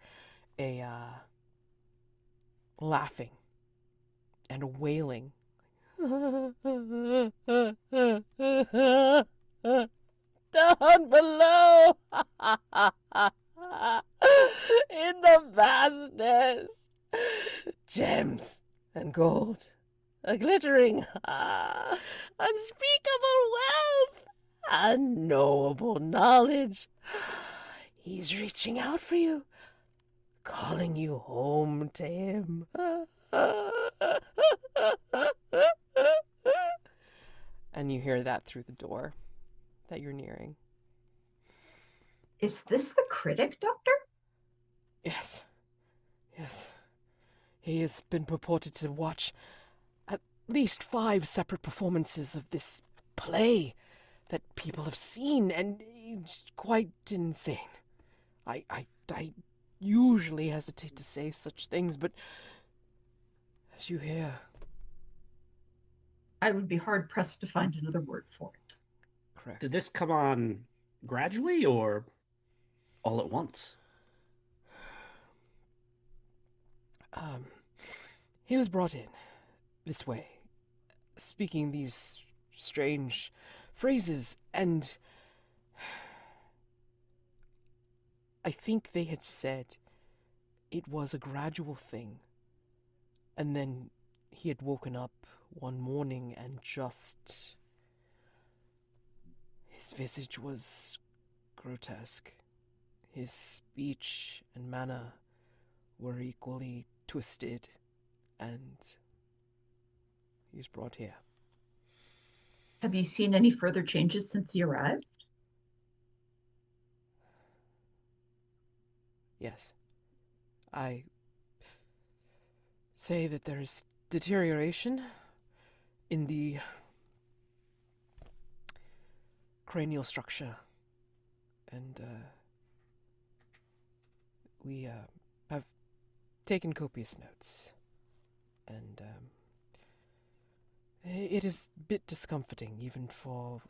[SPEAKER 1] a laughing and a wailing. Down below! In the vastness! Gems and gold, a glittering, unspeakable wealth, unknowable knowledge. He's reaching out for you, calling you home to him. And you hear that through the door that you're nearing.
[SPEAKER 4] Is this the critic, Doctor?
[SPEAKER 1] Yes. Yes. He has been purported to watch at least 5 separate performances of this play that people have seen, and it's quite insane. I usually hesitate to say such things, but as you hear...
[SPEAKER 4] I would be hard-pressed to find another word for it.
[SPEAKER 1] Correct.
[SPEAKER 3] Did this come on gradually or all at once?
[SPEAKER 1] He was brought in this way, speaking these strange phrases, and I think they had said it was a gradual thing, and then he had woken up one morning and just... his visage was grotesque. His speech and manner were equally twisted, and he was brought here.
[SPEAKER 4] Have you seen any further changes since he arrived?
[SPEAKER 1] Yes. I say that there is deterioration in the cranial structure, and we have taken copious notes, and it is a bit discomforting, even for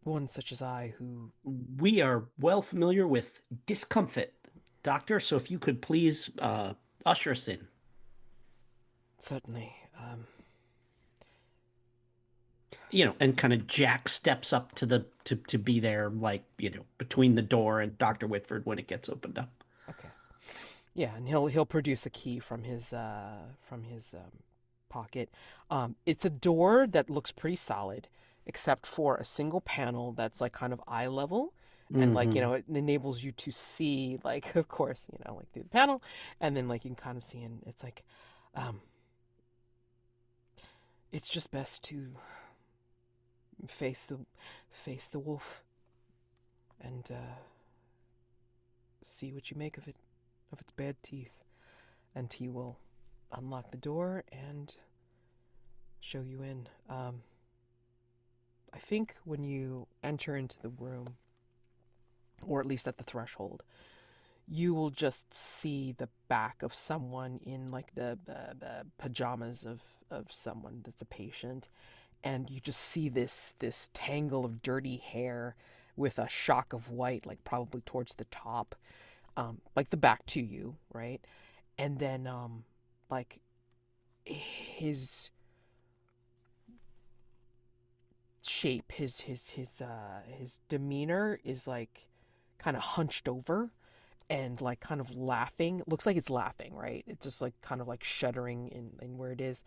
[SPEAKER 1] one such as I, who...
[SPEAKER 3] We are well familiar with discomfort, Doctor, so if you could please usher us in.
[SPEAKER 1] Certainly.
[SPEAKER 3] And kind of Jack steps up to the to be there, like, between the door and Dr. Whitford when it gets opened up.
[SPEAKER 1] Okay. Yeah, and he'll produce a key from his pocket. It's a door that looks pretty solid, except for a single panel that's like kind of eye level, and like it enables you to see, like, of course, like through the panel, and then like you can kind of see, and it's like, it's just best to face the wolf and see what you make of its bad teeth. And he will unlock the door and show you in. I think when you enter into the room, or at least at the threshold, you will just see the back of someone in like the pajamas of someone that's a patient, and you just see this tangle of dirty hair with a shock of white, like probably towards the top, like the back to you, right? And then like his shape, his demeanor is like kind of hunched over and like kind of laughing. Looks like it's laughing, right? It's just like kind of like shuddering in where it is,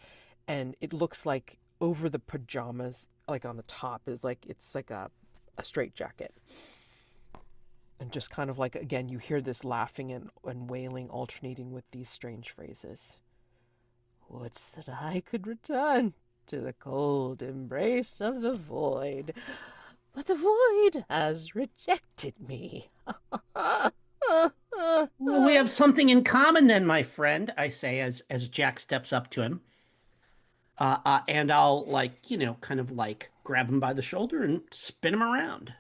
[SPEAKER 1] and it looks like over the pajamas, like on the top, is like it's like a straight jacket. And just kind of like, again, you hear this laughing and wailing alternating with these strange phrases. Wouldst that I could return to the cold embrace of the void, but the void has rejected me.
[SPEAKER 3] Well, we have something in common then, my friend, I say as Jack steps up to him. And I'll kind of like grab him by the shoulder and spin him around.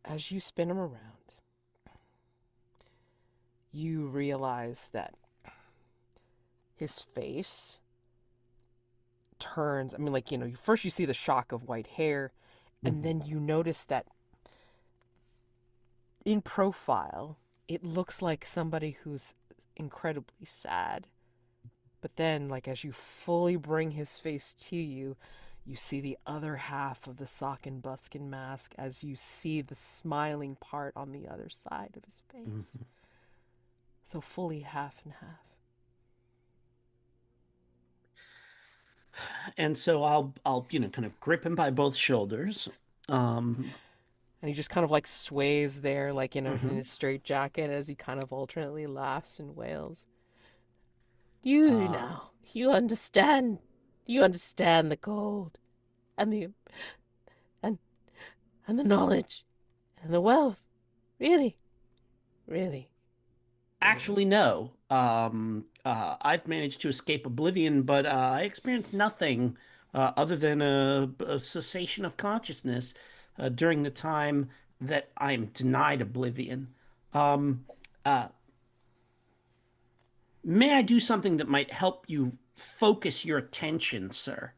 [SPEAKER 1] As you spin him around, you realize that his face turns. I mean, first you see the shock of white hair, and then you notice that in profile, it looks like somebody who's incredibly sad. But then, as you fully bring his face to you, you see the other half of the sock and buskin mask as you see the smiling part on the other side of his face. So fully half and half.
[SPEAKER 3] And so I'll kind of grip him by both shoulders.
[SPEAKER 1] And he just kind of sways there, in his straitjacket as he kind of alternately laughs and wails. You now, you understand the gold and the knowledge and the wealth. Really.
[SPEAKER 3] Actually, no. I've managed to escape oblivion, but I experienced nothing other than a cessation of consciousness during the time that I'm denied oblivion. May I do something that might help you focus your attention, sir?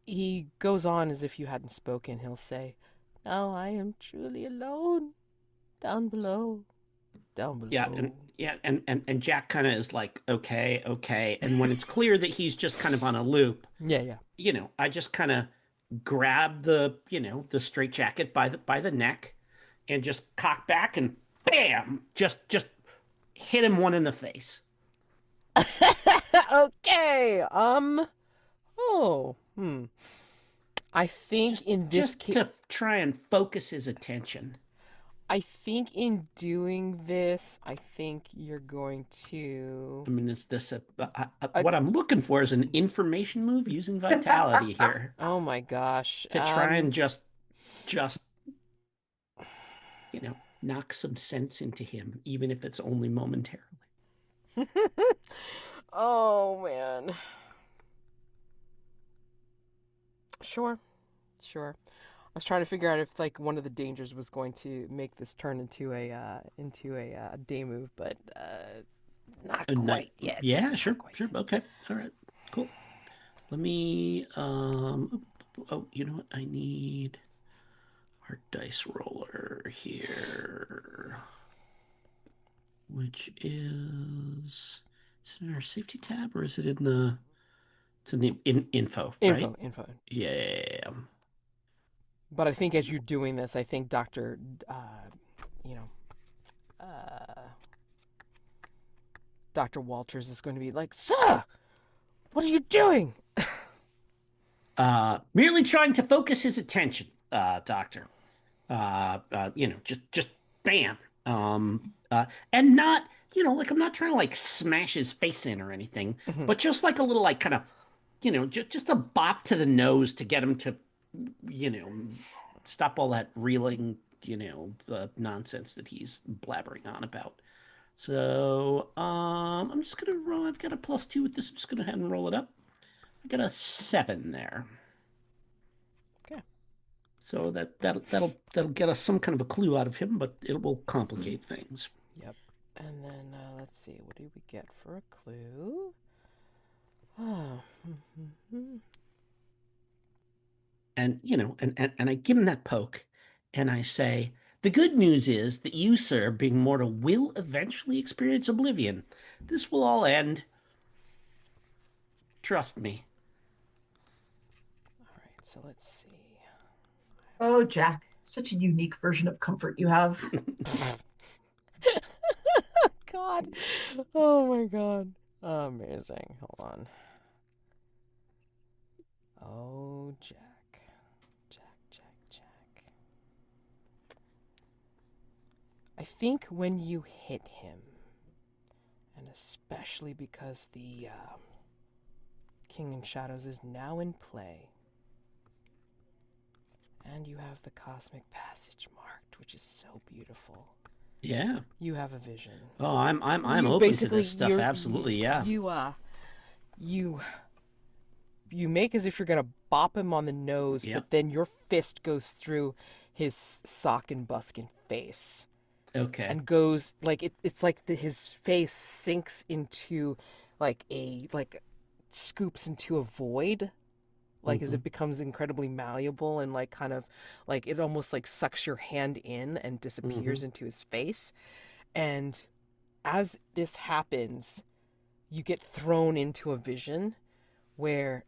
[SPEAKER 1] He goes on as if you hadn't spoken. He'll say, now I am truly alone. Down below.
[SPEAKER 3] And Jack kind of is like, okay. And when it's clear that he's just kind of on a loop, I just kind of grab the straitjacket by the neck and just cock back and bam, just hit him one in the face.
[SPEAKER 1] Okay. I think in this case,
[SPEAKER 3] to try and focus his attention.
[SPEAKER 1] I think in doing this, I think you're going to.
[SPEAKER 3] I mean, is this what I'm looking for is an information move using vitality here.
[SPEAKER 1] Oh my gosh!
[SPEAKER 3] To try and just knock some sense into him, even if it's only momentarily.
[SPEAKER 1] Oh man. Sure. I was trying to figure out if one of the dangers was going to make this turn into a day move, but not quite yet.
[SPEAKER 3] Yeah, sure. Okay, all right, cool. Let me. Oh, you know what? I need our dice roller here, which is it in our safety tab or is it in the? It's in the info. Right?
[SPEAKER 1] Info.
[SPEAKER 3] Yeah.
[SPEAKER 1] But I think as you're doing this, I think Dr. Dr. Walters is going to be like, sir, what are you doing?
[SPEAKER 3] Merely trying to focus his attention, Doctor. Just bam. And not, I'm not trying to smash his face in or anything, but just a little kind of, just a bop to the nose to get him to, stop all that reeling, nonsense that he's blabbering on about. So, I'm just gonna roll. I've got a +2 with this. I'm just gonna go ahead and roll it up. I got a 7 there.
[SPEAKER 1] Okay.
[SPEAKER 3] So that'll get us some kind of a clue out of him, but it will complicate things.
[SPEAKER 1] Yep. And then let's see, what do we get for a clue?
[SPEAKER 3] And and I give him that poke, and I say, the good news is that you, sir, being mortal, will eventually experience oblivion. This will all end. Trust me.
[SPEAKER 1] All right, so let's see.
[SPEAKER 4] Oh, Jack, such a unique version of comfort you have.
[SPEAKER 1] God. Oh my God. Amazing. Hold on. Oh, Jack. I think when you hit him, and especially because the King in Shadows is now in play. And you have the Cosmic Passage marked, which is so beautiful.
[SPEAKER 3] Yeah.
[SPEAKER 1] You have a vision.
[SPEAKER 3] Oh, I'm
[SPEAKER 1] You
[SPEAKER 3] open to
[SPEAKER 1] basically,
[SPEAKER 3] this stuff.
[SPEAKER 1] you're-
[SPEAKER 3] Absolutely, yeah.
[SPEAKER 1] You make as if you're gonna bop him on the nose,
[SPEAKER 3] Yep.
[SPEAKER 1] but then your fist goes through his sock and buskin face
[SPEAKER 3] Okay.
[SPEAKER 1] and goes like it's like his face sinks into like scoops into a void, like as it becomes incredibly malleable and like kind of like it almost like sucks your hand in and disappears into his face. And as this happens, you get thrown into a vision where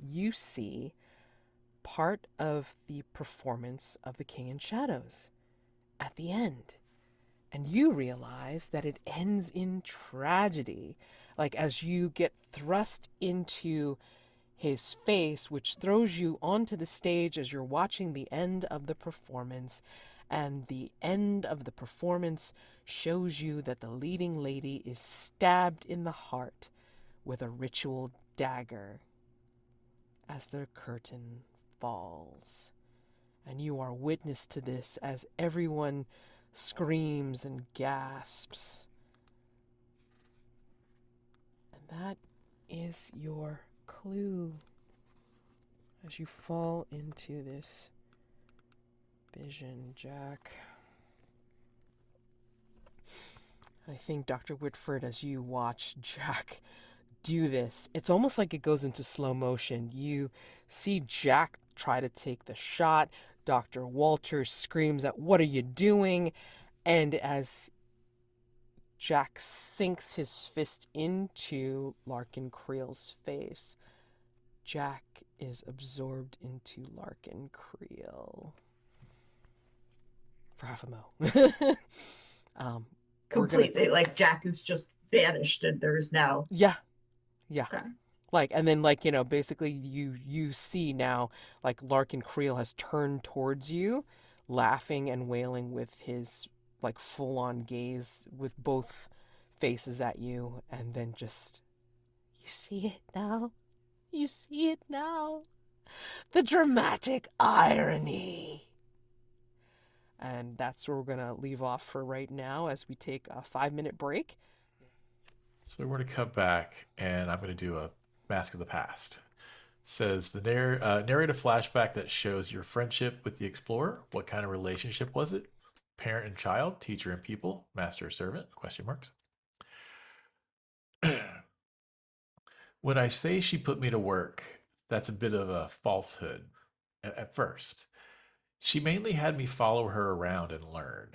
[SPEAKER 1] you see part of the performance of the King in Shadows at the end. And you realize that it ends in tragedy. Like as you get thrust into his face, which throws you onto the stage as you're watching the end of the performance. And the end of the performance shows you that the leading lady is stabbed in the heart with a ritual dagger as the curtain falls. And you are witness to this as everyone screams and gasps. And that is your clue as you fall into this vision, Jack. I think, Dr. Whitford, as you watch Jack do this, it's almost like it goes into slow motion. You see Jack try to take the shot. Dr. Walters screams out, "What are you doing?" And as Jack sinks his fist into Larkin Creel's face, Jack is absorbed into Larkin Creel for half a mo.
[SPEAKER 4] Completely, like Jack is just vanished and there is now.
[SPEAKER 1] Yeah.
[SPEAKER 4] Okay.
[SPEAKER 1] Like, and then like, basically you see now like Larkin Creel has turned towards you, laughing and wailing with his like full-on gaze with both faces at you, and then just, "You see it now? You see it now? The dramatic irony." And that's where we're gonna leave off for right now as we take a 5-minute break.
[SPEAKER 5] So we're going to cut back, and I'm going to do a Mask of the Past. Says the narrate a flashback that shows your friendship with the explorer. What kind of relationship was it? Parent and child, teacher and pupil, master or servant? Question marks. When I say she put me to work, that's a bit of a falsehood at first. She mainly had me follow her around and learn.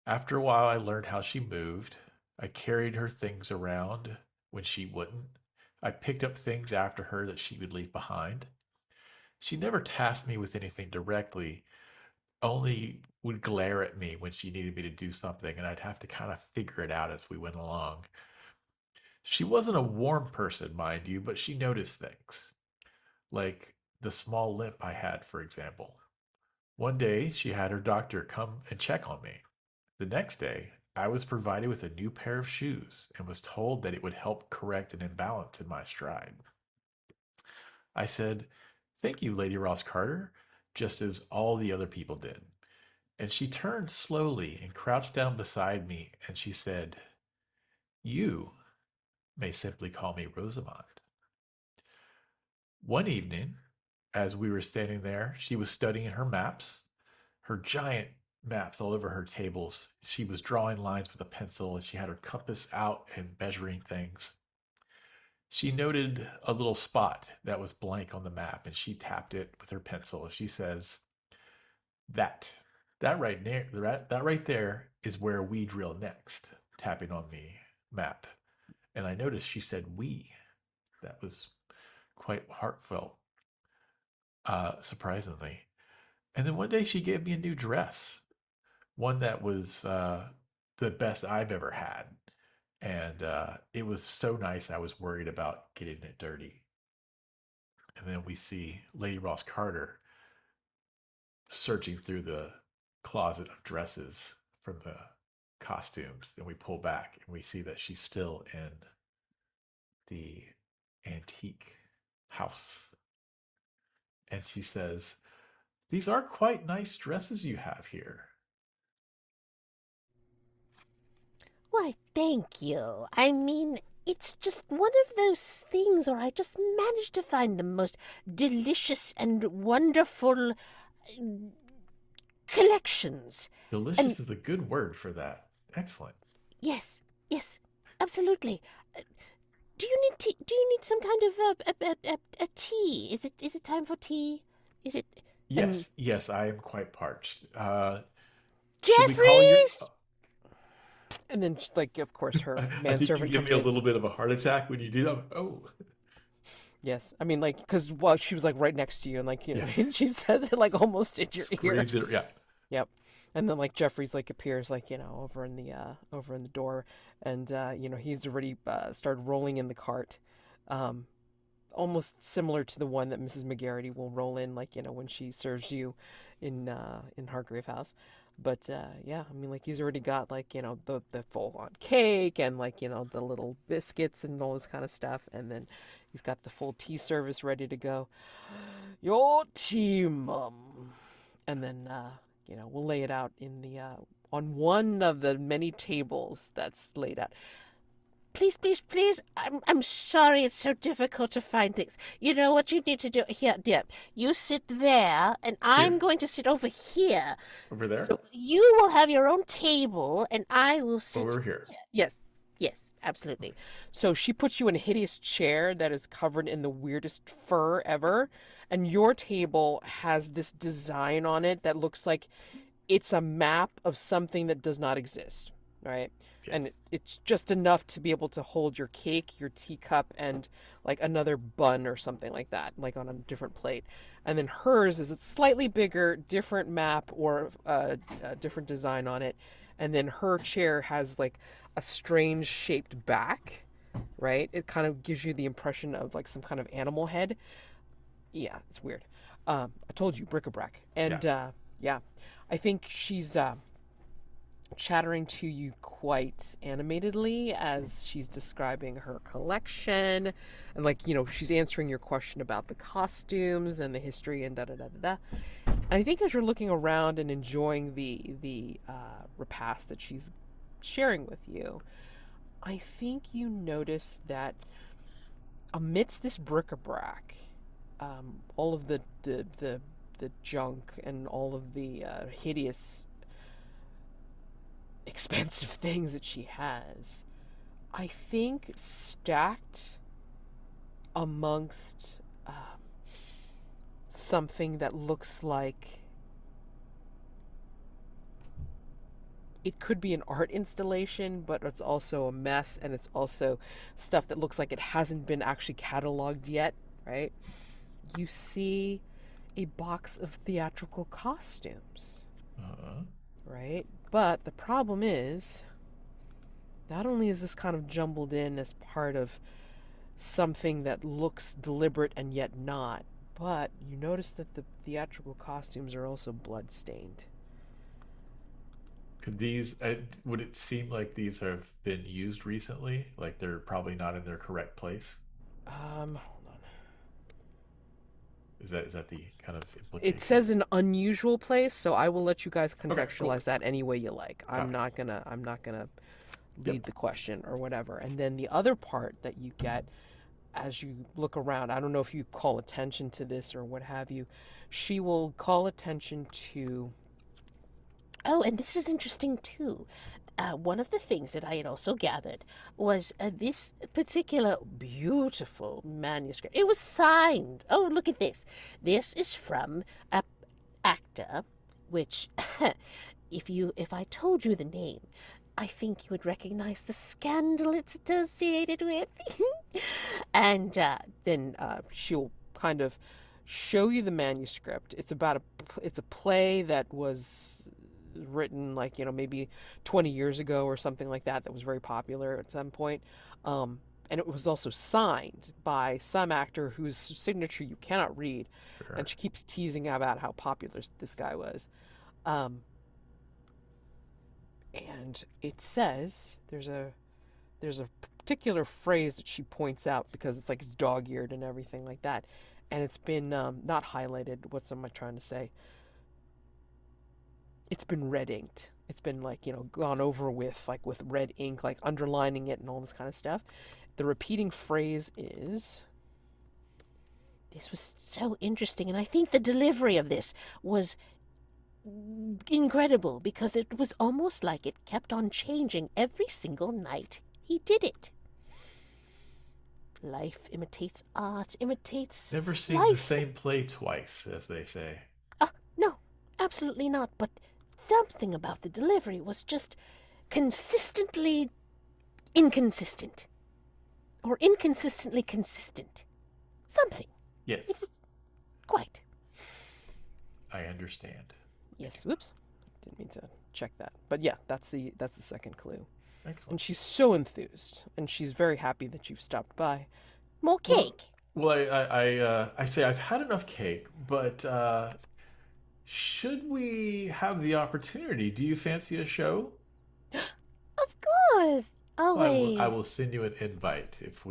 [SPEAKER 5] After a while, I learned how she moved. I carried her things around when she wouldn't. I picked up things after her that she would leave behind. She never tasked me with anything directly, only would glare at me when she needed me to do something, and I'd have to kind of figure it out as we went along. She wasn't a warm person, mind you, but she noticed things, like the small limp I had, for example. One day, she had her doctor come and check on me. The next day, I was provided with a new pair of shoes and was told that it would help correct an imbalance in my stride. I said, "Thank you, Lady Ross Carter," just as all the other people did. And she turned slowly and crouched down beside me, and she said, "You may simply call me Rosamond." One evening, as we were standing there, she was studying her maps, her giant maps all over her tables. She was drawing lines with a pencil, and she had her compass out and measuring things. She noted a little spot that was blank on the map, and she tapped it with her pencil. She says, "That, that right there is where we drill next," tapping on the map. And I noticed she said "we." That was quite heartfelt, surprisingly. And then one day she gave me a new dress, one that was the best I've ever had. And it was so nice, I was worried about getting it dirty. And then we see Lady Ross Carter searching through the closet of dresses from the costumes, and we pull back and we see that she's still in the antique house. And she says, "These are quite nice dresses you have here."
[SPEAKER 6] Why, thank you. I mean, it's just one of those things where I just managed to find the most delicious and wonderful collections.
[SPEAKER 5] Delicious is a good word for that. Excellent.
[SPEAKER 6] Yes, absolutely. Do you need tea? Do you need some kind of a tea? Is it time for tea? Is it?
[SPEAKER 5] Yes, I am quite parched. Should we call your?
[SPEAKER 6] Jeffries!
[SPEAKER 1] And then, like, of course, her
[SPEAKER 5] I think you
[SPEAKER 1] manservant
[SPEAKER 5] give
[SPEAKER 1] comes
[SPEAKER 5] me a
[SPEAKER 1] in.
[SPEAKER 5] little bit of a heart attack when you do that. Oh,
[SPEAKER 1] Yes, I mean, like, because while she was like right next to you, and like, you know,
[SPEAKER 5] Yeah.
[SPEAKER 1] she says it like almost in your ear.
[SPEAKER 5] screams it. Yeah.
[SPEAKER 1] Yep. And then like Jeffrey's like appears like, you know, over in the door, and you know, he's already started rolling in the cart. Almost similar to the one that Mrs. McGarity will roll in, like, you know, when she serves you in Hargrave House. But yeah, I mean, like, he's already got, like, you know, the full on cake, and, like, you know, the little biscuits and all this kind of stuff, and then he's got the full tea service ready to go. Your tea, mum. And then you know, we'll lay it out in the on one of the many tables that's laid out.
[SPEAKER 6] Please, please, please. I'm sorry it's so difficult to find things. You know what you need to do? Here, dear. You sit there, and I'm
[SPEAKER 5] Here?
[SPEAKER 6] going to sit over here.
[SPEAKER 5] Over there.
[SPEAKER 6] So you will have your own table, and I will sit
[SPEAKER 5] Over here.
[SPEAKER 6] Yes, absolutely.
[SPEAKER 1] So she puts you in a hideous chair that is covered in the weirdest fur ever, and your table has this design on it that looks like it's a map of something that does not exist, right? And
[SPEAKER 5] Yes.
[SPEAKER 1] it's just enough to be able to hold your cake, your teacup, and like another bun or something like that, like on a different plate. And then hers is a slightly bigger, different map or a different design on it. And then her chair has like a strange shaped back, right? It kind of gives you the impression of like some kind of animal head. Yeah, it's weird. I told you, bric-a-brac. And yeah, I think she's chattering to you quite animatedly as she's describing her collection, and, like, you know, she's answering your question about the costumes and the history and da da da da da. And I think as you're looking around and enjoying the repast that she's sharing with you, I think you notice that amidst this bric-a-brac, all of the junk and all of the hideous expensive things that she has, I think stacked amongst something that looks like it could be an art installation, but it's also a mess, and it's also stuff that looks like it hasn't been actually cataloged yet, right? You see a box of theatrical costumes, right? But the problem is, not only is this kind of jumbled in as part of something that looks deliberate and yet not, but you notice that the theatrical costumes are also blood-stained.
[SPEAKER 5] Could these? Would it seem like these have been used recently? Like they're probably not in their correct place.
[SPEAKER 1] Hold on.
[SPEAKER 5] Is that the kind of implication?
[SPEAKER 1] It says an unusual place, so I will let you guys
[SPEAKER 5] cool.
[SPEAKER 1] contextualize that any way you like. I'm not
[SPEAKER 5] Copy.
[SPEAKER 1] gonna lead
[SPEAKER 5] Yep.
[SPEAKER 1] the question or whatever. And then the other part that you get as you look around, I don't know if you call attention to this or what have you, she will call attention to.
[SPEAKER 6] Oh, and this is interesting too. One of the things that I had also gathered was this particular beautiful manuscript. It was signed. Oh, look at this. This is from a actor, which, if I told you the name, I think you would recognize the scandal it's associated with. And
[SPEAKER 1] Then she'll kind of show you the manuscript. It's a play that was written, like, you know, maybe 20 years ago or something like that was very popular at some point. And it was also signed by some actor whose signature you cannot read.
[SPEAKER 5] Sure.
[SPEAKER 1] And she keeps teasing about how popular this guy was. and it says there's a particular phrase that she points out because it's like it's dog-eared and everything like that, and it's been not highlighted. What's am I trying to say? It's been red inked. It's been like, gone over with like with red ink, like underlining it and all this kind of stuff. The repeating phrase is,
[SPEAKER 6] This was so interesting, and I think the delivery of this was incredible because it was almost like it kept on changing every single night he did it. Life imitates art, imitates
[SPEAKER 5] Never seen the
[SPEAKER 6] life.
[SPEAKER 5] same play twice, as they say.
[SPEAKER 6] No, absolutely not, but something about the delivery was just consistently inconsistent. Or inconsistently consistent. Something.
[SPEAKER 5] Yes,
[SPEAKER 6] It was quite.
[SPEAKER 5] I understand.
[SPEAKER 1] yes, whoops, didn't mean to check that. But yeah, that's the second clue.
[SPEAKER 5] Excellent.
[SPEAKER 1] And she's so enthused, and she's very happy that you've stopped by.
[SPEAKER 6] More cake.
[SPEAKER 5] Well, I say I've had enough cake, but should we have the opportunity, do you fancy a show?
[SPEAKER 6] Of course. Always.
[SPEAKER 5] I will send you an invite if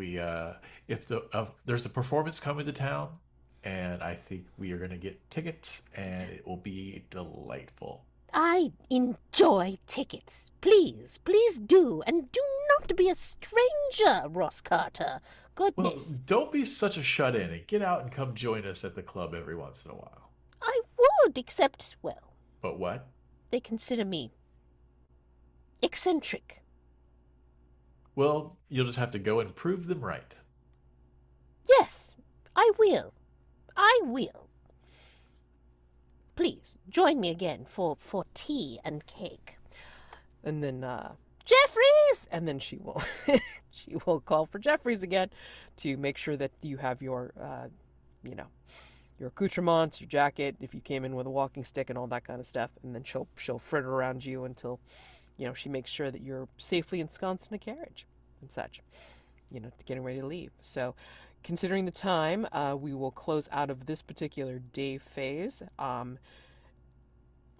[SPEAKER 5] there's a performance coming to town, and I think we are going to get tickets, and it will be delightful.
[SPEAKER 6] I enjoy tickets. Please, please do. And do not be a stranger, Ross Carter.
[SPEAKER 5] Well,
[SPEAKER 6] Goodness.
[SPEAKER 5] don't be such a shut-in and get out and come join us at the club every once in a while.
[SPEAKER 6] I would, except, well,
[SPEAKER 5] But what?
[SPEAKER 6] they consider me eccentric.
[SPEAKER 5] Well, you'll just have to go and prove them right.
[SPEAKER 6] Yes, I will. I will. Please, join me again for tea and cake.
[SPEAKER 1] And then Jeffries, and then she will she will call for Jeffries again to make sure that you have your your accoutrements, your jacket, if you came in with a walking stick and all that kind of stuff, and then she'll fritter around you until she makes sure that you're safely ensconced in a carriage and such, getting ready to leave. So considering the time, we will close out of this particular day phase.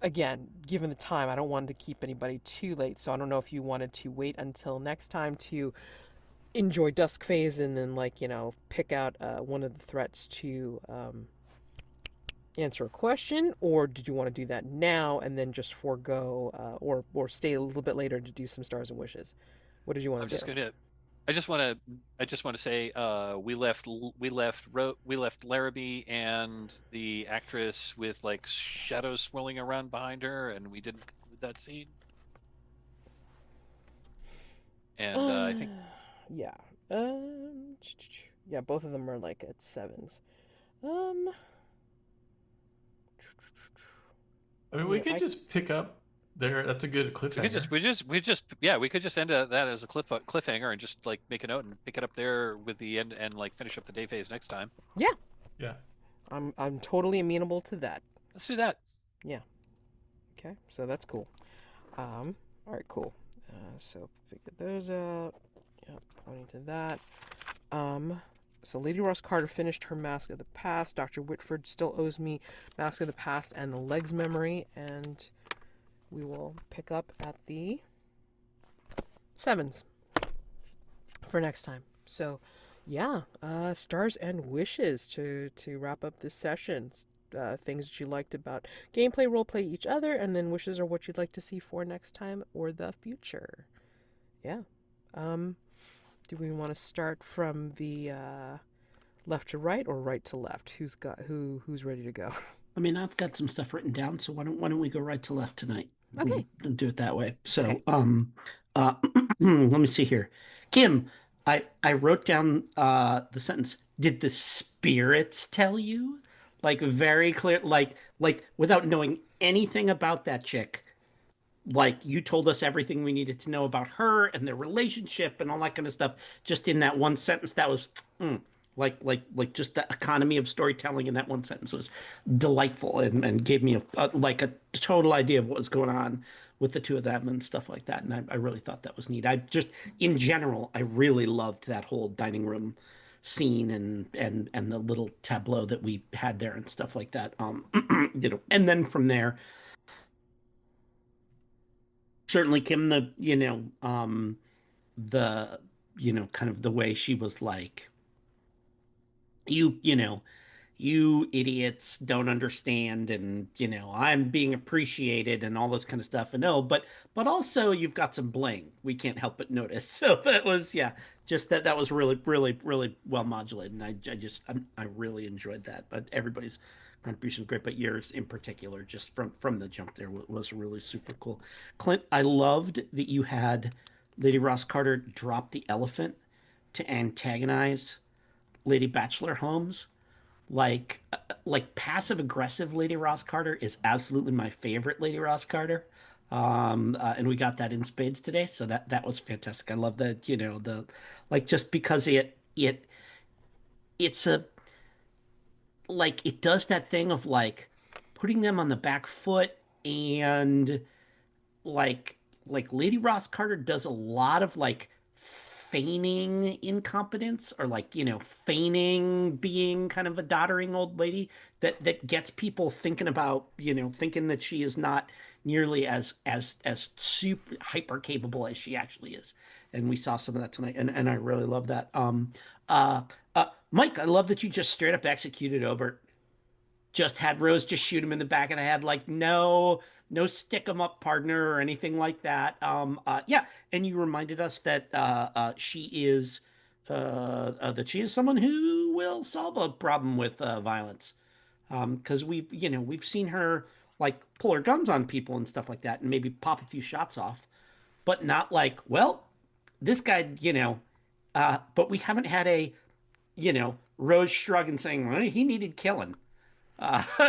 [SPEAKER 1] Again, given the time, I don't want to keep anybody too late, so I don't know if you wanted to wait until next time to enjoy dusk phase and then pick out one of the threats to answer a question, or did you want to do that now and then just forego or stay a little bit later to do some stars and wishes? What did you want to do?
[SPEAKER 2] I just want to say we left Larrabee and the actress with like shadows swirling around behind her, and we didn't conclude that scene. And I think
[SPEAKER 1] yeah, yeah, both of them are like at 7s.
[SPEAKER 5] I mean, we could just pick up there. That's a good cliffhanger.
[SPEAKER 2] we could just end that as a cliffhanger and just like make a note and pick it up there with the end and like finish up the day phase next time.
[SPEAKER 1] Yeah.
[SPEAKER 5] Yeah.
[SPEAKER 1] I'm totally amenable to that.
[SPEAKER 2] Let's do that.
[SPEAKER 1] Yeah. Okay, so that's cool. All right, cool. So figure those out. Yeah, pointing to that. So Lady Ross Carter finished her Mask of the Past. Dr. Whitford still owes me Mask of the Past and the Legs memory, and we will pick up at the 7s for next time. So, yeah, stars and wishes to wrap up this session. Things that you liked about gameplay, roleplay each other, and then wishes are what you'd like to see for next time or the future. Yeah. Do we want to start from the left to right or right to left? Who's who's ready to go?
[SPEAKER 3] I mean, I've got some stuff written down, so why don't we go right to left tonight?
[SPEAKER 1] Okay.
[SPEAKER 3] We'll do it that way. So,
[SPEAKER 1] Okay.
[SPEAKER 3] let me see here. Kim, I wrote down the sentence, did the spirits tell you? Like very clear, like without knowing anything about that chick. Like you told us everything we needed to know about her and their relationship and all that kind of stuff. Just in that one sentence, that was like just the economy of storytelling in that one sentence was delightful and gave me a total idea of what was going on with the two of them and stuff like that. And I really thought that was neat. I just, in general, I really loved that whole dining room scene and the little tableau that we had there and stuff like that. And then from there, certainly Kim, the kind of the way she was like, you know, you idiots don't understand, and I'm being appreciated and all this kind of stuff. And no, but also you've got some bling we can't help but notice. So that was, yeah, just that was really really really well modulated, and I really enjoyed that. But everybody's contribution was great, but yours in particular, just from the jump there, was really super cool. Clint, I loved that you had Lady Ross Carter drop the elephant to antagonize Lady Bachelor Holmes. Like passive aggressive Lady Ross Carter is absolutely my favorite Lady Ross Carter. And we got that in spades today, so that was fantastic. I love that, the like, just because it's a like, it does that thing of like putting them on the back foot, and like Lady Ross Carter does a lot of like feigning incompetence, or like, feigning being kind of a doddering old lady that gets people thinking about, thinking that she is not nearly as super hyper capable as she actually is. And we saw some of that tonight, and I really love that. Mike, I love that you just straight up executed Obert, just had Rose just shoot him in the back of the head, like no stick 'em up partner or anything like that. Yeah, and you reminded us that she is someone who will solve a problem with violence. Because we've seen her like pull her guns on people and stuff like that, and maybe pop a few shots off, but not like, well, this guy, but we haven't had a Rose shrug and saying, well, he needed killing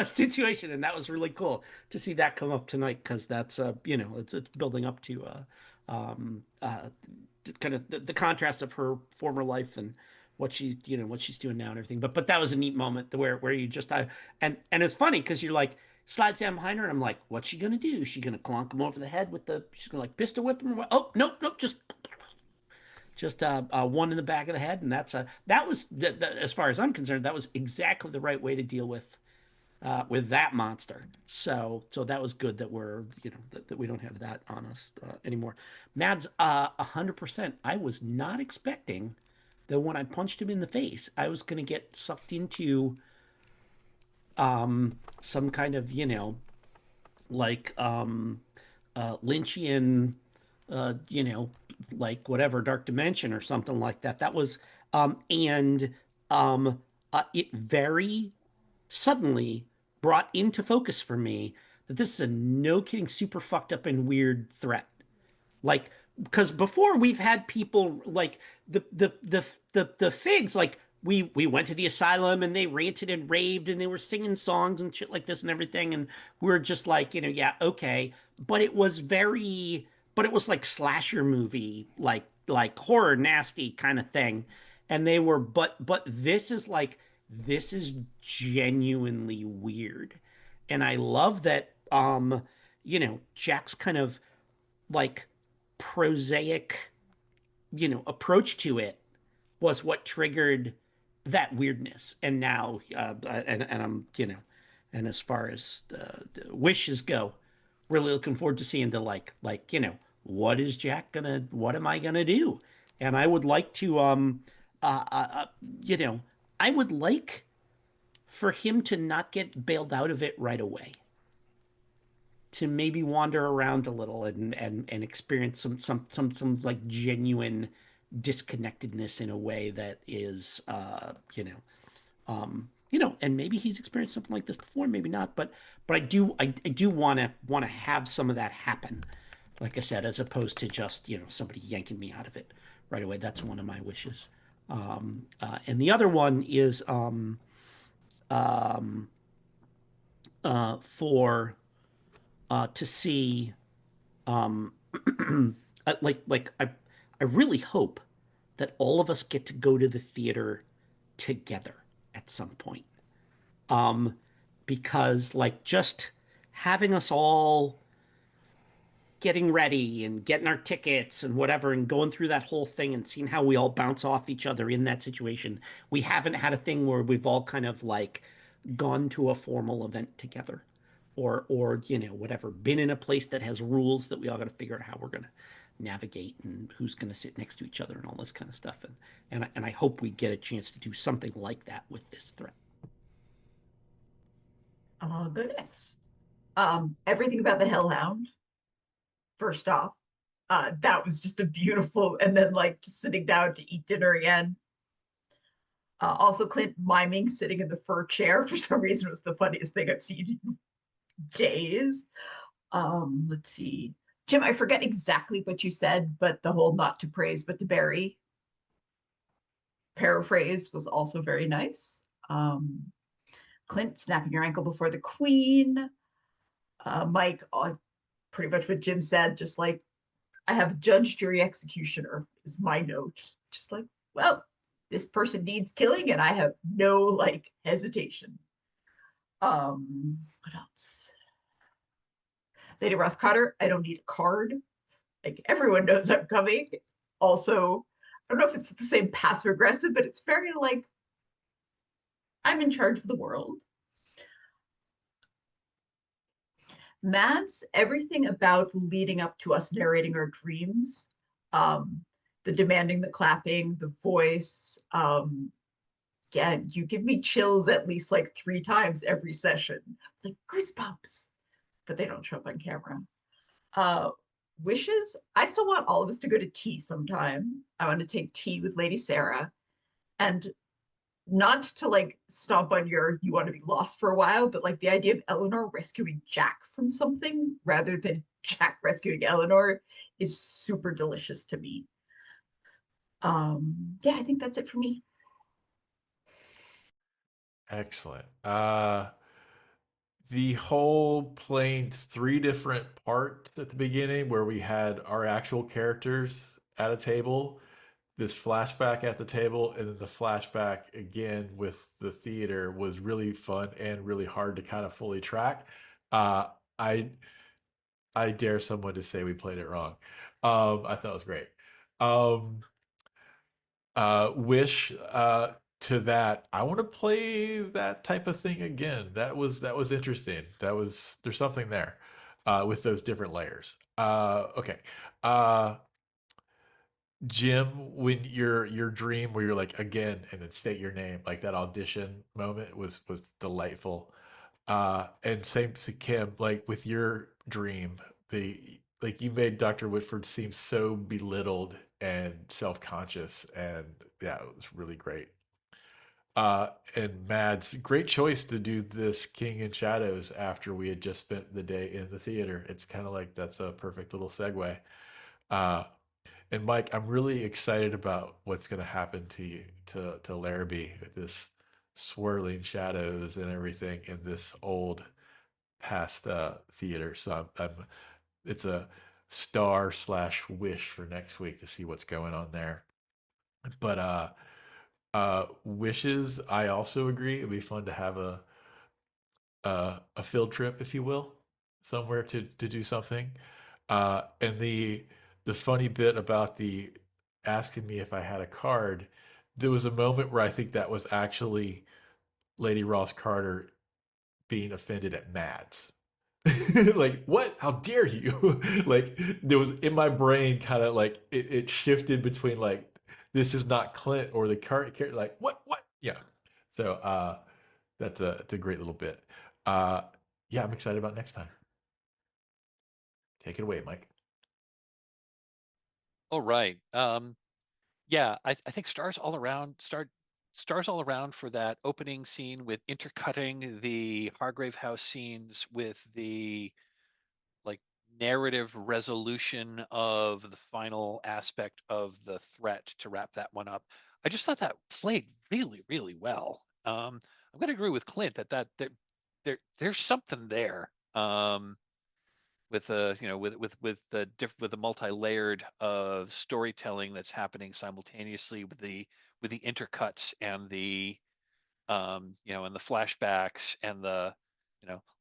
[SPEAKER 3] situation, and that was really cool to see that come up tonight, because that's it's building up to kind of the contrast of her former life and what she's doing now and everything. But that was a neat moment where you just and it's funny because you're like, slides down behind her, and I'm like, what's she gonna do? Is she gonna clonk him over the head with she's gonna like pistol whip him? Oh, nope, nope, just one in the back of the head. And that was as far as I'm concerned, that was exactly the right way to deal with that monster. So that was good that we're that we don't have that on us anymore. Mads, 100%. I was not expecting that when I punched him in the face, I was going to get sucked into some kind of like Lynchian like whatever dark dimension or something like that. That was and it very suddenly brought into focus for me that this is a no kidding super fucked up and weird threat. Like, because before we've had people like the figs, like we went to the asylum and they ranted and raved and they were singing songs and shit like this and everything, and we are just like, yeah, okay. But it was like slasher movie, like horror nasty kind of thing. And they were, but this is genuinely weird. And I love that Jack's kind of like prosaic approach to it was what triggered that weirdness. And now and I'm and as far as the wishes go, really looking forward to seeing the what is Jack gonna, what am I gonna do? And I would like to I would like for him to not get bailed out of it right away, to maybe wander around a little and experience some like genuine disconnectedness in a way that is and maybe he's experienced something like this before, maybe not, but I do want to have some of that happen, like I said, as opposed to just somebody yanking me out of it right away. That's one of my wishes. And the other one is for to see I really hope that all of us get to go to the theater together at some point. Because like just having us all getting ready and getting our tickets and whatever and going through that whole thing and seeing how we all bounce off each other in that situation. We haven't had a thing where we've all kind of like gone to a formal event together. or whatever, been in a place that has rules that we all got to figure out how we're going to navigate and who's going to sit next to each other and all this kind of stuff. And I hope we get a chance to do something like that with this threat.
[SPEAKER 4] I'll go next. Everything about the Hellhound. First off, that was just a beautiful, and then like just sitting down to eat dinner again. Also, Clint miming sitting in the fur chair for some reason was the funniest thing I've seen in days. Let's see. Jim, I forget exactly what you said, but the whole not to praise but to bury paraphrase was also very nice. Clint snapping your ankle before the queen. Mike, pretty much what Jim said, just like, I have judge, jury, executioner is my note. Just like, well, this person needs killing and I have no like hesitation. What else? Lady Ross Cotter, I don't need a card. Like everyone knows I'm coming. Also, I don't know if it's the same passive aggressive, but it's very like, I'm in charge of the world. Mads, everything about leading up to us narrating our dreams, the demanding, the clapping, the voice. Yeah, you give me chills at least like 3 times every session, like goosebumps, but they don't show up on camera. Wishes, I still want all of us to go to tea sometime. I want to take tea with Lady Sarah, and not to like stomp on your you want to be lost for a while, but like the idea of Elinor rescuing Jack from something rather than Jack rescuing Elinor is super delicious to me. Yeah, I think that's it for me.
[SPEAKER 5] Excellent. The whole playing 3 different parts at the beginning where we had our actual characters at a table, this flashback at the table, and then the flashback again with the theater was really fun and really hard to kind of fully track. Uh, I I dare someone to say we played it wrong. I thought it was great. Um, Wish to that. I want to play that type of thing again. That was interesting. There's something there with those different layers. Okay. Uh, Jim, when your dream where you're like again and then state your name, like that audition moment was delightful. And same to Kim, like with your dream, the like you made Dr. Whitford seem so belittled and self-conscious, and yeah, it was really great. And Mads, great choice to do this King in Shadows after we had just spent the day in the theater. It's kind of like that's a perfect little segue. Uh, and Mike, I'm really excited about what's going to happen to you, to Larrabee with this swirling shadows and everything in this old past theater. So it's a star slash wish for next week to see what's going on there. But wishes, I also agree. It'd be fun to have a field trip, if you will, somewhere to do something. And the funny bit about the asking me if I had a card, there was a moment where I think that was actually Lady Ross Carter being offended at Mads. Like, what? How dare you? Like, there was in my brain kind of like it shifted between like this is not Clint or the character. Like, what? Yeah. So that's a great little bit. Uh, yeah, I'm excited about next time. Take it away, Mike.
[SPEAKER 2] All right. Yeah, I think stars all around for that opening scene with intercutting the Hargrave house scenes with the like narrative resolution of the final aspect of the threat to wrap that one up. I just thought that played really, really well. I'm going to agree with Clint there's something there. With the with the multi-layered of storytelling that's happening simultaneously with the intercuts and the and the flashbacks and the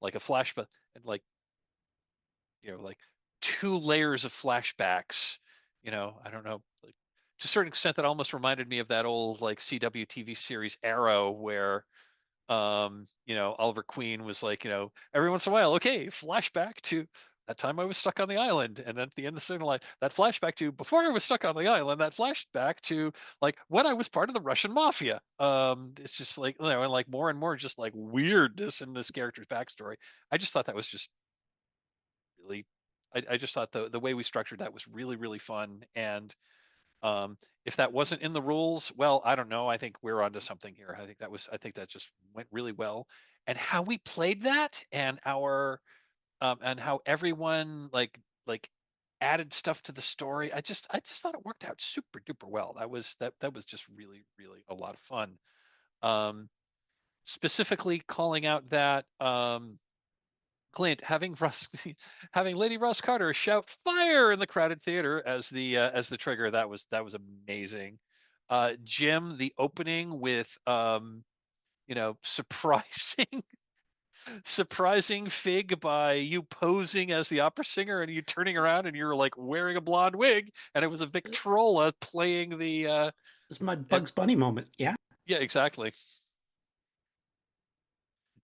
[SPEAKER 2] like a flashback and like like 2 layers of flashbacks. I don't know, like to a certain extent that almost reminded me of that old like CW TV series Arrow, where Oliver Queen was like, every once in a while, okay, flashback to that time I was stuck on the island, and then at the end of the signal line, that flashback to before I was stuck on the island, that flashback to like when I was part of the Russian mafia. It's just like, and like more and more just like weirdness in this character's backstory. I just thought that was just really, I just thought the way we structured that was really, really fun. And if that wasn't in the rules, well, I don't know. I think we're onto something here. I think that just went really well. And how we played that, and how everyone like added stuff to the story. I just thought it worked out super duper well. That was just really, really a lot of fun. Um, Specifically calling out that Clint having having Lady Ross Carter shout fire in the crowded theater as the trigger. That was amazing. Jim, the opening with surprising surprising Fig by you posing as the opera singer and you turning around and you're like wearing a blonde wig and it was a Victrola playing the
[SPEAKER 3] This is my Bugs Bunny moment. Yeah.
[SPEAKER 2] yeah, exactly.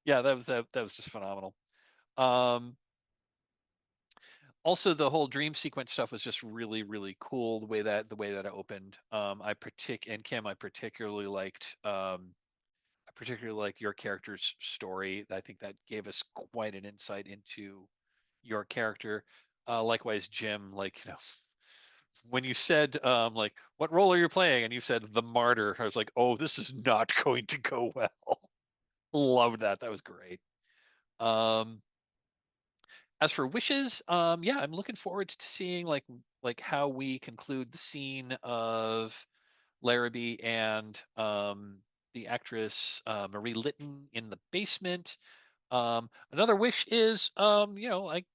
[SPEAKER 2] Yeah, that was just phenomenal. Um Also, the whole dream sequence stuff was just really, really cool. The way that it opened. And Kim, I particularly like your character's story. I think that gave us quite an insight into your character. Likewise, Jim, like when you said like what role are you playing, and you said the martyr, I was like, oh, this is not going to go well. Loved that. That was great. Um, As for wishes, yeah, I'm looking forward to seeing like how we conclude the scene of Larrabee and the actress Marie Litton in the basement. Another wish is like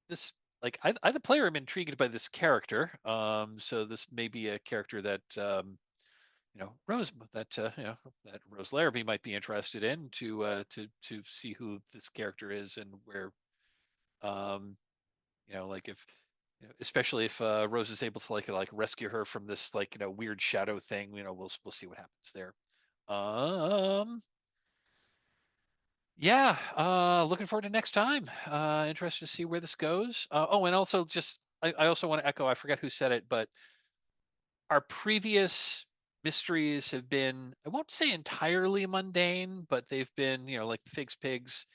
[SPEAKER 2] this like I the player am intrigued by this character. So this may be a character that Rose that Rose Larrabee might be interested in to see who this character is and where um like if especially if Rose is able to like rescue her from this like weird shadow thing. We'll see what happens there. Um, yeah, looking forward to next time. Interested to see where this goes. Oh, and also just I also want to echo. I forget who said it, but our previous mysteries have been, I won't say entirely mundane, but they've been like the Figs Pigs.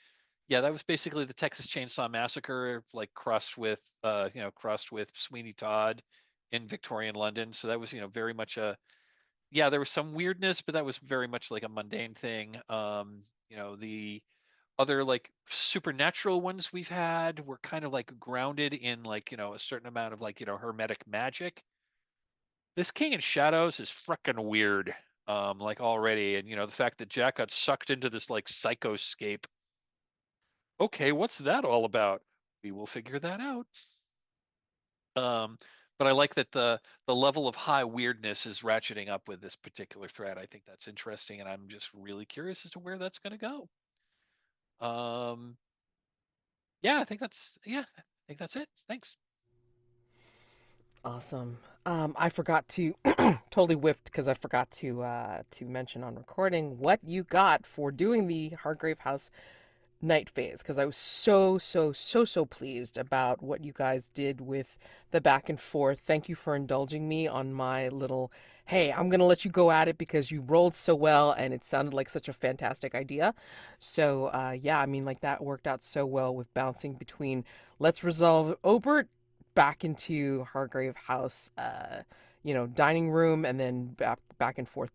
[SPEAKER 2] Yeah, that was basically the Texas Chainsaw Massacre, like crossed with Sweeney Todd in Victorian London. So that was, very much yeah, there was some weirdness, but that was very much like a mundane thing. The other like supernatural ones we've had were kind of like grounded in like, a certain amount of like, hermetic magic. This King in Shadows is freaking weird. Like already, and the fact that Jack got sucked into this like psychoscape. Okay, what's that all about? We will figure that out. Um, but I like that the level of high weirdness is ratcheting up with this particular thread. I think that's interesting, and I'm just really curious as to where that's going to go. Yeah, I think that's it. Thanks.
[SPEAKER 1] Awesome. I forgot to totally whiffed because I forgot to mention on recording what you got for doing the Hargrave House night phase, because I was so pleased about what you guys did with the back and forth. Thank you for indulging me on my little, hey, I'm gonna let you go at it because you rolled so well and it sounded like such a fantastic idea. So yeah, I mean, like that worked out so well with bouncing between let's resolve Obert back into Hargrave House, dining room, and then back and forth.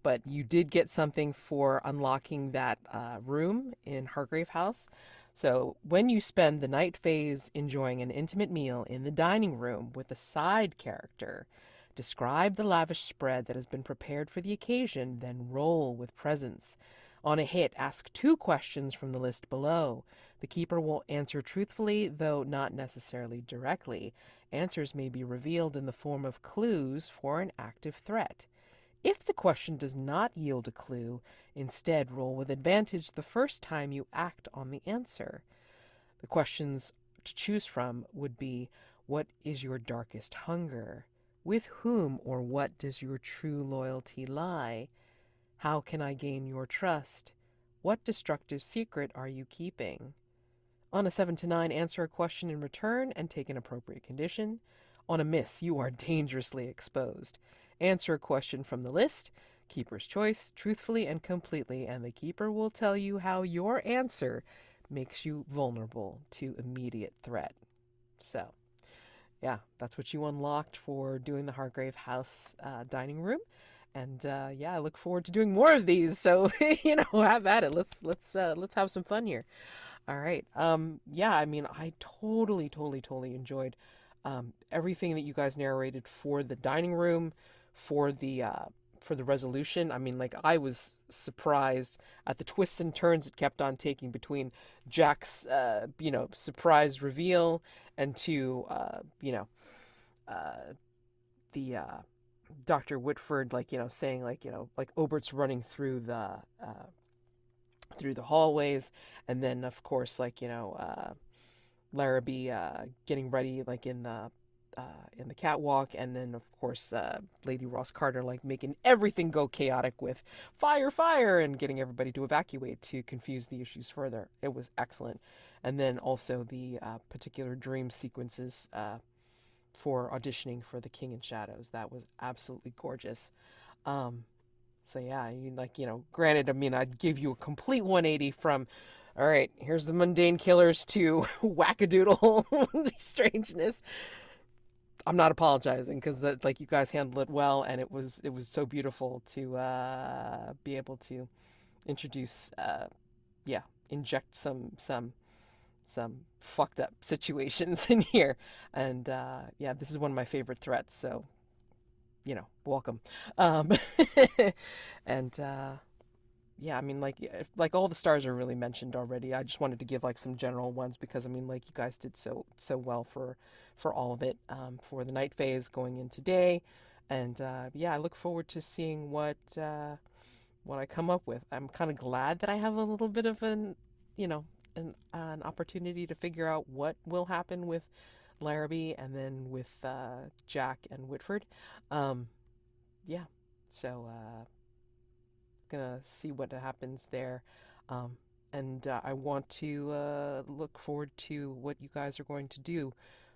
[SPEAKER 1] But you did get something for unlocking that room in Hargrave House. So when you spend the night phase enjoying an intimate meal in the dining room with a side character, describe the lavish spread that has been prepared for the occasion, then roll with presence. On a hit, ask 2 questions from the list below. The keeper will answer truthfully, though not necessarily directly. Answers may be revealed in the form of clues for an active threat. If the question does not yield a clue, instead roll with advantage the first time you act on the answer. The questions to choose from would be, what is your darkest hunger? With whom or what does your true loyalty lie? How can I gain your trust? What destructive secret are you keeping? On a 7 to 9, answer a question in return and take an appropriate condition. On a miss, you are dangerously exposed. Answer a question from the list, keeper's choice, truthfully and completely, and the keeper will tell you how your answer makes you vulnerable to immediate threat. So, yeah, that's what you unlocked for doing the Hargrave House dining room. And yeah, I look forward to doing more of these. So, have at it. Let's have some fun here. All right. Yeah, I mean, I totally enjoyed everything that you guys narrated for the dining room, for the resolution. I mean, like, I was surprised at the twists and turns it kept on taking between Jack's surprise reveal and to the Dr. Whitford, saying, like Obert's running through the hallways, and then of course Larrabee getting ready in the catwalk, and then of course Lady Ross Carter making everything go chaotic with fire and getting everybody to evacuate to confuse the issues further. It was excellent. And then also the particular dream sequences for auditioning for the King in Shadows. That was absolutely gorgeous. So yeah, granted, I mean, I'd give you a complete 180 from, all right, here's the mundane killers to wackadoodle strangeness. I'm not apologizing because you guys handled it well, and it was so beautiful to be able to introduce, inject some fucked up situations in here, and yeah, this is one of my favorite threats, so welcome. And yeah, I mean, like all the stars are really mentioned already. I just wanted to give some general ones because I mean, you guys did so well for all of it, for the night phase going into day, and yeah, I look forward to seeing what I come up with. I'm kind of glad that I have a little bit of an opportunity to figure out what will happen with Larrabee and then with Jack and Whitford. Yeah, so gonna see what happens there, and I want to look forward to what you guys are going to do,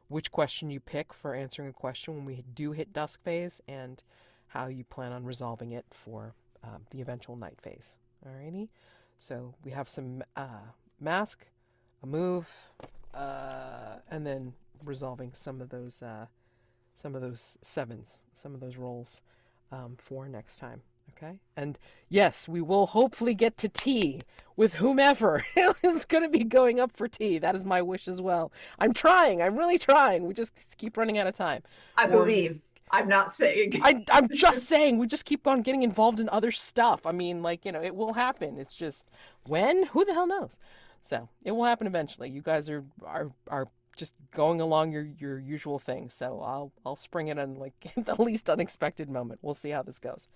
[SPEAKER 1] which question you pick for answering a question when we do hit dusk phase, and how you plan on resolving it for the eventual night phase. Alrighty, so we have some mask, a move, and then resolving some of those sevens, some of those rolls for next time. Okay, and yes, we will hopefully get to tea with whomever is going to be going up for tea. That is my wish as well. I'm really trying. We just keep running out of time.
[SPEAKER 4] I believe. I'm not saying.
[SPEAKER 1] I'm just saying we just keep on getting involved in other stuff. I mean, it will happen. It's just when? Who the hell knows? So it will happen eventually. You guys are just going along your usual thing. So I'll spring it on the least unexpected moment. We'll see how this goes.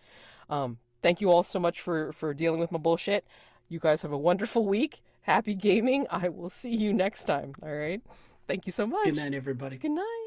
[SPEAKER 1] Thank you all so much for dealing with my bullshit. You guys have a wonderful week. Happy gaming. I will see you next time. All right. Thank you so much.
[SPEAKER 3] Good night, everybody.
[SPEAKER 1] Good night.